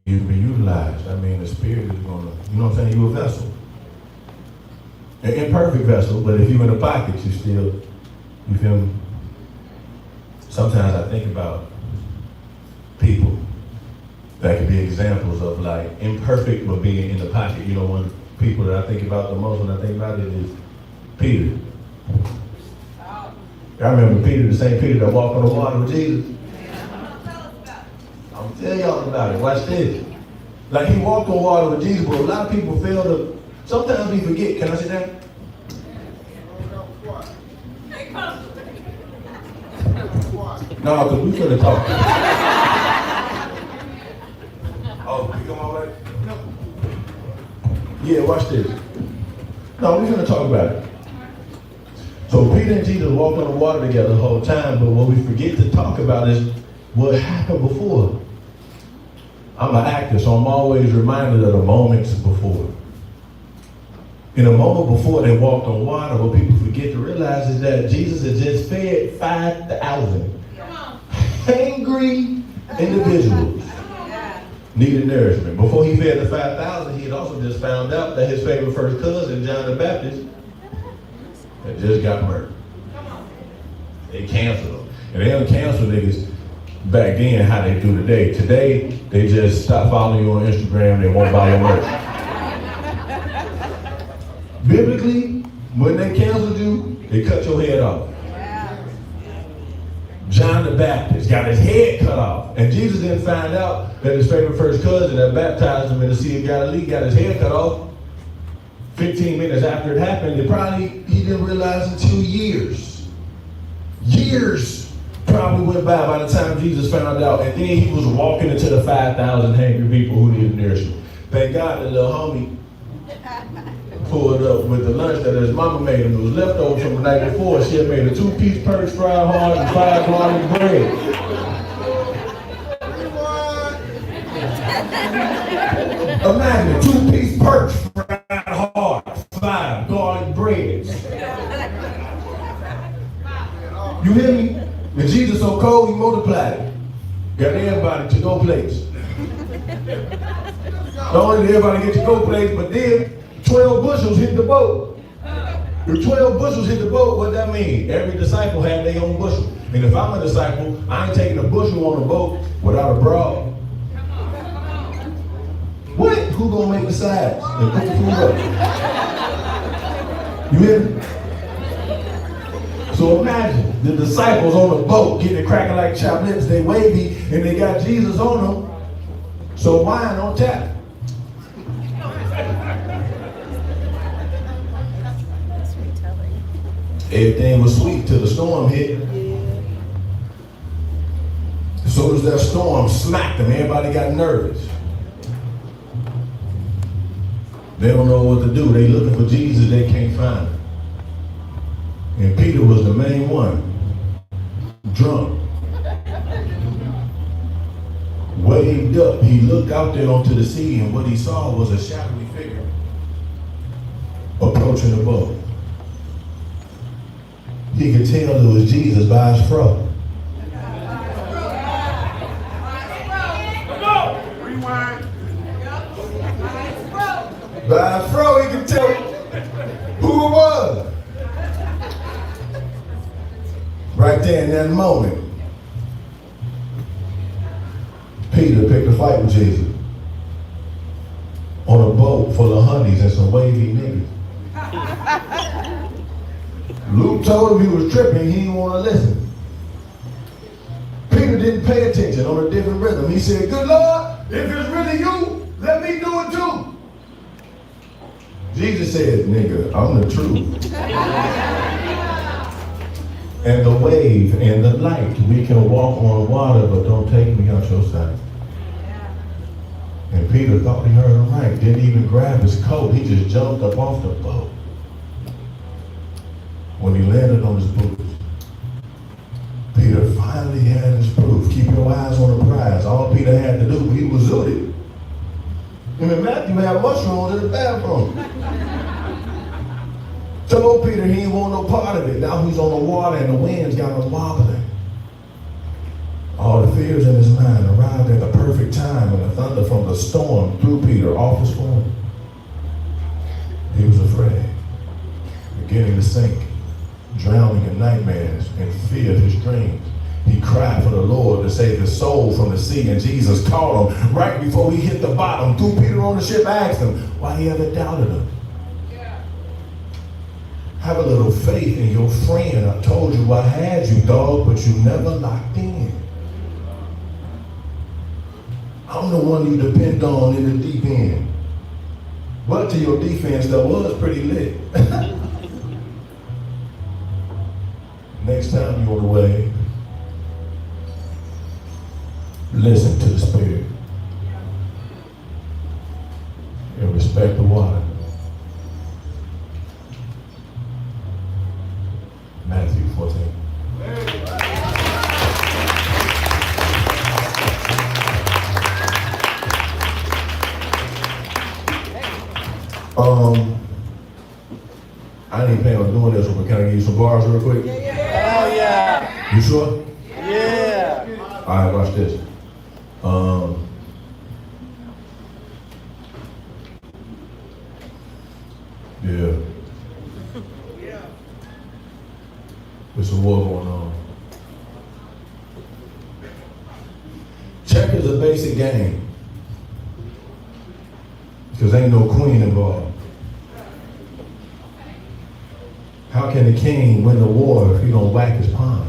you can be utilized. I mean, the spirit is gonna, you know what I'm saying? You're a vessel. An imperfect vessel, but if you're in the pocket, you still, you feel me? Sometimes I think about people that could be examples of like imperfect but being in the pocket. You know, one people that I think about the most when I think about it is Peter. I remember Peter, the same Peter that walked on the water with Jesus. I'm telling y'all about it. Watch this. Like he walked on water with Jesus, but a lot of people fail to, sometimes we forget. Can I sit down? No, because we could have talked. Oh, we come all right? No. Yeah, watch this. No, we're going to talk about it. So Peter and Jesus walked on the water together the whole time, but what we forget to talk about is what happened before. I'm an actor, so I'm always reminded of the moments before. In a moment before they walked on water, what people forget to realize is that Jesus had just fed 5,000 hangry individuals needed nourishment. Before he fed the 5,000, he had also just found out that his favorite first cousin, John the Baptist, had just got murdered. They canceled him. And they don't cancel niggas back then how they do today. Today, they just stop following you on Instagram, they won't buy your merch. Biblically, when they canceled you, they cut your head off. John the Baptist got his head cut off. And Jesus didn't find out that his favorite first cousin that baptized him in the Sea of Galilee got his head cut off 15 minutes after it happened. He didn't realize until years. Years probably went by the time Jesus found out. And then he was walking into the 5,000 hungry people who needed nourishment. Thank God the little homie pulled up with the lunch that his mama made him. It was leftover from the night before. She had made a 2-piece perch fried hard and 5 garlic bread. Imagine 2-piece perch fried hard, 5 garlic breads. You hear me? When Jesus so cold, he multiplied it. Got everybody to go plates. Not only did everybody get to go plates, but then 12 bushels hit the boat. If 12 bushels hit the boat, what that mean? Every disciple had their own bushel. And if I'm a disciple, I ain't taking a bushel on the boat without a bra. What? Who gonna make the sides and put the food up? You hear me? So imagine the disciples on the boat getting it cracking like chopped lips, they wavy, and they got Jesus on them. So wine on tap. Everything was sweet till the storm hit. As soon as that storm smacked them, everybody got nervous. They don't know what to do. They looking for Jesus, they can't find him. And Peter was the main one, drunk. Waved up, he looked out there onto the sea, and what he saw was a shadowy figure approaching the boat. He could tell it was Jesus by his fro. By his fro, he could tell who it was. Right there in that moment, Peter picked a fight with Jesus on a boat full of honeys and some wavy niggas. Luke told him he was tripping, he didn't want to listen. Peter didn't pay attention on a different rhythm. He said, "Good Lord, if it's really you, let me do it too." Jesus said, "Nigga, I'm the truth. And the wave and the light, we can walk on water, but don't take me out your sight." And Peter thought he heard him right. Didn't even grab his coat. He just jumped up off the boat. When he landed on his boots, Peter finally had his proof. Keep your eyes on the prize. All Peter had to do, he was zooted. Him and Matthew had mushrooms in the bathroom. Told Peter he didn't want no part of it. Now he's on the water and the wind's got him wobbling. All the fears in his mind arrived at the perfect time, and the thunder from the storm threw Peter off his form. He was afraid, beginning to sink, drowning in nightmares, and feared his dreams. He cried for the Lord to save his soul from the sea, and Jesus caught him right before he hit the bottom, threw Peter on the ship, asked him why he ever doubted him. Have a little faith in your friend. I told you I had you, dog, but you never locked in. I'm the one you depend on in the deep end. But to your defense, that was pretty lit. Next time you're on the way, listen to the Spirit and respect the water. Matthew 14. I didn't plan on doing this one, but can I give you some bars real quick? Oh yeah. You sure? Yeah. All right, watch this. Yeah. There's a war going on. Checkers is a basic game. Because ain't no queen involved. How can the king win the war if he don't whack his pawn?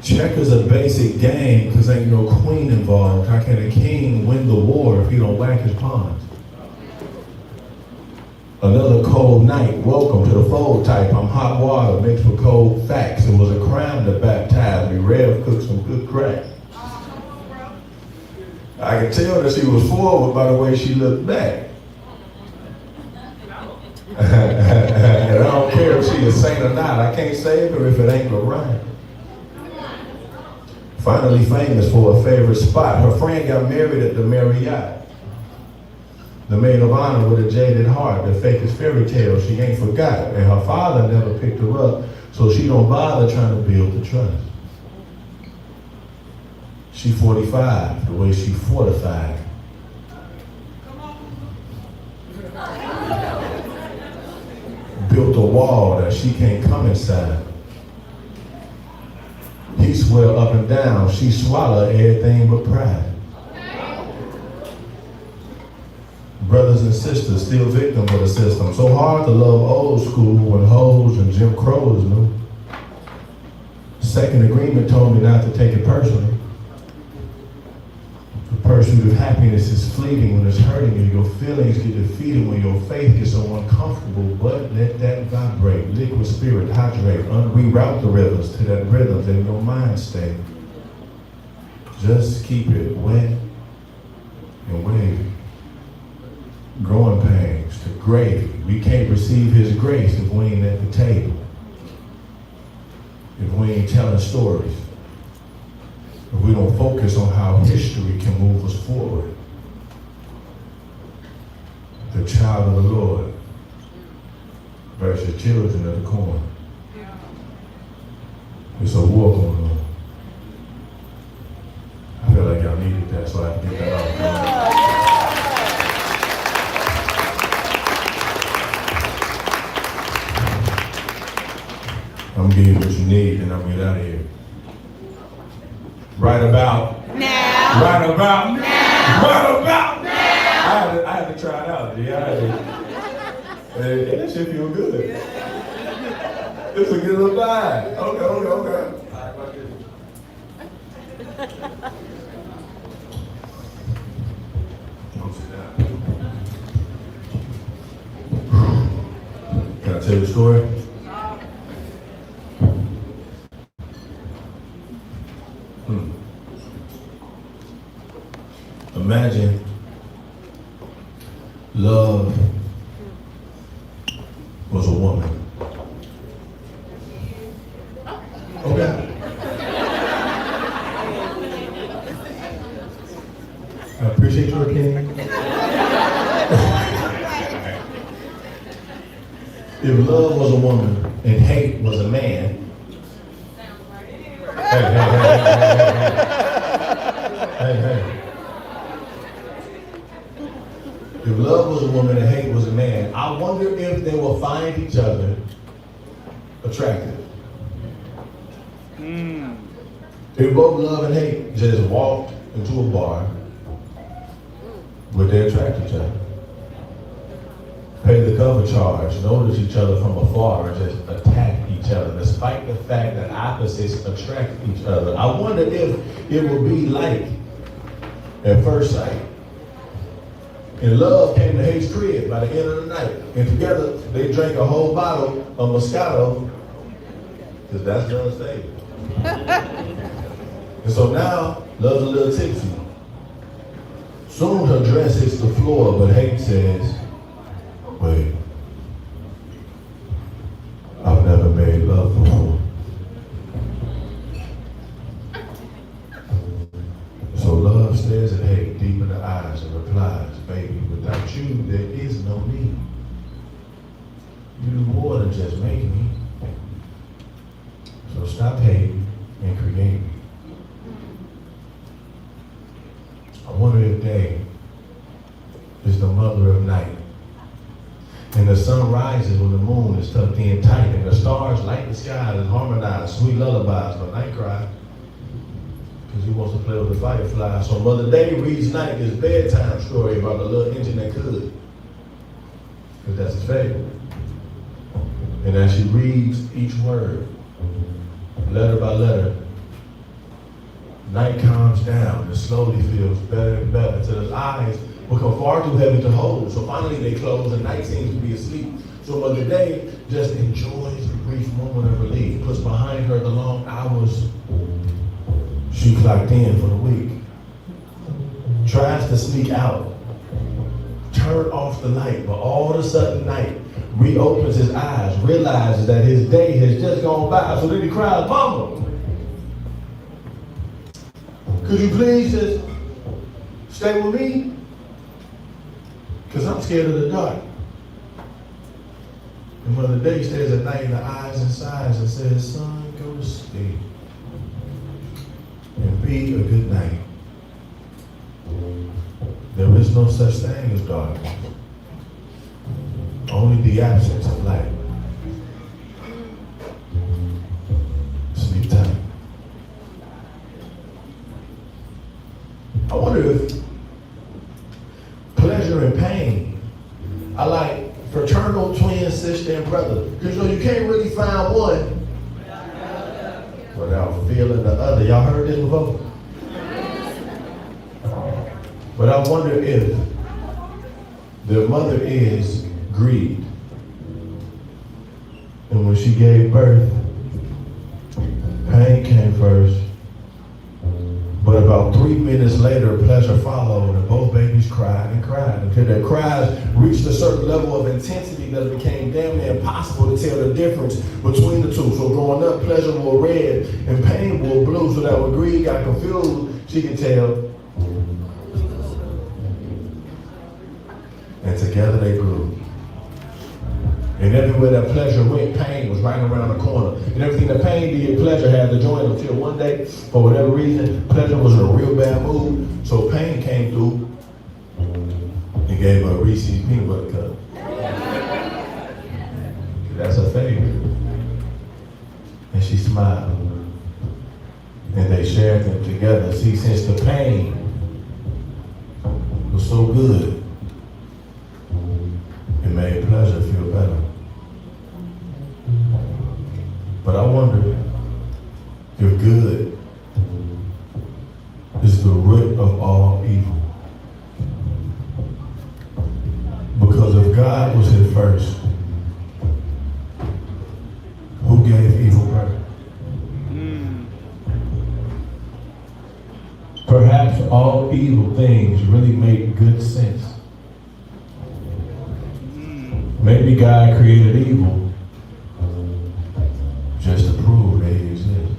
Checkers a basic game because ain't no queen involved. How can a king win the war if he don't whack his pawns? Another cold night. Welcome to the fold type. I'm hot water mixed with cold facts. It was a crime to baptize me. Rev cooked some good crack. I could tell that she was forward by the way she looked back. And I don't care if she a saint or not. I can't save her if it ain't the right. Finally famous for a favorite spot. Her friend got married at the Marriott. The maid of honor with a jaded heart. The fakest fairy tale she ain't forgot. And her father never picked her up, so she don't bother trying to build the trust. She 45, the way she fortified. Built a wall that she can't come inside. He swear up and down, she swallow everything but pride. Brothers and sisters, still victims of the system. So hard to love old school when hoes and Jim Crow is new. Second agreement told me not to take it personally. The pursuit of happiness is fleeting when it's hurting you. Your feelings get defeated when your faith gets so uncomfortable. But let that vibrate. Liquid spirit, hydrate. Reroute the rivers to that rhythm that your mind stay. Just keep it wet and wavy. Growing pains to gravy. We can't receive his grace if we ain't at the table. If we ain't telling stories. If we don't focus on how history can move us forward. The child of the Lord versus children of the corn. It's a war going on. I feel like y'all needed that, so I have to get that out. I'm gonna give you what you need, and I'm gonna get out of here. Right about now. Right about now. Right about now. I had to try it out, G. And that shit feel good. It's a good little vibe. Okay. Can I tell you a story? Imagine love was a woman. Okay. I appreciate your opinion. If love was a woman and hate was a man. Hey. If love was a woman and hate was a man, I wonder if they will find each other attractive. If both love and hate just walked into a bar, would they attract each other? Pay the cover charge, notice each other from afar, and just attack each other, despite the fact that opposites attract each other. I wonder if it would be like at first sight. And love came to hate's crib by the end of the night. And together, they drank a whole bottle of Moscato, because that's John's favorite. And so now, love's a little tipsy. Soon her dress hits the floor, but hate says, wait, I've never made love before. So love stares at hate deep in the eyes and replies, baby, without you, there is no need. You do more than just make me. So stop hating and create me. I wonder if day is the mother of night. And the sun rises when the moon is tucked in tight, and the stars light the skies and harmonize sweet lullabies, but night cries because he wants to play with the fireflies. So Mother Day reads night this bedtime story about the little engine that could, because that's his favorite. And as she reads each word, letter by letter, night calms down and slowly feels better and better till his eyes become far too heavy to hold. So finally they close and night seems to be asleep. So Mother Day just enjoys the brief moment of relief, puts behind her the long hours she clocked in for the week, tries to sneak out, turn off the light, but all of a sudden night reopens his eyes, realizes that his day has just gone by. So then he cries, Mama, could you please just stay with me? Because I'm scared of the dark. And Mother Day stares at night in the eyes and sighs and says, son, go to sleep and be a good night. There is no such thing as darkness, only the absence of light. Sleep tight. I wonder if pleasure and pain are like fraternal twin sister and brother. Because you can't really find one without feeling the other. Y'all heard this before? But I wonder if their mother is grieved. And when she gave birth, pain came first. But about 3 minutes later, pleasure followed, and both babies cried and cried until their cries reached a certain level of intensity that it became damn near impossible to tell the difference between the two. So growing up, pleasure wore red and pain wore blue, so that when greed got confused, she could tell. And together they grew. And everywhere that pleasure went, pain was right around the corner. And everything that pain did, pleasure had to join until one day, for whatever reason, pleasure was in a real bad mood. So pain came through and gave her a Reese's peanut butter cup. That's her favorite. And she smiled. And they shared them together. See, since the pain was so good, it made pleasure feel better. But I wonder if good is the root of all evil. Because if God was here first, who gave evil birth? Perhaps all evil things really make good sense. Maybe God created evil just to prove they exist.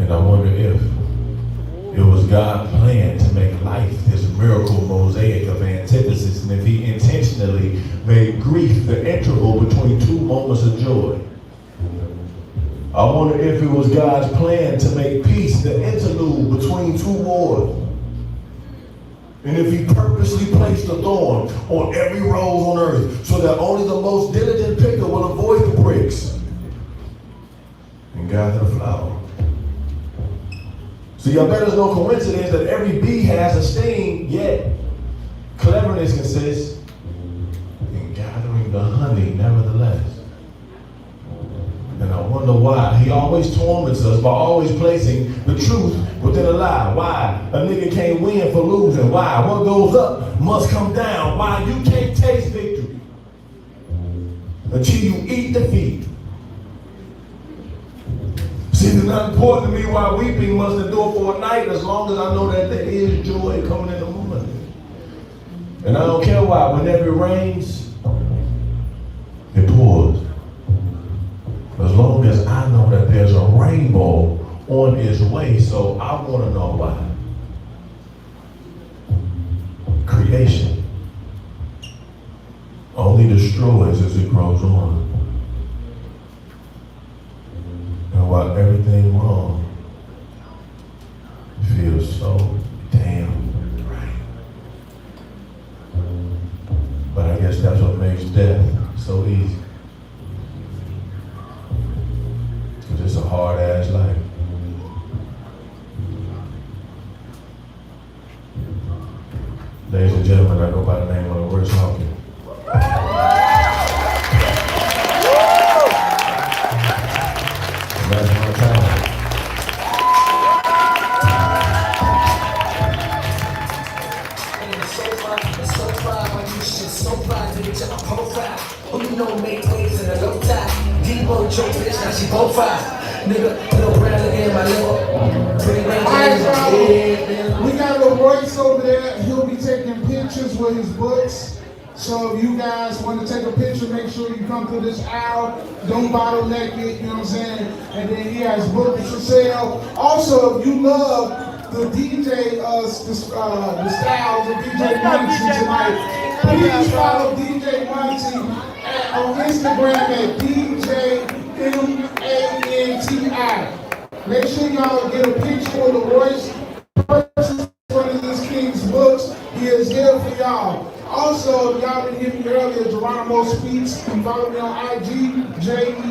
And I wonder if it was God's plan to make life this miracle mosaic of antithesis, and if he intentionally made grief the interval between two moments of joy. I wonder if it was God's plan to make peace the interlude between two wars. And if he purposely placed a thorn on every rose on earth so that only the most diligent picker will avoid the bricks and gather the flower. See, I bet there's no coincidence that every bee has a sting, yet cleverness consists in gathering the honey nevertheless. And I wonder why he always torments us by always placing the truth within a lie. Why a nigga can't win for losing. Why what goes up must come down. Why you can't taste victory until you eat defeat. See, it's not important to me why weeping must endure for a night, as long as I know that there is joy coming in the morning. And I don't care why. Whenever it rains, it pours. As long as I know that there's a rainbow on its way, so I want to know why. Creation only destroys as it grows on. And while everything wrong feels so damn right. But I guess that's what makes death so easy. It's a hard-ass life. Ladies and gentlemen, I go by the name of Royce Hawkins. That's my time. So proud when you shit, so proud to get your profile. Who you know make waves in a low tide. Debo, your bitch, now she profile. Nigga, little brown again, my little pretty Alright, we got a little Royce over there. He'll be taking pictures with his books. So if you guys want to take a picture, make sure you come through this aisle. Don't bottleneck it, you know what I'm saying? And then he has books for sale. Also, if you love the DJ, the styles of DJ Monty tonight, please follow DJ Monty on Instagram at DJ MANTI. Make sure y'all get a picture of the Royce. Purchase one of this King's books. He is here for y'all. Also, if y'all didn't hear me earlier, Geronimo Speaks. You can follow me on IG, JERONIMO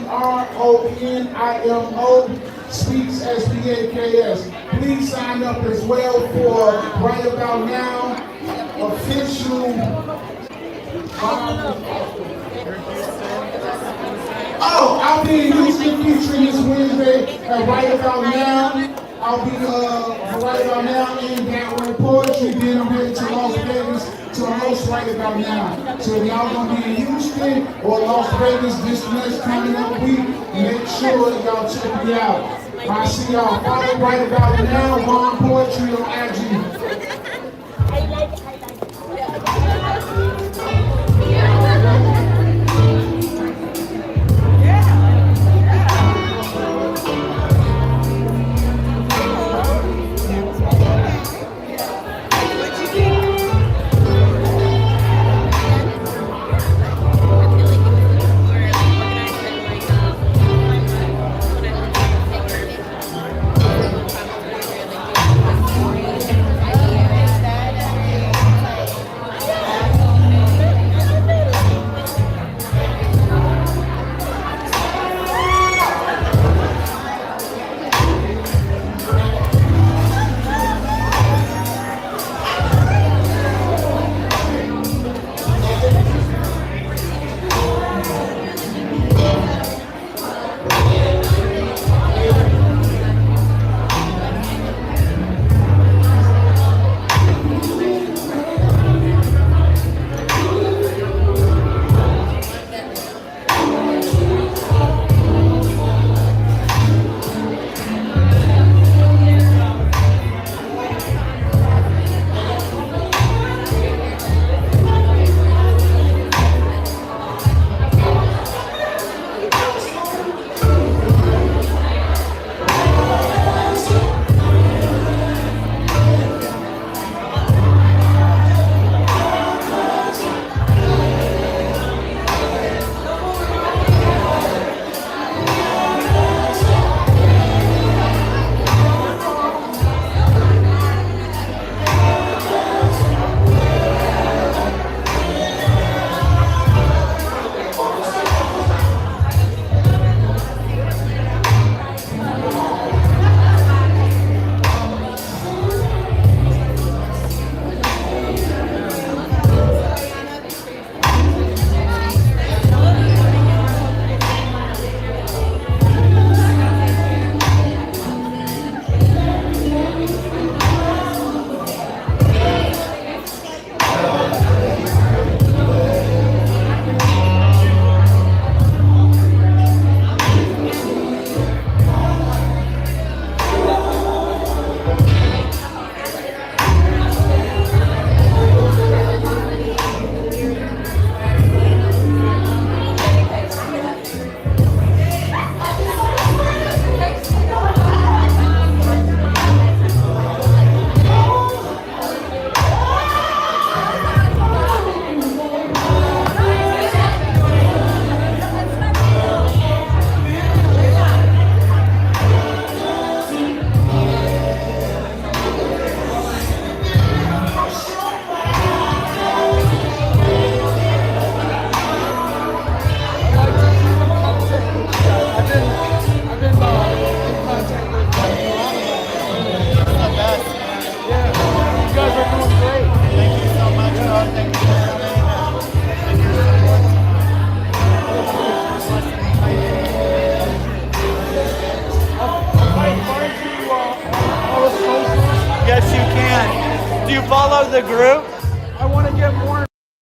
Speaks, SPAKS. Please sign up as well for Right About Now official. I'll be in Houston featuring this Wednesday at Right About Now. I'll be right about now in that way poetry. Then I'm headed to Las Vegas to host right about now. So if y'all gonna be in Houston or Las Vegas this next coming up week, make sure y'all check me out. I see y'all. Follow right about now. wanpoetry on IG. Yes, you can. Do you follow the group? I want to get